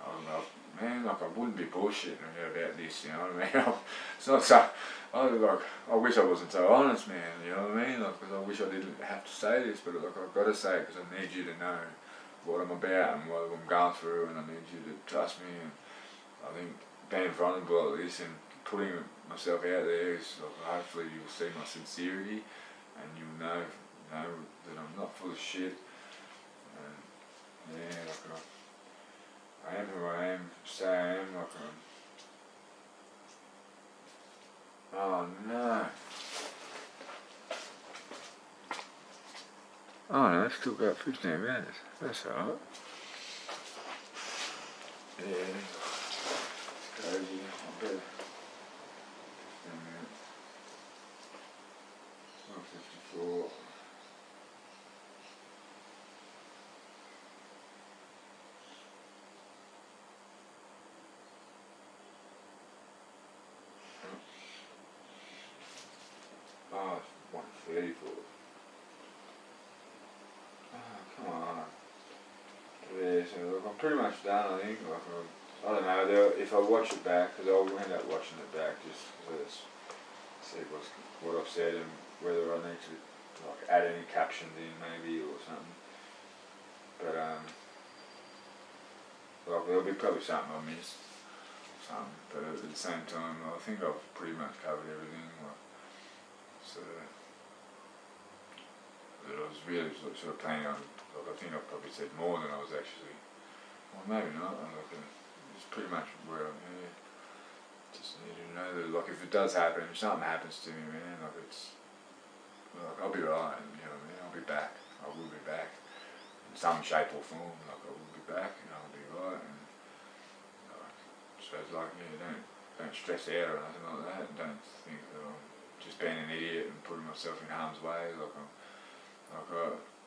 I don't know, man, like I wouldn't be bullshitting about this, you know what I mean, it's not so, I wish I wasn't so honest, man, you know what I mean, like, because I wish I didn't have to say this, but like I've got to say it because I need you to know what I'm about and what I'm going through, and I need you to trust me, and I think being vulnerable at this and putting myself out there is like, hopefully you'll see my sincerity and you'll know that I'm not full of shit, and yeah, like I am who I am, say I am, like oh no. Oh no, it's still got 15 minutes, that's alright. Yeah, it's crazy, I bet. 154. Oh, it's 134. Oh, come on. Yeah, so look, I'm pretty much done, I think. Like, I don't know, if I watch it back, because I'll end up watching it back just because see what I've said and whether I need to like add any captions in maybe or something. But like there'll be probably something I missed, but at the same time I think I've pretty much covered everything. Like, so that I was really sort of planning on. Like I think I probably said more than I was actually. Well, maybe not. Like it's pretty much where I'm here. Just need to know that, like, if it does happen, if something happens to me, man, like it's, like I'll be right. You know what I mean? I'll be back. I will be back in some shape or form. Like I will be back, and I'll be right. And like, so it's like, yeah, don't stress out or nothing like that. And don't think that I'm just being an idiot and putting myself in harm's way. Like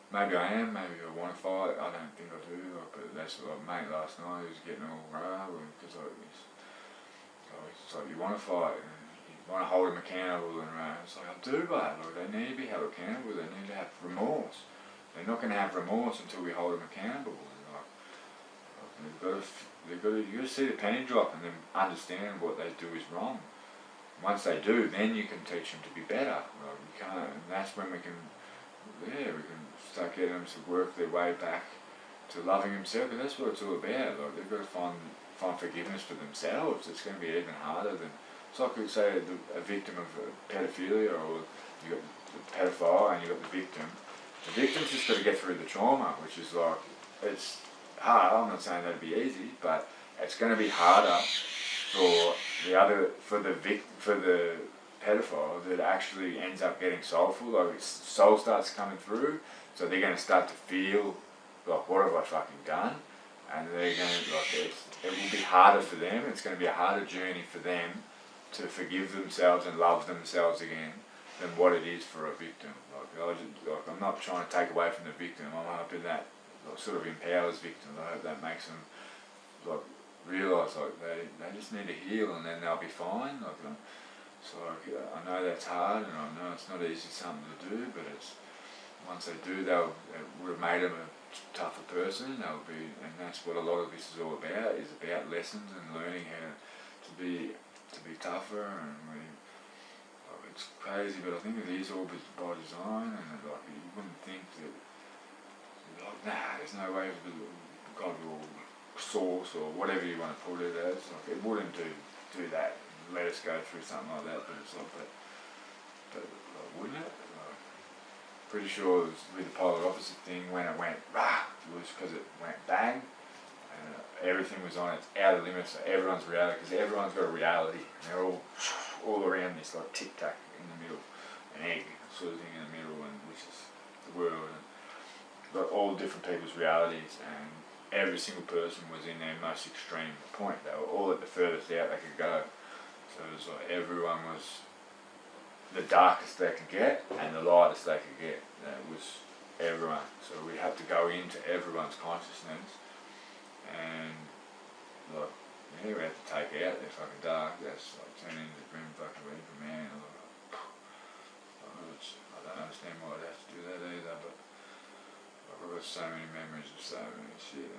maybe I am, maybe I want to fight, I don't think I do, like, but that's what mate last night, he was getting all raw, because like, it's like you want to fight, and you want to hold him accountable, and it's like, I do, but like, they need to be held accountable, they need to have remorse, they're not going to have remorse until we hold them accountable, and like you've got to see the penny drop and then understand what they do is wrong. Once they do, then you can teach them to be better, like, you can't, and that's when we can start getting them to work their way back to loving themselves, and that's what it's all about. Like they've got to find forgiveness for themselves. It's going to be even harder than, it's like we say a victim of pedophilia, or you got the pedophile and you got the victim. The victim's just got to get through the trauma, which is like, it's hard. I'm not saying that'd be easy, but it's going to be harder for the pedophile that actually ends up getting soulful, like its soul starts coming through, so they're going to start to feel like, what have I fucking done? and they're going to, like, it will be harder for them, it's going to be a harder journey for them to forgive themselves and love themselves again than what it is for a victim. I'm not trying to take away from the victim, I'm hoping that sort of empowers victims. I hope that makes them realise they just need to heal and then they'll be fine. I know that's hard and I know it's not easy something to do, but once they do, it would have made them a tougher person. And that's what a lot of this is all about. Is about lessons and learning how to be tougher. And it's crazy, but I think it is all by design. And you wouldn't think that there's no way God will source or whatever you want to put it as. It wouldn't do that. Let us go through something like that, but it's but wouldn't it? Pretty sure it was with the polar opposite thing when it went it was because it went bang and everything was on its outer limits of everyone's reality, because everyone's got a reality and they're all around this tic tac in the middle, an egg sort of thing in the middle, and which is the world, and all different people's realities, and every single person was in their most extreme point. They were all at the furthest out they could go. So it was everyone was the darkest they could get and the lightest they could get. That was everyone. So we had to go into everyone's consciousness and we had to take out their fucking dark. That's turn into the grim fucking reaper, man. I don't understand why I'd have to do that either, but I've got so many memories of so many shit.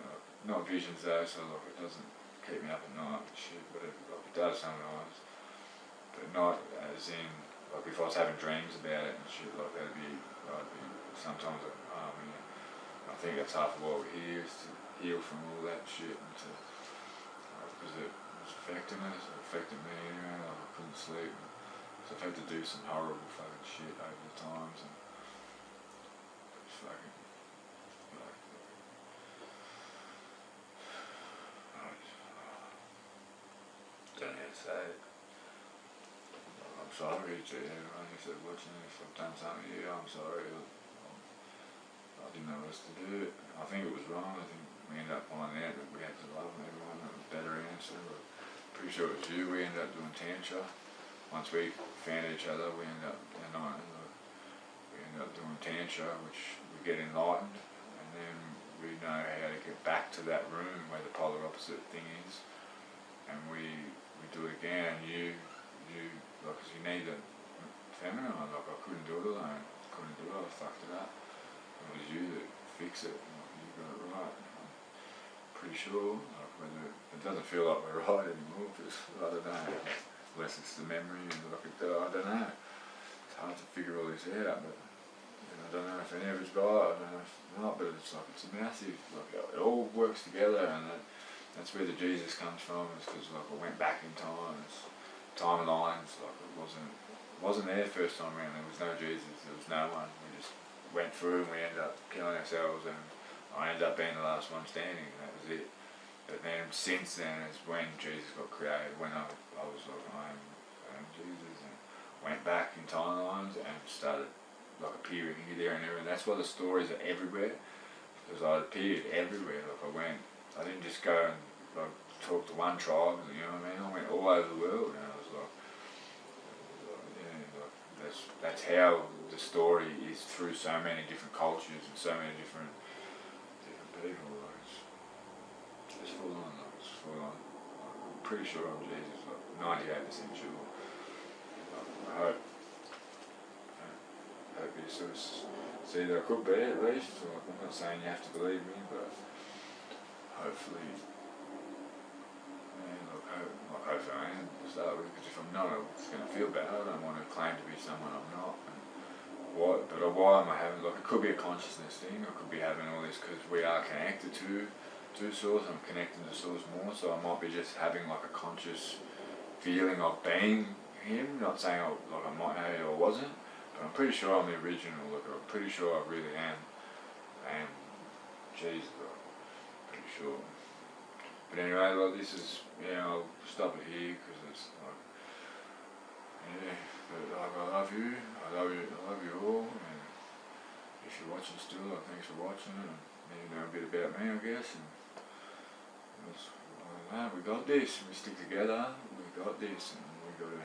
Not visions though, so it doesn't keep me up at night and shit, whatever. It does sometimes, but not as in if I was having dreams about it and shit, I'd be sometimes I think that's half of why we're here, is to heal from all that shit, and to because it was affecting us, it affected me anyway. I couldn't sleep, so I've had to do some horrible fucking shit over the times, and it's fucking I don't know how to say it. I'm sorry to everyone if they're watching, if I've done something to you, I'm sorry. I didn't know what else to do. I think it was wrong. I think we ended up finding out that we had to love everyone. It was a better answer. But pretty sure it was you. We ended up doing tantra. Once we found each other, we ended up doing tantra, which we get enlightened, and then we know how to get back to that room where the polar opposite thing is, and we do it again. And you because you need a feminine. I couldn't do it alone. I fucked it up. It was you that fixed it. You got it right. I'm pretty sure. Whether it doesn't feel like we're right anymore, because I don't know. Unless it's the memory, and I don't know. It's hard to figure all this out, but I don't know if any of it's right. I don't know if it's not, but it's a massive. It all works together, and that's where the Jesus comes from. Is because I went back in time. It's timelines. It wasn't there first time around. There was no Jesus. There was no one. We just went through and we ended up killing ourselves, and I ended up being the last one standing, and that was it. But then since then is when Jesus got created, when I was I am Jesus, and went back in timelines and started appearing here, there and everywhere. And that's why the stories are everywhere, because I appeared everywhere. I didn't just go and talk to one tribe, you know what I mean? I went all over the world, and I was that's how the story is, through so many different cultures and so many different people. It's full on. I'm pretty sure I'm Jesus. 98% sure. I hope you sort of see that I could be, at least. I'm not saying you have to believe me, but hopefully. Hopefully I am to start with, because if I'm not, it's going to feel bad. I don't want to claim to be someone I'm not. But why am I having, it could be a consciousness thing, I could be having all this because we are connected to Source. I'm connecting to Source more, so I might be just having a conscious feeling of being Him, not saying I might know He or wasn't, but I'm pretty sure I'm the original. I'm pretty sure I really am Jesus. I'm pretty sure. But anyway, this is, I'll stop it here, because it's but I love you all, and if you're watching still, thanks for watching, and you know a bit about me, I guess, and we got this, we stick together, we got this, and we got a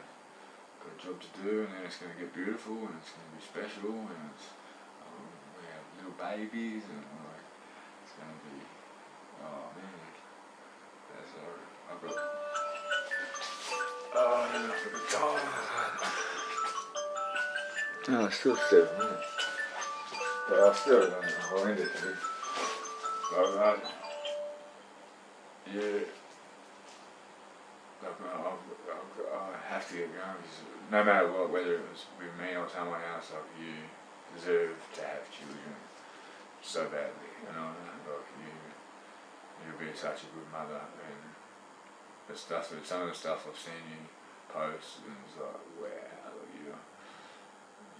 job to do, and then it's going to get beautiful, and it's going to be special, and we have little babies, and like, it's going to be, oh man, that's I've got, I've got time. No, it's still 7 minutes, but I've still done it, I'll end it today. Like, yeah. I have to get going because no matter what, whether it was with me or someone else, like you deserve to have children so badly, you know. Like you'll be such a good mother, and the stuff that some of the stuff I've seen you post, and it's like, wow,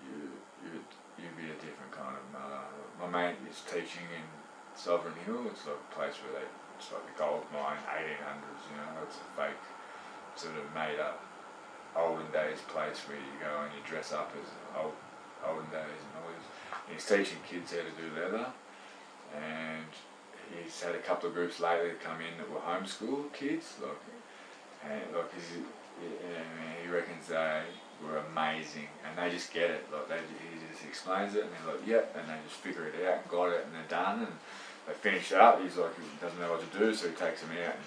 you'd be a different kind of mother. My mate is teaching in Sovereign Hill. It's like a place where it's like the gold mine, 1800s, you know. It's a fake, sort of made up olden days place where you go and you dress up as olden days and all this. And he's teaching kids how to do leather, and he's had a couple of groups lately come in that were homeschool kids, and he reckons they were amazing, and they just get it. Like he just explains it, and they're like, yep, and they just figure it out and got it, and they're done, and they finish up. He's like, he doesn't know what to do, so he takes them out and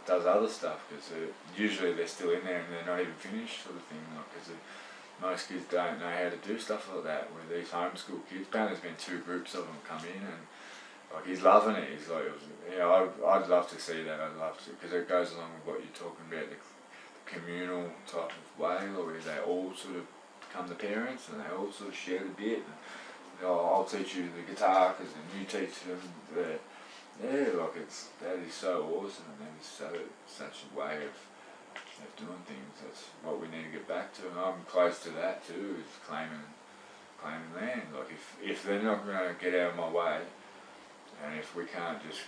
does other stuff, because usually they're still in there and they're not even finished, sort of thing. Because most kids don't know how to do stuff like that. With these homeschool kids, apparently there's been 2 groups of them come in, and like he's loving it. He's like, I'd love to see that. I'd love to, because it goes along with what you're talking about, the communal type of way, where they all sort of become the parents and they all sort of share a bit. And, I'll teach you the guitar, because then you teach them the, like that is so awesome, and that is such a way of doing things. That's what we need to get back to, and I'm close to that too, is claiming land. Like if they're not going to get out of my way, and if we can't just,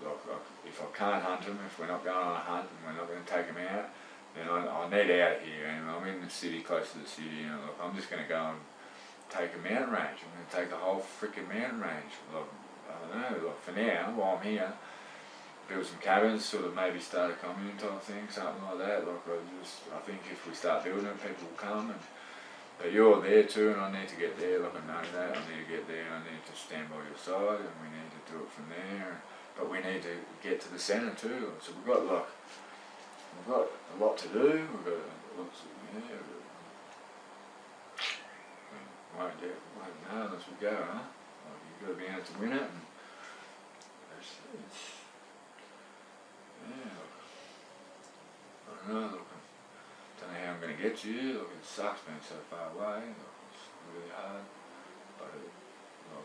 like if I can't hunt them, if we're not going on a hunt and we're not going to take them out, then I need out of here. And I'm in the city, close to the city, and like, I'm just going to go and take a mountain range. I'm going to take a whole freaking mountain range. Like, I don't know, like for now, while I'm here, build some cabins, sort of maybe start a commune type thing, something like that. Like I think if we start building it, people will come. But you're there too, and I need to get there. Like I know that, I need to get there, and I need to stand by your side, and we need to do it from there. But we need to get to the centre too. So we've got a lot to do. We've got lots of, won't know unless we go, huh? Like you've got to be able to win it. And I don't know. Look, I don't know how I'm going to get to you. Look, it sucks being so far away. Look, it's really hard. But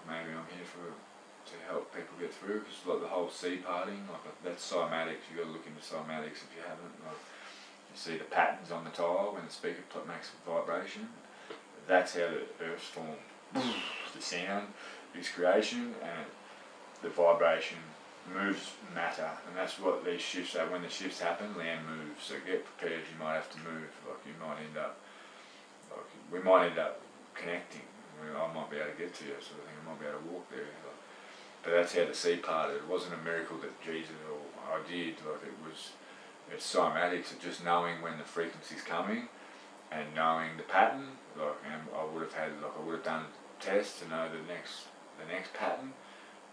maybe I'm here to help people get through. Because like the whole sea parting, like that's cymatics. You got to look into cymatics if you haven't. Like you see the patterns on the tile when the speaker makes a vibration. That's how the earth's formed. The sound is creation, and the vibration moves matter, and that's what these shifts are. When the shifts happen, land moves. So get prepared. You might have to move. Like you might end up, we might end up connecting. I might be able to get to you, sort of thing. I might be able to walk there. But that's how the sea parted. It wasn't a miracle that Jesus or I did. Like it's cymatics. It's just knowing when the frequency's coming, and knowing the pattern. Like, and I would have done a test to know the next pattern,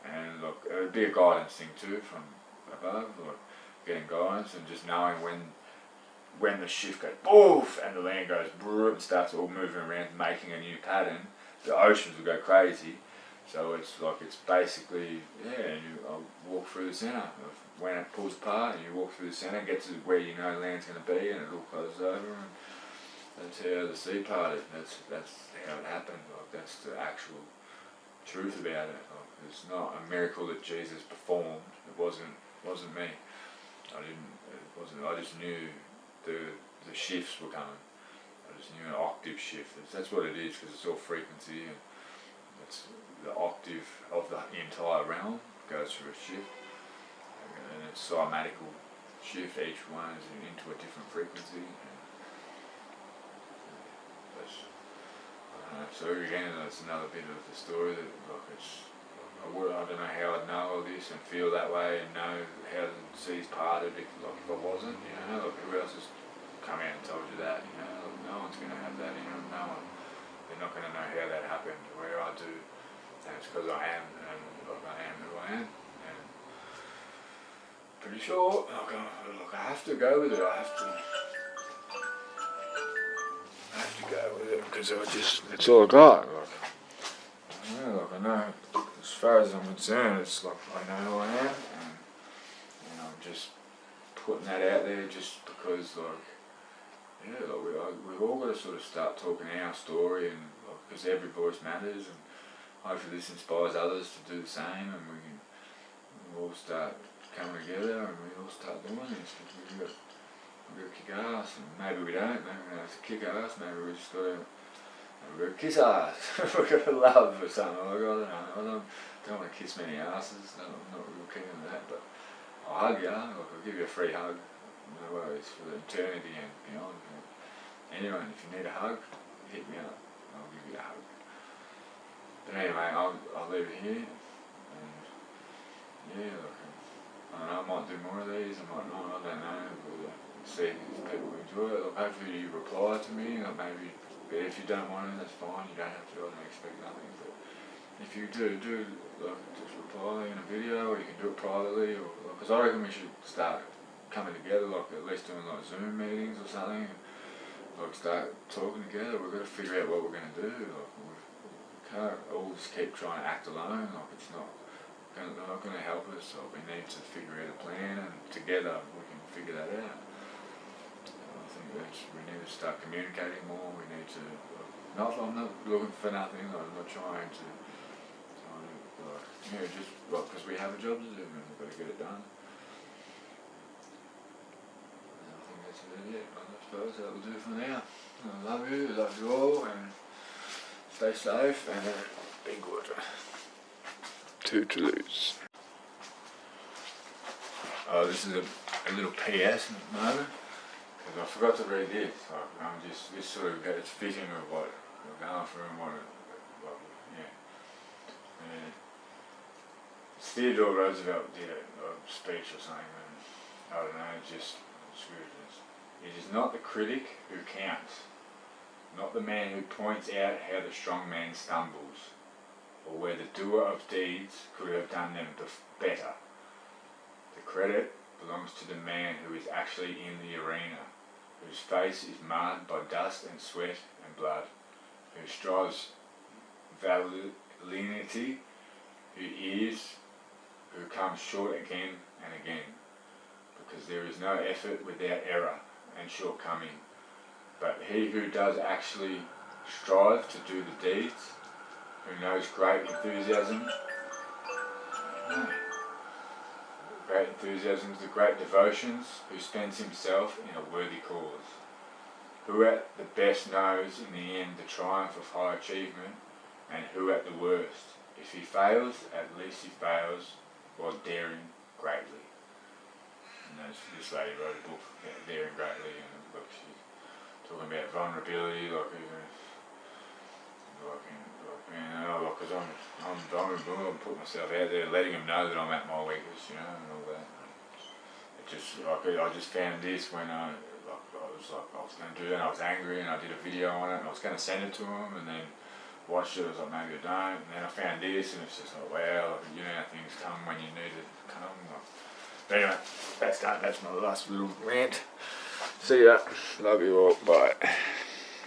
and look, it would be a guidance thing too from above, like getting guidance and just knowing when the shift goes boof and the land goes brrr and starts all moving around, making a new pattern. The oceans will go crazy. So it's basically, and I'll walk through the centre. When it pulls apart and you walk through the centre, get to where you know land's going to be, and it all closes over. And that's how the sea parted. That's how it happened. Like that's the actual truth about it. Like, it's not a miracle that Jesus performed. It wasn't me. I just knew the shifts were coming. I just knew an octave shift. That's what it is, because it's all frequency, and it's the octave of the entire realm goes through a shift, and it's cymatical shift. Each one is into a different frequency. So again, that's another bit of the story that like I don't know how I'd know all this and feel that way and know how to see part of it if I wasn't, you know, like who else has come out and told you that, you know, like no one's going to have that, you know, no one, they're not going to know how that happened, where I do, and it's because I am, and like I am who I am, and pretty sure, like I have to go with it, I have to go with it, because it's all I got, like, yeah, like I know, as far as I'm concerned, it's like I know who I am, and you know, I'm just putting that out there just because, like, yeah, like we've all got to sort of start talking our story, and because every voice matters, and hopefully this inspires others to do the same, and we all start coming together, and we all start doing this, because we've got to kick ass, and maybe we don't, maybe we don't have to kick ass, maybe we just got to kiss ass. We've got to love or something. Like, I don't want to kiss many asses. I'm not real keen on that. But I'll hug you. Like, I'll give you a free hug. No worries for the eternity and beyond. Anyone, if you need a hug, hit me up. I'll give you a hug. But anyway, I'll leave it here. And yeah, like, I don't know. I might do more of these. I might not. I don't know. But see if people enjoy it. Like, hopefully you reply to me. Or maybe. But if you don't want it, that's fine, you don't have to, I don't expect nothing, but if you do like, just reply in a video, or you can do it privately, or, because I reckon we should start coming together, like at least doing like Zoom meetings or something, and, like start talking together. We've got to figure out what we're going to do, like we can't all just keep trying to act alone, like it's not going to help us, so we need to figure out a plan, and together we can figure that out. We need to start communicating more, we need to, I'm not looking for nothing, I'm not trying to just, because we have a job to do and we've got to get it done. And I think that's about it, I suppose that will do for now. I love you all, and stay safe, and be good. Toodaloo. This is a little PS at the moment. I forgot to read this. Like, this sort of gets fitting with what we're going through and yeah. And Theodore Roosevelt did a speech or something, and I don't know, it is not the critic who counts, not the man who points out how the strong man stumbles, or where the doer of deeds could have done them better. The credit belongs to the man who is actually in the arena, whose face is marred by dust and sweat and blood, who strives valiantly, who comes short again and again, because there is no effort without error and shortcoming, but he who does actually strive to do the deeds, who knows great enthusiasms, the great devotions, who spends himself in a worthy cause, who at the best knows in the end the triumph of high achievement, and who at the worst, if he fails, at least he fails while daring greatly. And this lady wrote a book about daring greatly, and she's talking about vulnerability, because I'm putting myself out there, letting them know that I'm at my weakest, and all that. I just found this when I was going to do that, and I was angry, and I did a video on it, and I was going to send it to them, and then watched it, I was like, maybe I don't, and then I found this, and it's just like, wow, how things come when you need it to come. But anyway, that's done, that's my last little rant. See ya, love you all, bye.